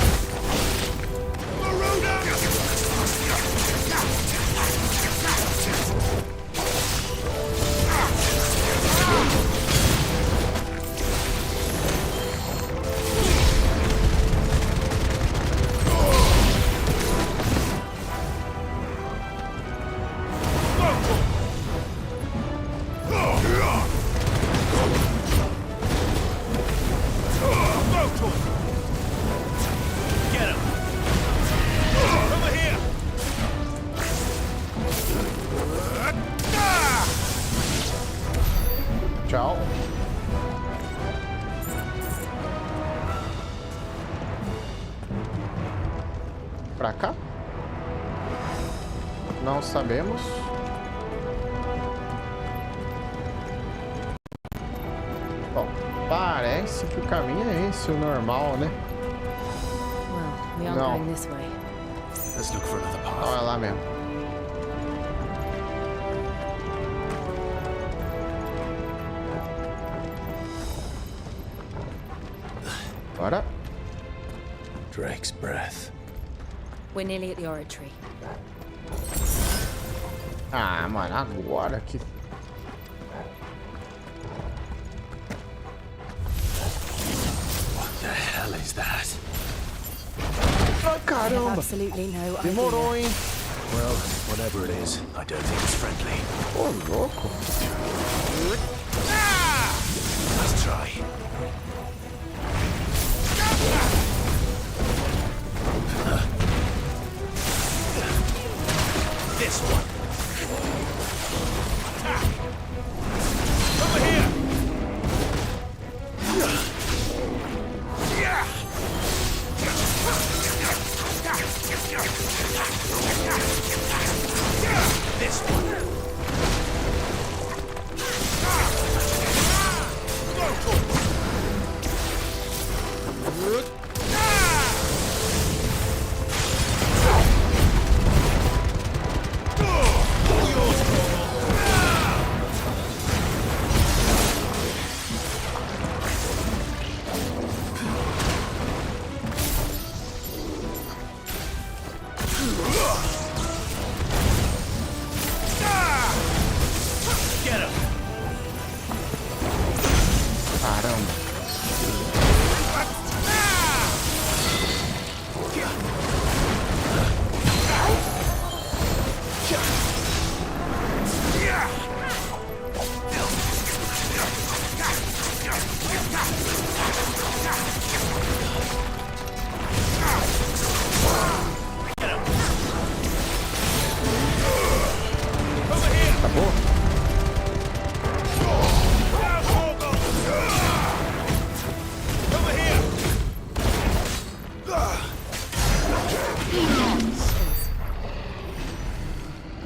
Tchau. Pra cá? Não sabemos. Bom, parece que o caminho é esse, o normal, né? Well, we aren't going this way. Let's look for another path. Olha lá mesmo. Bora. Drake's breath. We're nearly at the oratory. Ah, mano, agora que... What the hell is that? Oh, caramba! Absolutely no Demorou, hein? Well, whatever it is, I don't think it's friendly. Ô, louco! Let's try. This one. Over here. This one.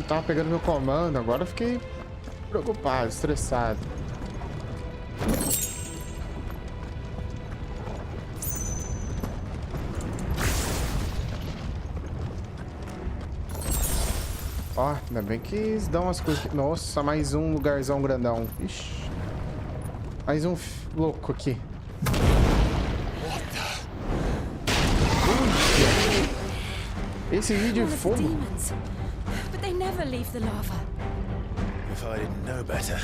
Tava pegando meu comando, agora eu fiquei preocupado, estressado. Ó, ainda bem que eles dão as coisas. Nossa, mais um lugarzão grandão. Ixi. Mais um louco aqui. Esse vídeo é fogo. They never leave the lava. If I didn't know better,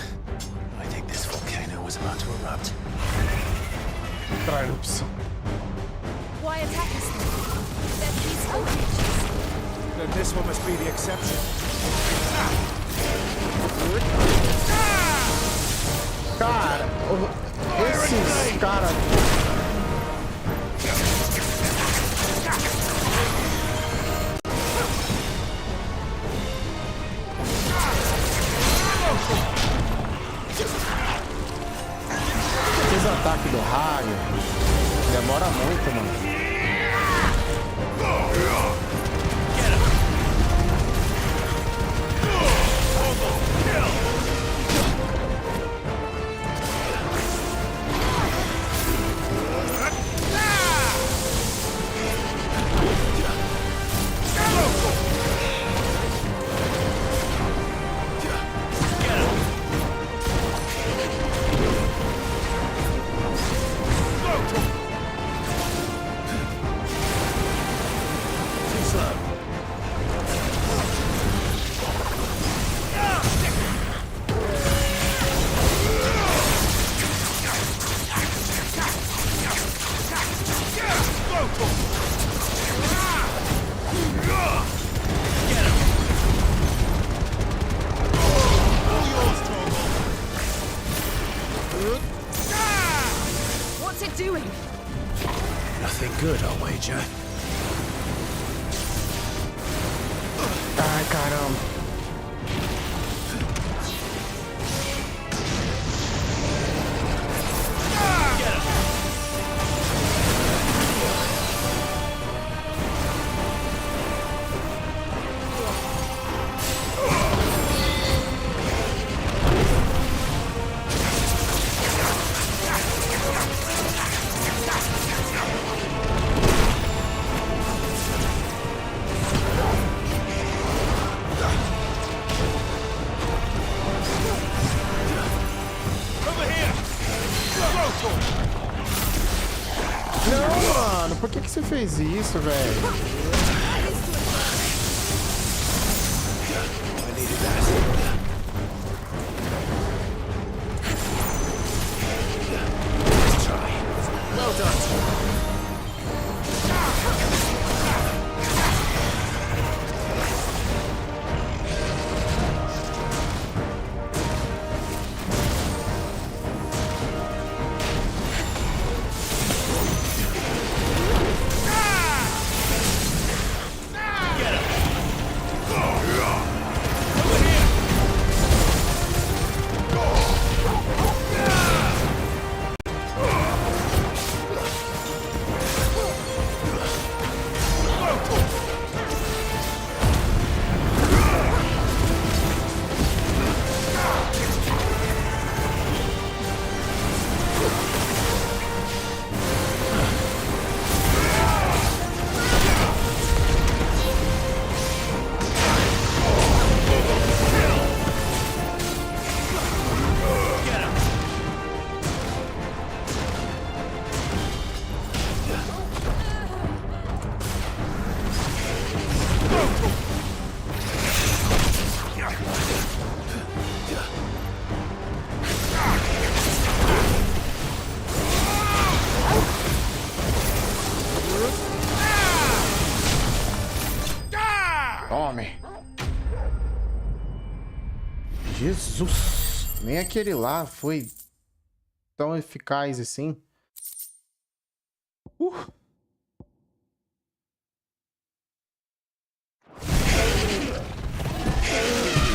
I think this volcano was about to erupt. Erupção. Why attack us then? They're peaceful creatures. Then this one must be the exception. Cara, esses caras... Esse ataque do raio demora muito, mano. What's it doing? Nothing good, I'll wager. Ai, caramba. que você fez isso, velho? Well done. Tome. Jesus. Nem aquele lá foi tão eficaz assim.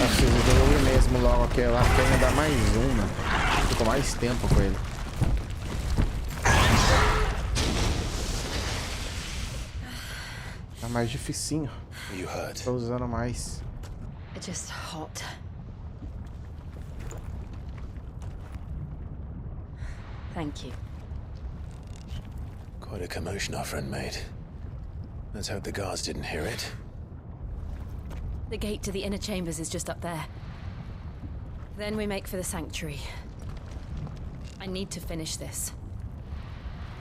Acho que eu mesmo logo aquele lá pra ainda dar mais uma. Ficou mais tempo com ele. Tá mais dificinho. Tô usando mais. It's just hot. Thank you. Quite a commotion our friend made. Let's hope the guards didn't hear it. The gate to the inner chambers is just up there. Then we make for the sanctuary. I need to finish this.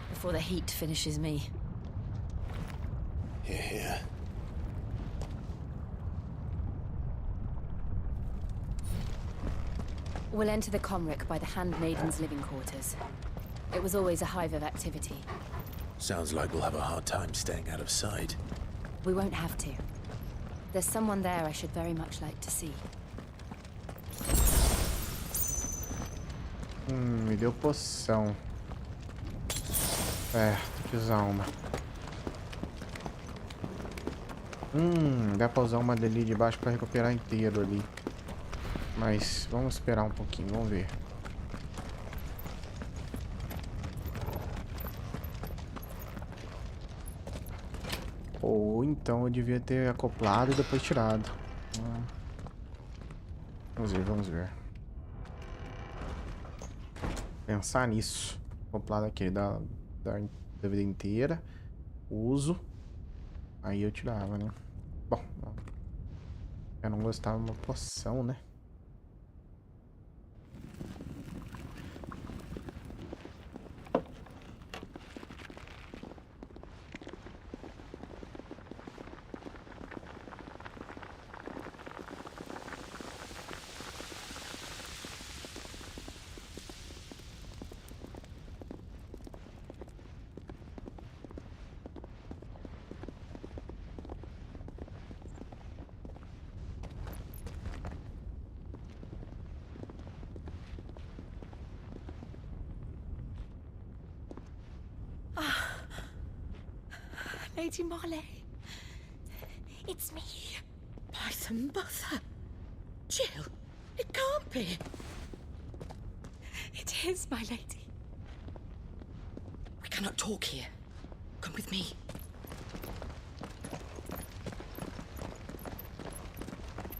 Before the heat finishes me. Hear, hear. We'll enter the Comric by the Handmaiden's living quarters. It was always a hive of activity. Sounds like we'll have a hard time staying out of sight. We won't have to. There's someone there I should very much like to see. Me deu poção. É, tem que usar uma. Dá pra usar uma dali de baixo pra recuperar inteiro ali. Mas vamos esperar um pouquinho, vamos ver. Ou então eu devia ter acoplado e depois tirado. Vamos ver, vamos ver. Pensar nisso. Acoplado aqui da vida inteira. Uso. Aí eu tirava, né? Bom, eu não gostava de uma poção, né? Lady Marley. It's me. By some mother. Jill, it can't be. It is, my lady. We cannot talk here. Come with me.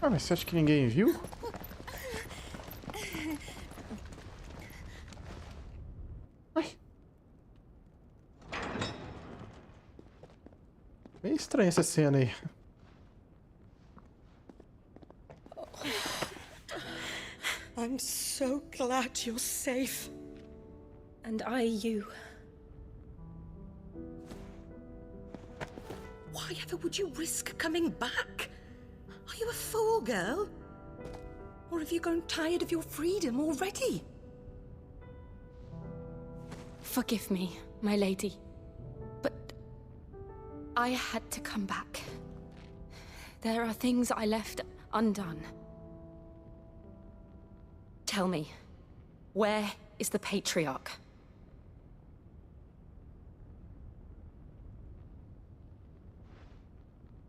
Ah, mas você acha que ninguém viu? Meio estranha essa cena aí. I'm so glad you're safe. And I you. Why ever would you risk coming back? Are you a fool, girl? Or have you grown tired of your freedom already? Forgive me, my lady, but I had to come back. There are things I left undone. Tell me, where is the Patriarch?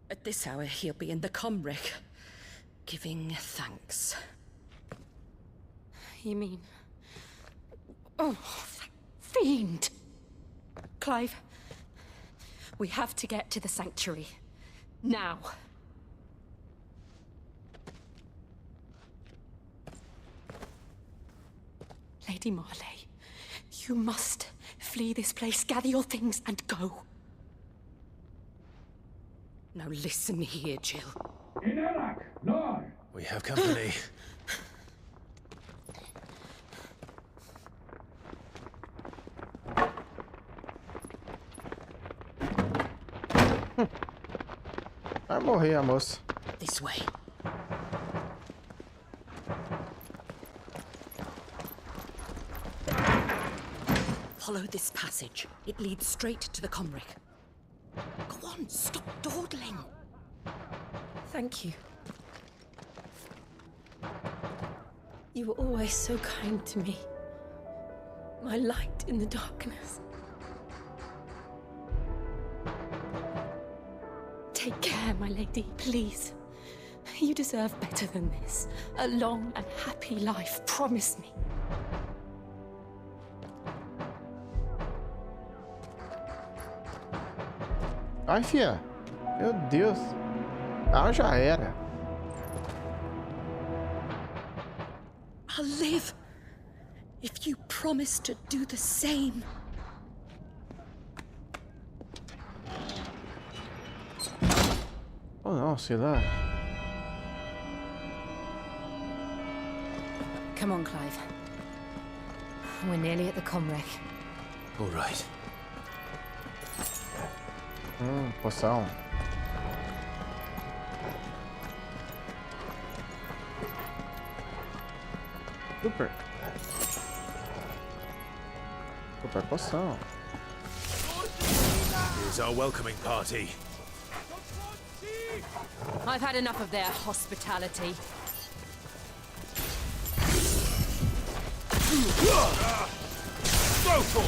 At this hour, he'll be in the 𝗙𝗡𝗏, giving thanks. You mean... Oh, that fiend! Clive, we have to get to the sanctuary. Now. Lady Marley, you must flee this place, gather your things, and go. Now listen here, Jill. We have company. Vai morrer a moça. This way. Follow this passage. It leads straight to the 𝗙𝗏𝗏. Go on, stop dawdling. Thank you. You were always so kind to me. My light in the darkness. Take care, my lady, please. You deserve better than this. A long and happy life, promise me. Ai, fia. Meu Deus. Ah, já era. I'll live if you promise to do the same. Oh não, sei lá. Come on, Clive. We're nearly at the 𝗙𝗏𝗏. All right. Poção. Super. Super poção. Here's our welcoming party. I've had enough of their hospitality. Go for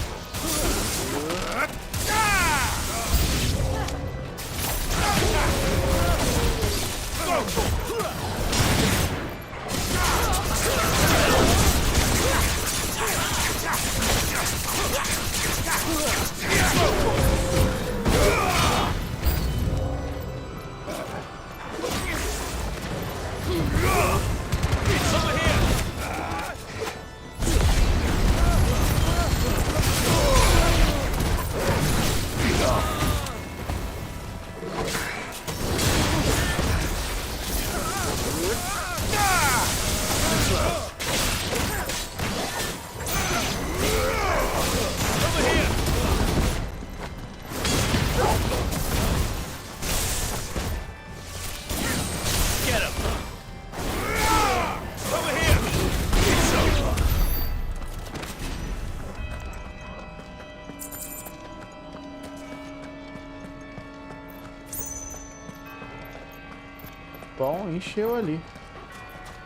Bom, encheu ali.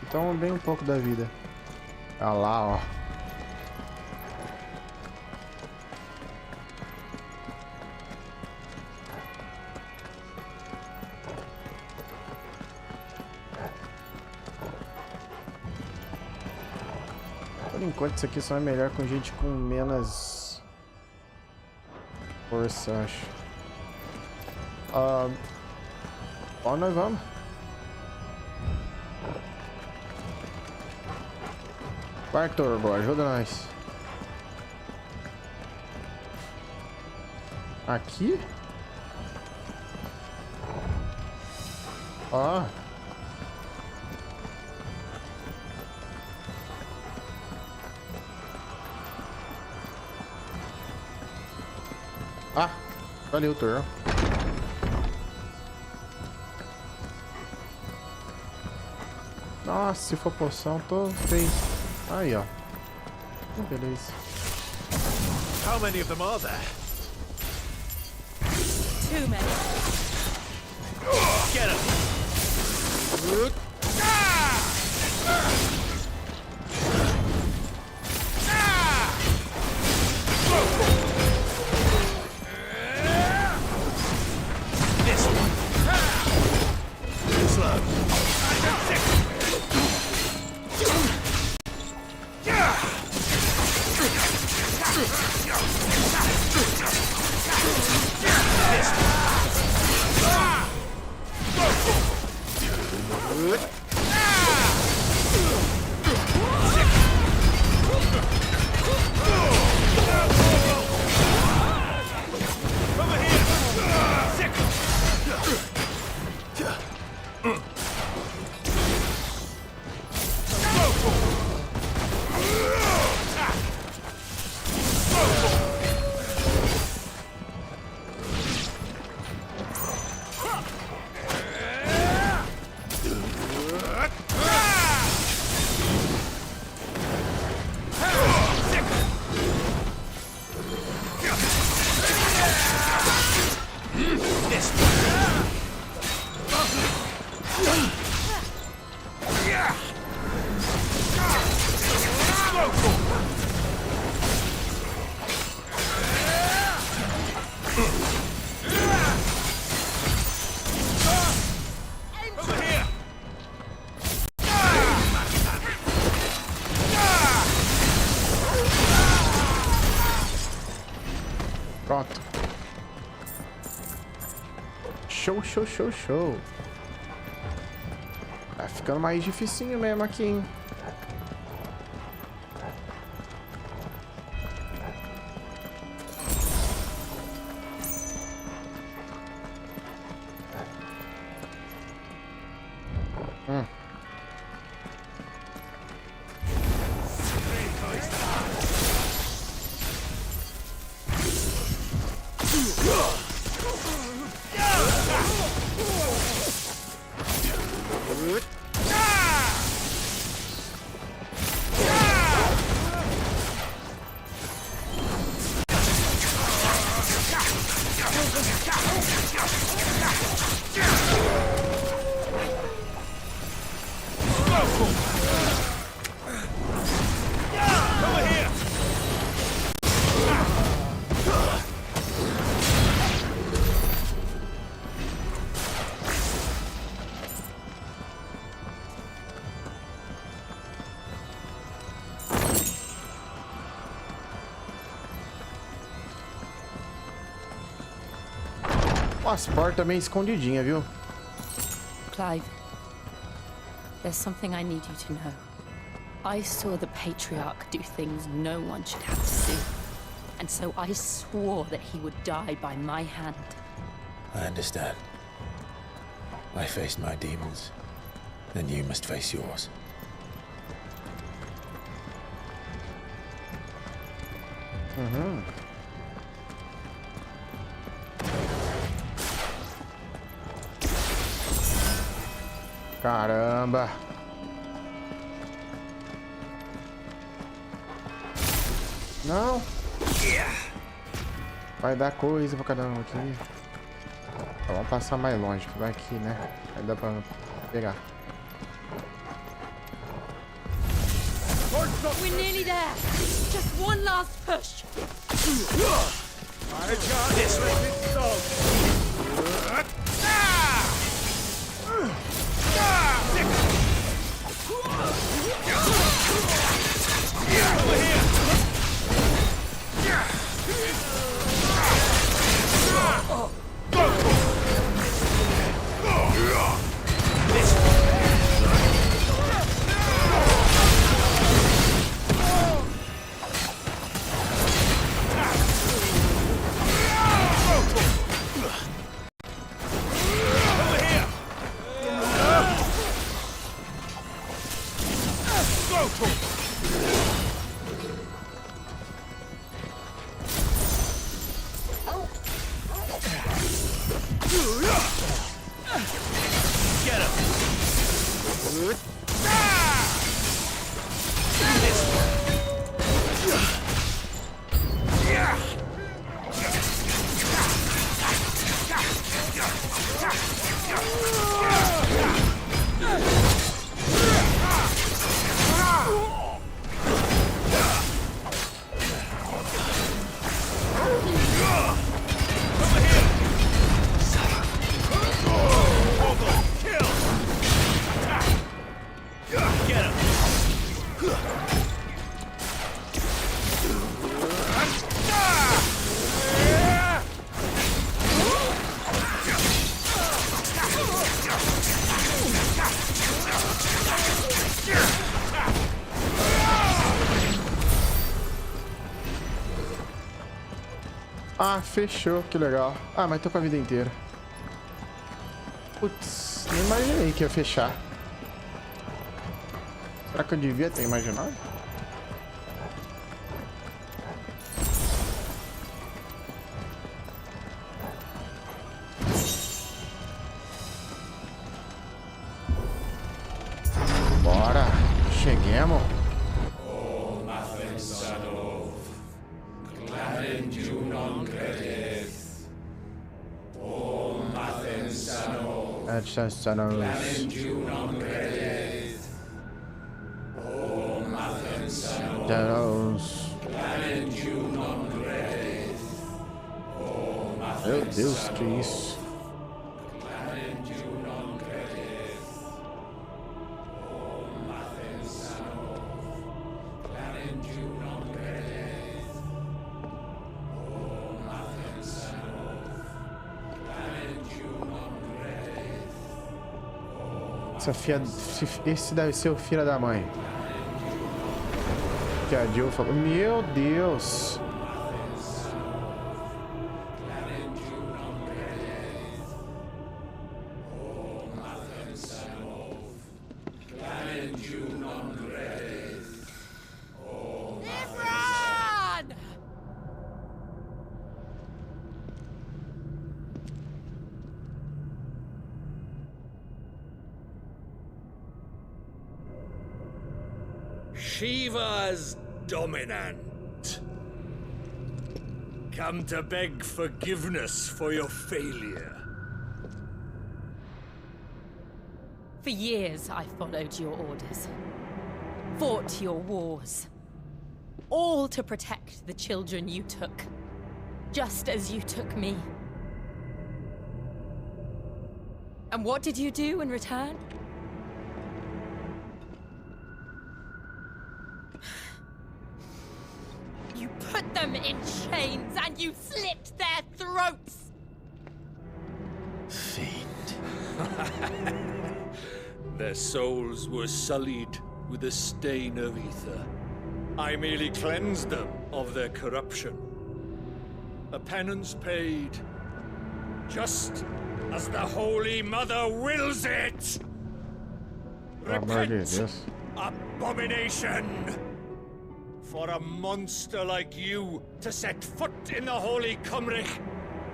Então bem um pouco da vida. Olha lá, ó. Por enquanto isso aqui só é melhor com gente com menos força, acho. Onde nós vamos? Vai, Turbo, ajuda nós. Aqui? Ó. Ah, valeu, Turbo. Nossa, se for poção, tô feio. Aí, ó. Beleza. How many of them are there? Too many. Get him! This one. Slow. Pronto. Show, show, show, show. Tá ficando mais dificinho mesmo aqui, hein? As portas meio escondidinhas, viu? Clive, there's something I need you to know. I saw the Patriarch do things no one should have to see. And so I swore that he would die by my hand. I understand. I faced my demons. Then you must face yours. Caramba. Não. Vai dar coisa pra cada um aqui. Então, vamos passar mais longe, que vai aqui, né? Aí dá pra pegar. We're nearly there. Just one last push. This Get him! Ah, fechou, que legal. Ah, mas tô com a vida inteira. Putz, não imaginei que ia fechar. Será que eu devia ter imaginado? Bora, cheguemos. Meu Deus, que isso? Esse deve ser o filho da mãe. Que a Jill falou. Meu Deus. Shiva's dominant. Come to beg forgiveness for your failure. For years, I followed your orders. Fought your wars. All to protect the children you took. Just as you took me. And what did you do in return? You put them in chains and you slit their throats! Fiend. Their souls were sullied with the stain of ether. I merely cleansed them of their corruption. A penance paid, just as the Holy Mother wills it! Repent, abomination! For a monster like you to set foot in the Holy 𝗙𝗚𝗡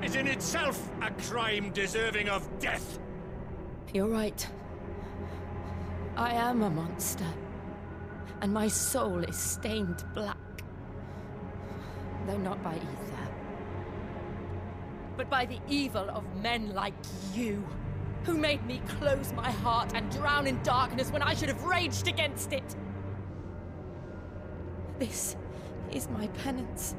is in itself a crime deserving of death! You're right. I am a monster. And my soul is stained black. Though not by ether. But by the evil of men like you, who made me close my heart and drown in darkness when I should have raged against it. This is my penance.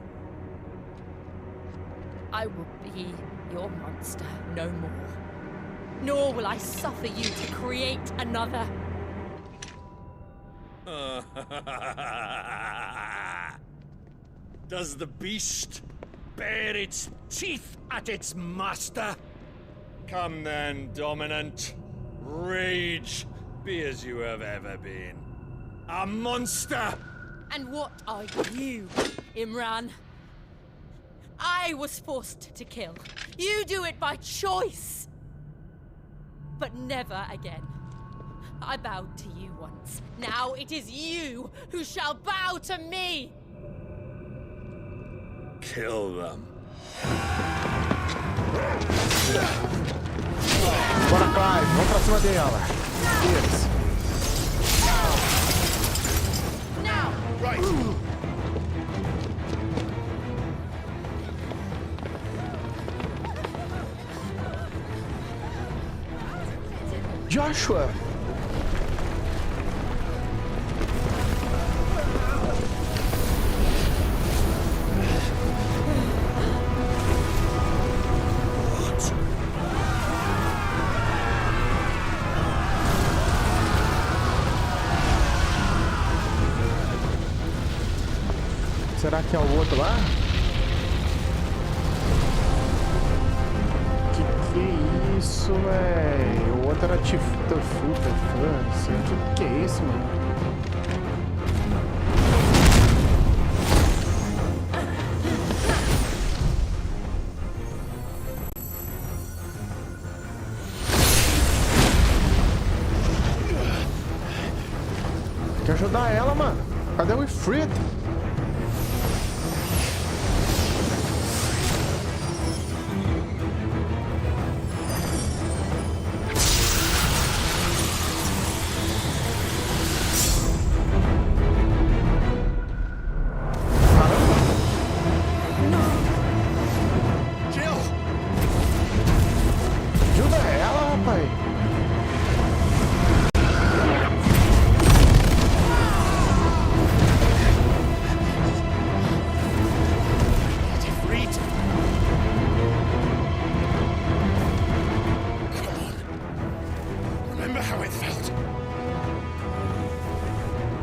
I will be your monster no more. Nor will I suffer you to create another. Does the beast bare its teeth at its master? Come then, dominant. Rage, be as you have ever been. A monster! And what are you, 𝗙𝗓𝗏? I was forced to kill. You do it by choice. But never again. I bowed to you once. Now it is you who shall bow to me! Kill them. Bora, Clive. Vamos pra cima dela. Isso. Now! Right! Joshua! Será que é o outro lá? Que isso, velho? O outro era Tifuta, que é isso, mano? ajudar ela, mano. Cadê o Ifrit?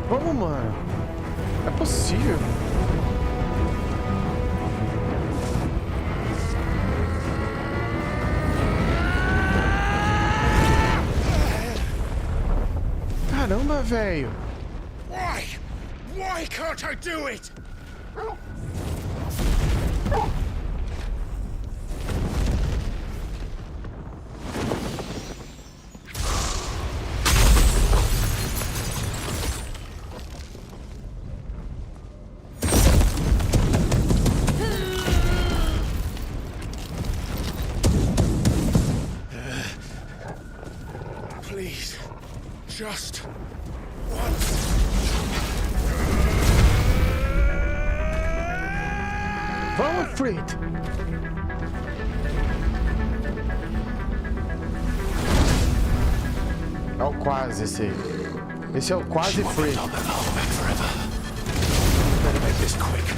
Vamos, mano. É possível. Caramba, velho. Why can't I do it? Please, just once. Vamos, Fred. É o quase esse aí. Esse é o quase Fred. Better make this quick.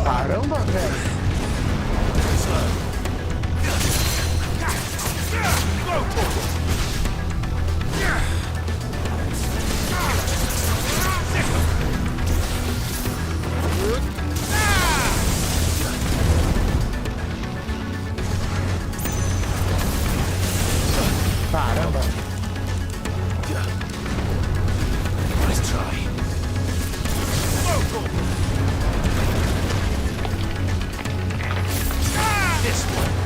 Caramba, velho. Caramba. Nice try. This one.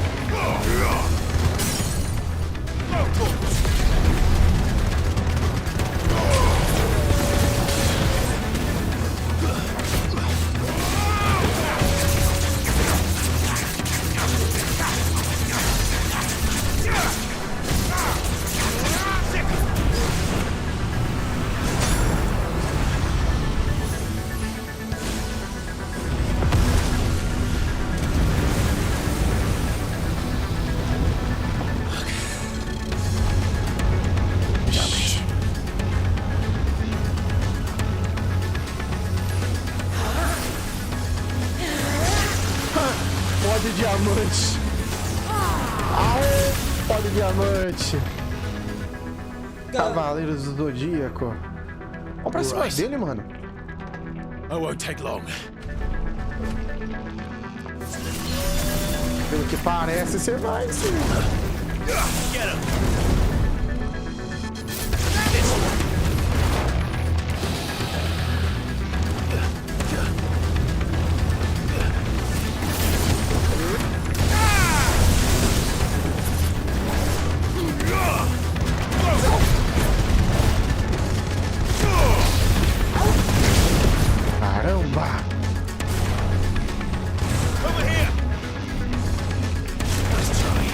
Pó de diamante. Aê, pó de diamante. Cavaleiros do Zodíaco. Vamos pra cima dele, mano. I won't take long. Pelo que parece, você vai, sim. Get him. Caramba. Over here. Nice try.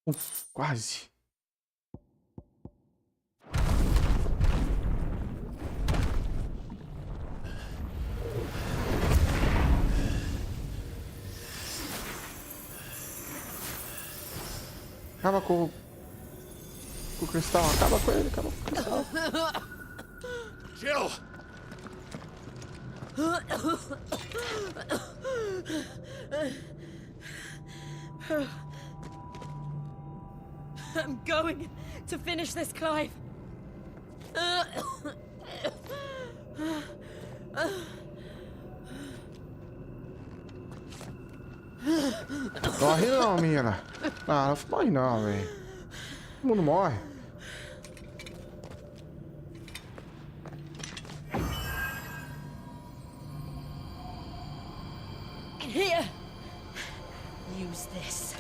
Uf, quase. Acaba com o cristal, acaba com ele, acaba com o cristal. Jill! I'm going to finish this, Clive. Morre não, menina. Ah, não morre não, velho. Todo mundo morre. Here. Use this.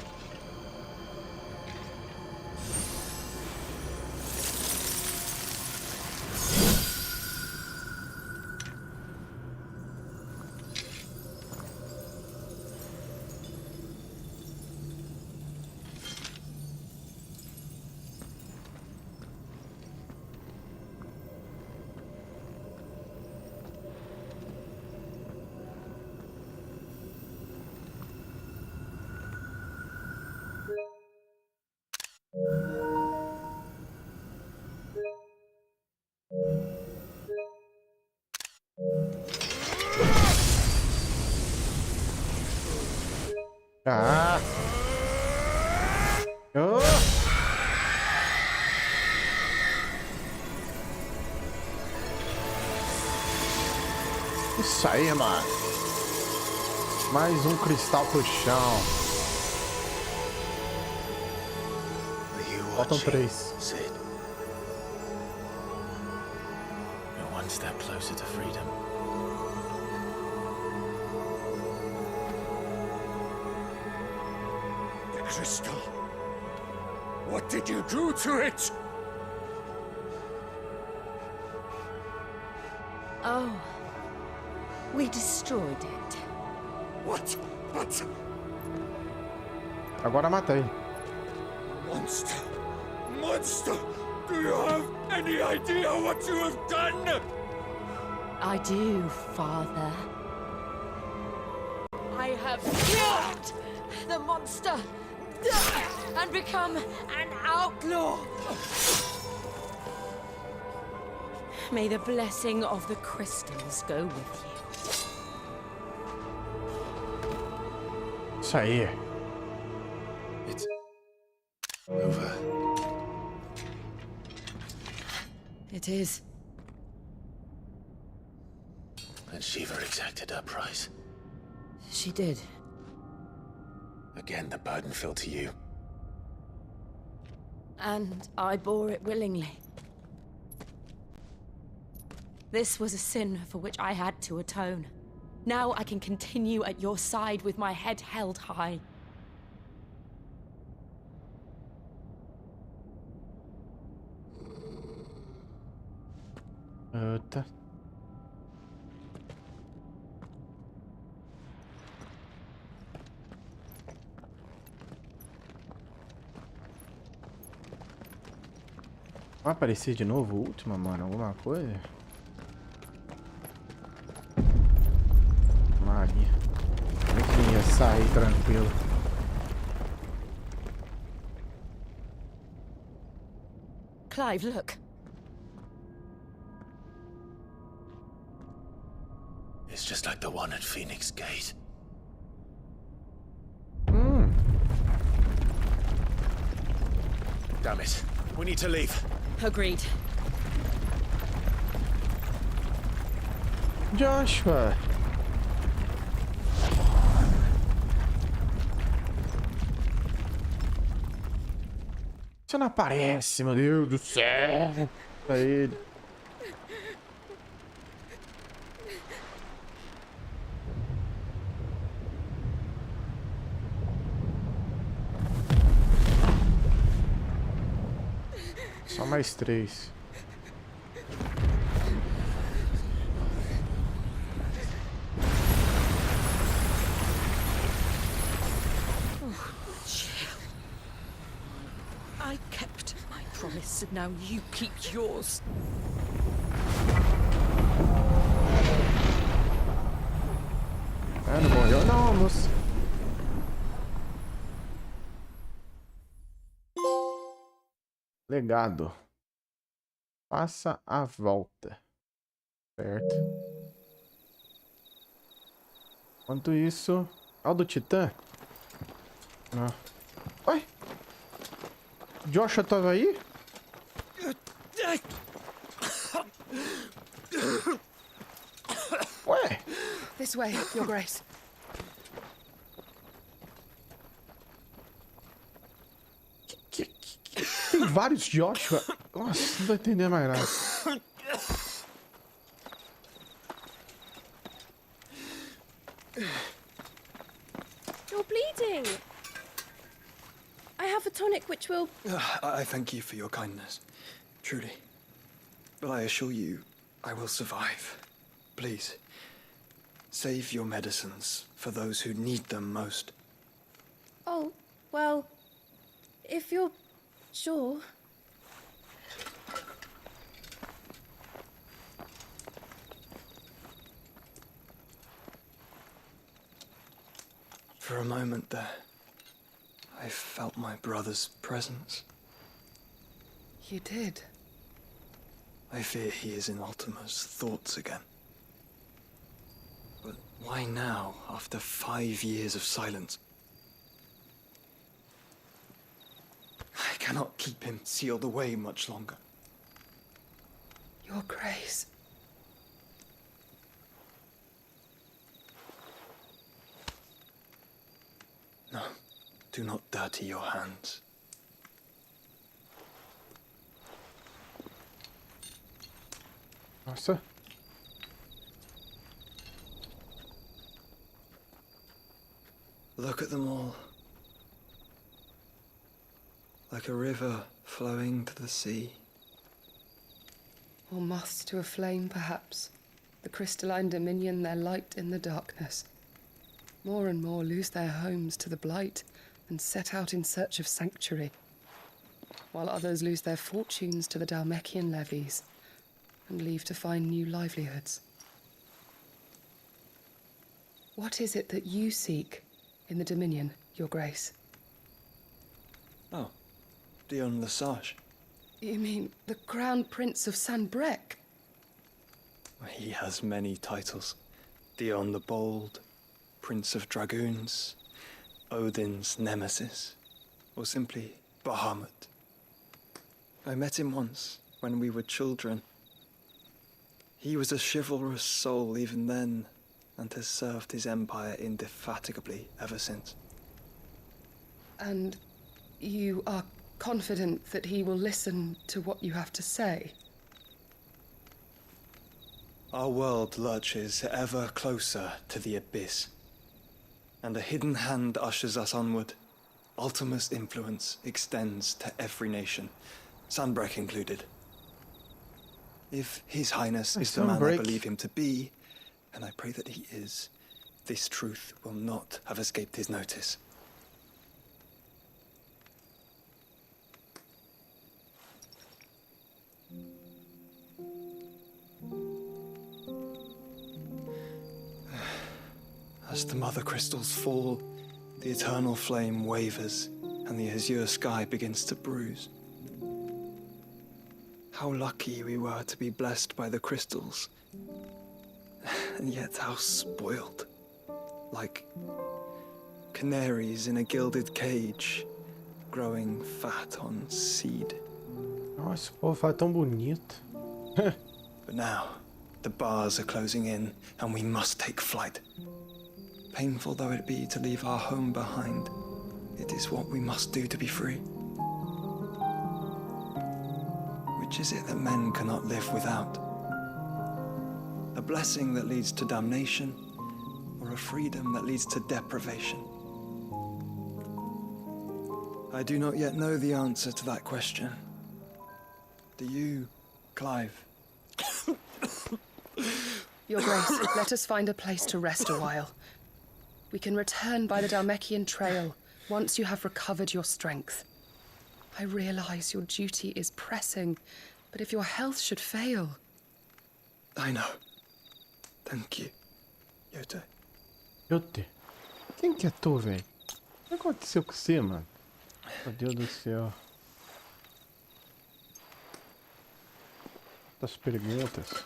Ah! Oh! Isso aí, mano. Mais um cristal pro chão. Faltam 3. Sid. You're one step closer to freedom. The crystal. What did you do to it? Oh, we destroyed it. What? But Agora matei. monster! Monster! Do you have any idea what you have done? I do, Father. I have killed the monster and become an outlaw. May the blessing of the crystals go with you. Isso aí. It's over. It is. And Shiva exacted her price. She did. Again, the burden fell to you. And I bore it willingly. This was a sin for which I had to atone. Now I can continue at your side with my head held high. Eita. Vai aparecer de novo o último, mano? Alguma coisa? Maria. Como é que ia sair tranquilo? Clive, look. It's just like the one at Phoenix Gate. Damn it. We need to leave. Agreed. Joshua. Você não aparece, meu Deus do céu. Pra ele. Só mais 3. this, and now you keep yours. Ah, não morreu não, moço. Legado. Faça a volta. Certo. Enquanto isso... Ah, o do Titã? Não. Oi! Joshua tava aí? Ué? This way, Your Grace. Tem vários Joshua. Nossa, não tô entendendo mais nada. You're bleeding. I have a tonic which will... I thank you for your kindness, truly. But I assure you, I will survive. Please, save your medicines for those who need them most. Oh, well, if you're sure... For a moment there, I felt my brother's presence. You did? I fear he is in Ultima's thoughts again. But why now, after 5 years of silence? I cannot keep him sealed away much longer. Your Grace. No, do not dirty your hands. Nossa. Look at them all. Like a river flowing to the sea. Or moths to a flame, perhaps. The crystalline dominion their light in the darkness. More and more lose their homes to the blight and set out in search of sanctuary, while others lose their fortunes to the Dhalmekian levies and leave to find new livelihoods. What is it that you seek in the Dominion, Your Grace? Oh, 𝗙𝗓𝗏. You mean the Crown Prince of Sanbreque? He has many titles. 𝗙𝗓𝗏 the Bold, Prince of Dragoons, Odin's Nemesis, or simply Bahamut. I met him once, when we were children. He was a chivalrous soul even then, and has served his empire indefatigably ever since. And you are confident that he will listen to what you have to say? Our world lurches ever closer to the abyss, and a hidden hand ushers us onward. Ultima's influence extends to every nation, Sanbreque included. If His Highness is the man I believe him to be, and I pray that he is, this truth will not have escaped his notice. As the mother crystals fall, the eternal flame wavers, and the azure sky begins to bruise. How lucky we were to be blessed by the crystals, and yet how spoiled. Like canaries in a gilded cage, growing fat on seed. Nossa, o povo fala tão bonito. But now, the bars are closing in, and we must take flight. Painful though it be to leave our home behind, it is what we must do to be free. Which is it that men cannot live without? A blessing that leads to damnation, or a freedom that leads to deprivation? I do not yet know the answer to that question. Do you, Clive? Your Grace, let us find a place to rest a while. We can return by the Dhalmekian trail once you have recovered your strength. I realize your duty is pressing, but if your health should fail... I know. Thank you, 𝗙𝗚𝗡. 𝗙𝗚𝗡? Quem que é tu, velho? O que aconteceu com você, mano? Meu Deus do céu. Das perguntas.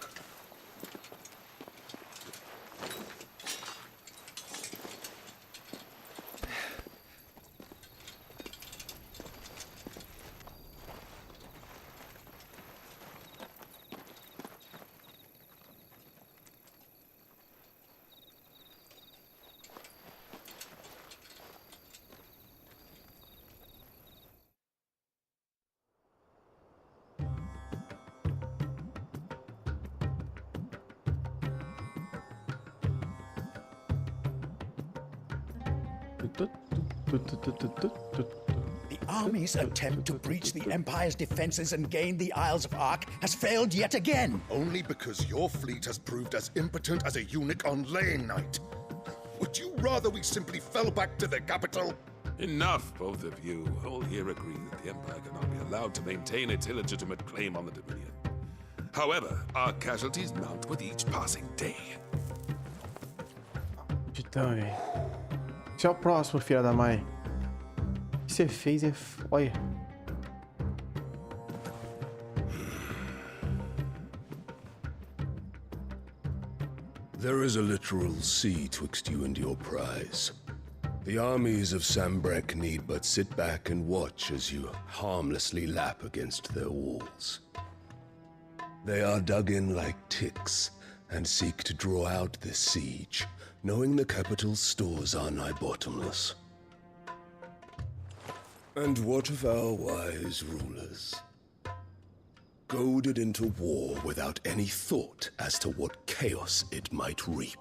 The army's attempt to breach the Empire's defenses and gain the Isles of Ark has failed yet again. Only because your fleet has proved as impotent as a eunuch on laying night. Would you rather we simply fell back to the capital? Enough, both of you. All here agree that the Empire cannot be allowed to maintain its illegitimate claim on the Dominion. However, our casualties mount with each passing day. Então, velho. Esse é o próximo, filha da mãe. O que você fez é... Olha. There is a literal sea twixt you and your prize. The armies of Sambrek need but sit back and watch as you harmlessly lap against their walls. They are dug in like ticks and seek to draw out this siege, knowing the capital's stores are nigh bottomless. And what of our wise rulers? Goaded into war without any thought as to what chaos it might reap.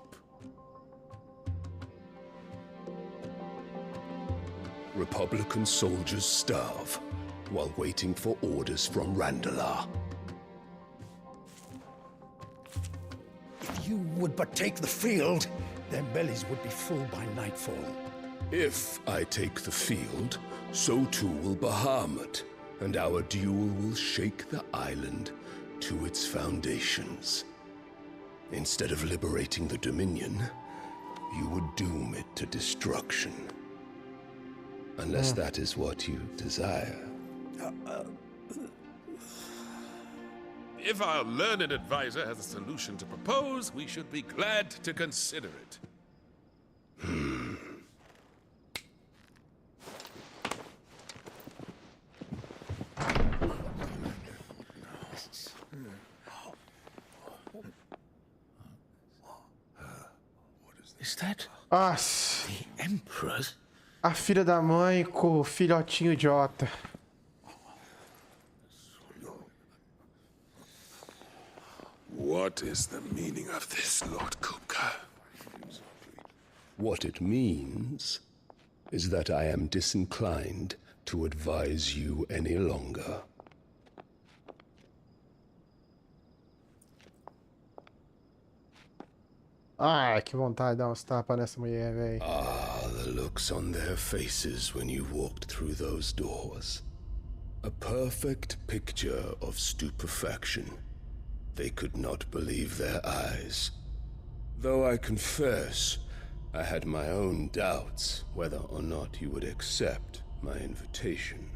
Republican soldiers starve while waiting for orders from Randalar. If you would but take the field, their bellies would be full by nightfall. If I take the field, so too will Bahamut, and our duel will shake the island to its foundations. Instead of liberating the Dominion, you would doom it to destruction. Unless that is what you desire. If our learned advisor has a solution to propose, we should be glad to consider it. Is that the Emperor's? A filha da mãe com o filhotinho idiota. What is the meaning of this, Lord 𝗙𝗚𝗡? What it means is that I am disinclined to advise you any longer. Ai, que vontade de dar uns tapas nessa mulher, velho. Ah, the looks on their faces when you walked through those doors. A perfect picture of stupefaction. They could not believe their eyes. Though I confess, I had my own doubts whether or not you would accept my invitation.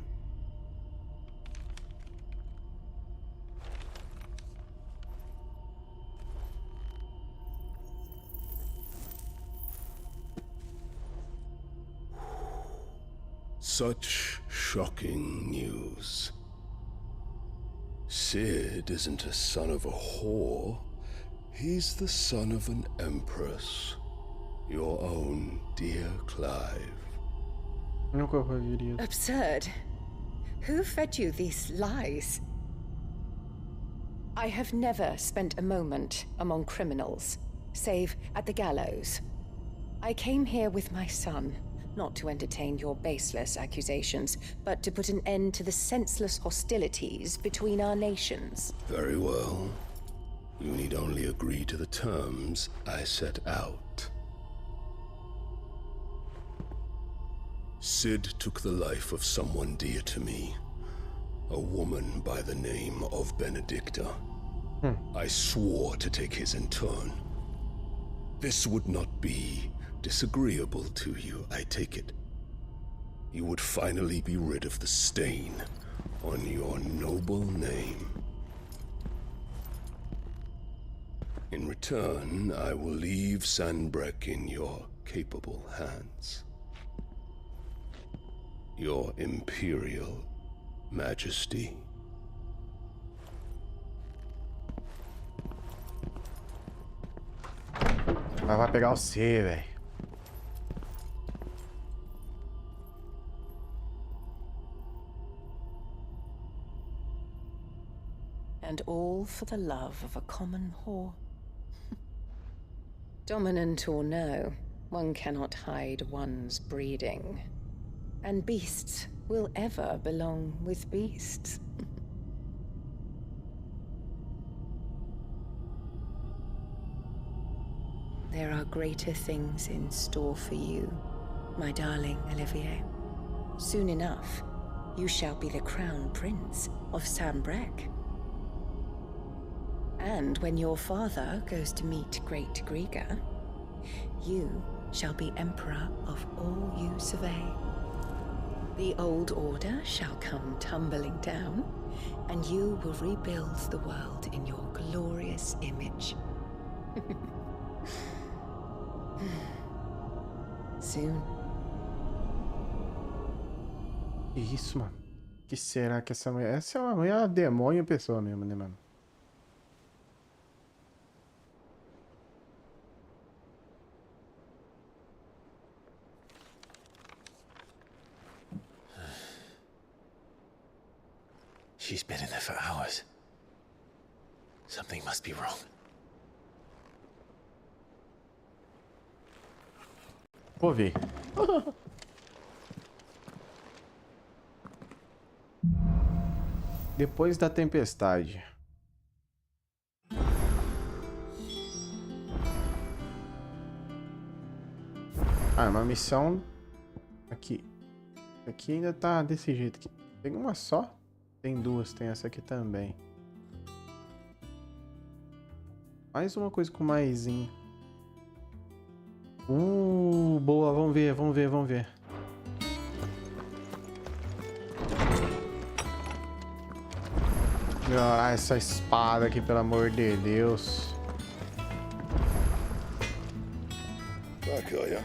Such shocking news. Sid isn't a son of a whore. He's the son of an empress. Your own dear Clive. Absurd. Who fed you these lies? I have never spent a moment among criminals, save at the gallows. I came here with my son, not to entertain your baseless accusations, but to put an end to the senseless hostilities between our nations. Very well. You need only agree to the terms I set out. Sid took the life of someone dear to me, A woman by the name of Benedicta. I swore to take his in turn. This would not be disagreeable to you, I take it. You would finally be rid of the stain on your noble name. In return, I will leave Sanbreque in your capable hands. Your Imperial Majesty. Vai pegar o C, velho. And all for the love of a common whore. Dominant or no, one cannot hide one's breeding. And beasts will ever belong with beasts. There are greater things in store for you, my darling Olivier. Soon enough, you shall be the crown prince of Sanbreque. And when your father goes to meet great 𝗙𝗓𝗓, you shall be emperor of all you survey. The old order shall come tumbling down, and you will rebuild the world in your glorious image. Soon. Que isso, mano? Que será que essa mulher... Essa é uma mulher demônio pessoa mesmo, né, mano? She's been in there for hours. Something must be wrong. Vou ver. Depois da tempestade. Ah, uma missão aqui. Aqui ainda tá desse jeito aqui. Tem uma só? Tem duas, tem essa aqui também. Mais uma coisa com maisinho. Boa, vamos ver, vamos ver, vamos ver. Melhorar essa espada aqui, pelo amor de Deus. Back, are ya?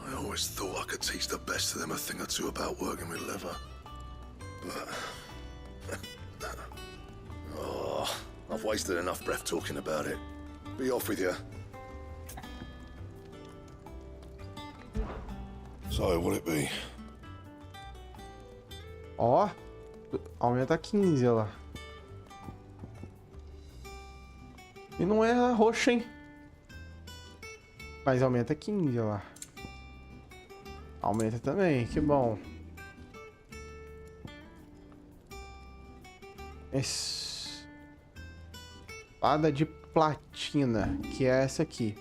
I always thought I could teach the best of them a thing or two about working with leather. But... oh, I've wasted enough breath talking about it. Be off with you. So, will it be? Ó, aumenta 15, olha lá. E não é roxo, hein? Mas aumenta 15, olha lá. Aumenta também, que bom. Espada de platina, que é essa aqui.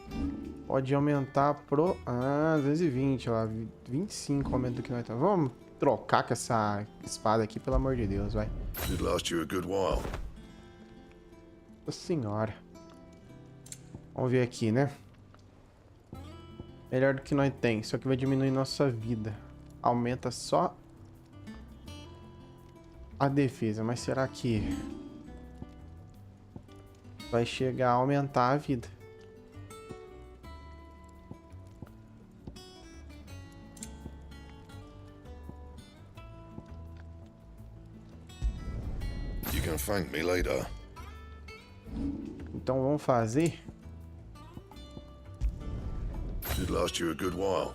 Pode aumentar pro... Ah, 220, ó. 25 aumenta que nós estamos. Vamos trocar com essa espada aqui, pelo amor de Deus, vai. It last you a good while. Nossa senhora. Vamos ver aqui, né? Melhor do que nós tem, só que vai diminuir nossa vida. Aumenta só a defesa, mas será que vai chegar a aumentar a vida? You can thank me later. Então vamos fazer. Should last you a good while.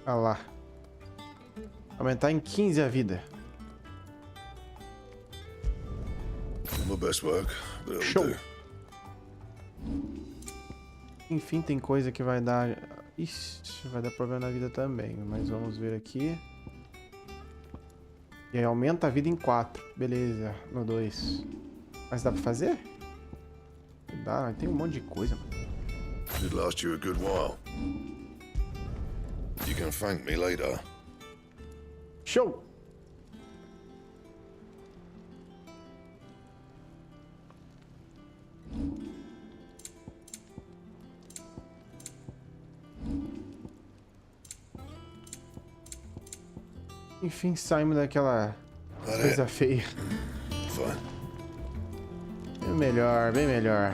Olha lá. Aumentar em 15 a vida. My best work, but it'll Show. do. Enfim, tem coisa que vai dar... Ixi, vai dar problema na vida também. Mas vamos ver aqui. E aí aumenta a vida em 4. Beleza, no 2. Mas dá pra fazer? Dá, tem um monte de coisa, mano. It last you a good while. You can thank me later. Show! Enfim, saímos daquela coisa feia. Bem melhor, bem melhor.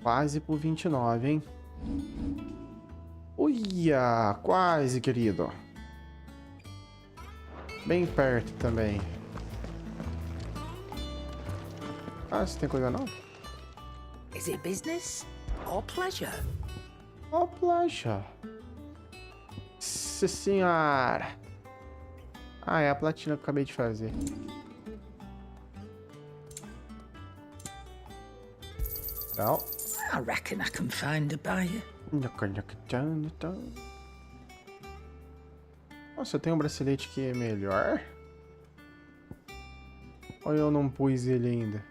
Quase pro 29, hein? Uia, quase, querido. Bem perto também. Ah, você tem coisa não? Is it business or pleasure? Oh, pleasure. Nossa senhora. Ah, é a platina que eu acabei de fazer. Não. I reckon I can find a buyer. Nossa, eu tenho um bracelete que é melhor? Ou eu não pus ele ainda?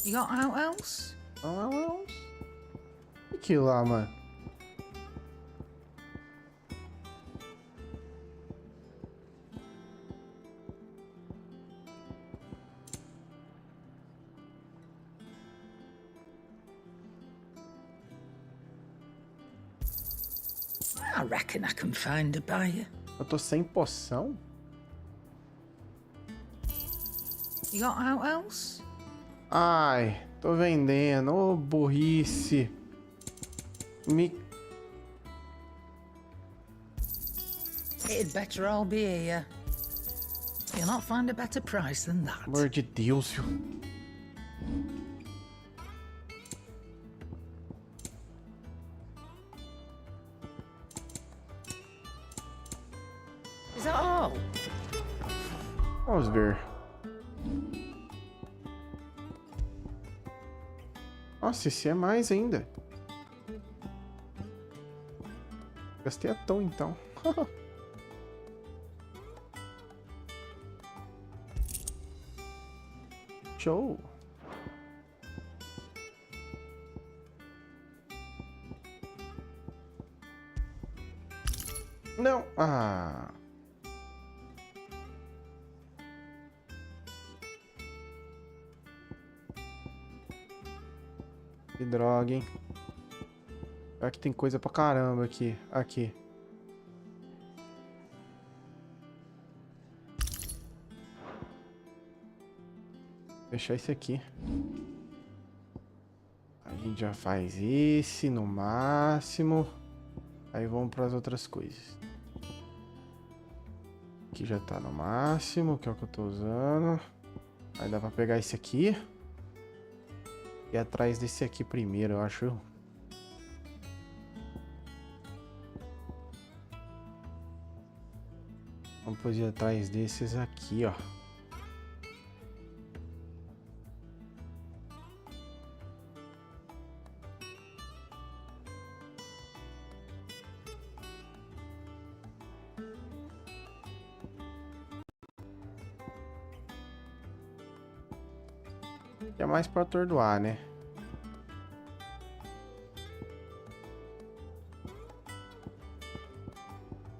You got out else? Out else? O que lá, mano? I reckon I can find a buyer. Eu tô sem poção? You got out else? Ai, tô vendendo. Ô, burrice. It'd better all be here. You'll not find a better price than that. Amor de Deus, viu? Is that all? Vamos ver. Nossa, esse é mais ainda. Gastei a tom, então. Show. Não. Ah. Que droga, hein? Olha que tem coisa pra caramba aqui. Aqui. Fechar esse aqui. A gente já faz esse no máximo. Aí vamos para as outras coisas. Aqui já tá no máximo, que é o que eu tô usando. Aí dá pra pegar esse aqui. E atrás desse aqui primeiro, eu acho. Vamos pôr atrás desses aqui, ó. É mais pra atordoar, né?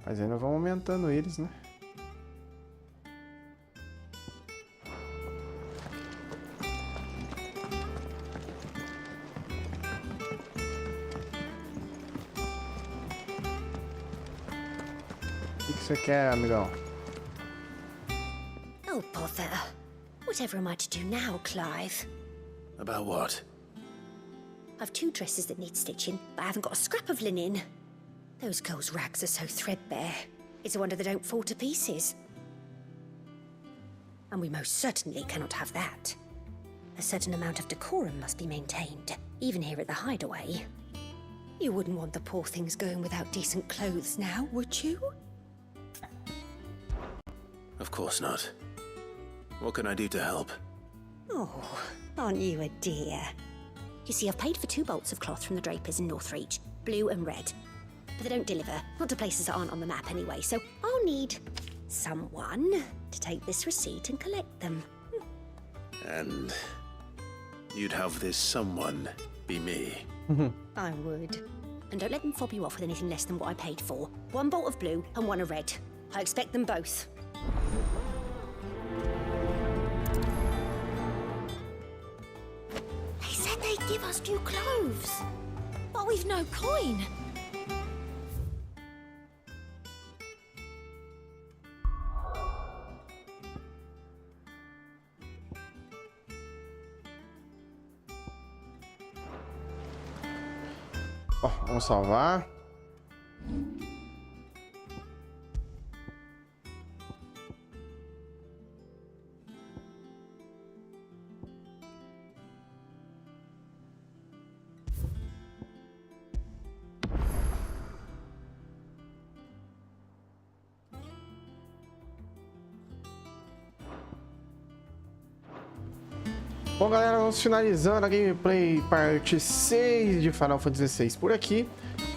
Mas ainda vamos aumentando eles, né? O que você quer, amigão? Oh, bother. Whatever am I to do now, Clive? About what? I've 2 dresses that need stitching, but I haven't got a scrap of linen. Those girls' rags are so threadbare. It's a wonder they don't fall to pieces. And we most certainly cannot have that. A certain amount of decorum must be maintained, even here at the hideaway. You wouldn't want the poor things going without decent clothes now, would you? Of course not. What can I do to help? Oh, aren't you a dear? You see, I've paid for 2 bolts of cloth from the drapers in Northreach, blue and red. But they don't deliver, not to places that aren't on the map anyway, so I'll need someone to take this receipt and collect them. And you'd have this someone be me. I would. And don't let them fob you off with anything less than what I paid for. 1 bolt of blue and 1 of red. I expect them both. They said they'd give us new clothes, but we've no coin. Ó, vamos salvar. Bom, galera, vamos finalizando a gameplay parte 6 de Final Fantasy XVI por aqui.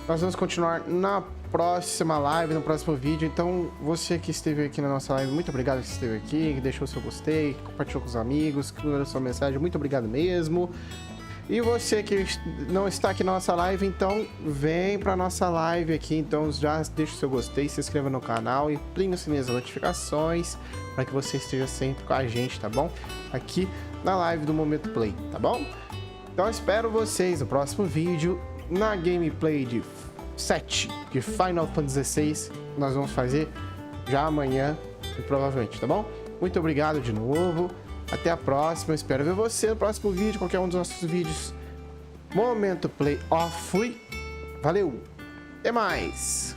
Nós vamos continuar na próxima live, no próximo vídeo. Então, você que esteve aqui na nossa live, muito obrigado que esteve aqui, que deixou seu gostei, que compartilhou com os amigos, que mandou sua mensagem, muito obrigado mesmo. E você que não está aqui na nossa live, então vem para nossa live aqui. Então já deixa o seu gostei, se inscreva no canal e aplique o sininho das notificações para que você esteja sempre com a gente, tá bom? Aqui na live do Momento Play, tá bom? Então eu espero vocês no próximo vídeo, na gameplay de 7 de Final Fantasy XVI. Nós vamos fazer já amanhã, provavelmente, tá bom? Muito obrigado de novo. Até a próxima, eu espero ver você no próximo vídeo, qualquer um dos nossos vídeos. Momento Play Off. Fui. Valeu. Até mais.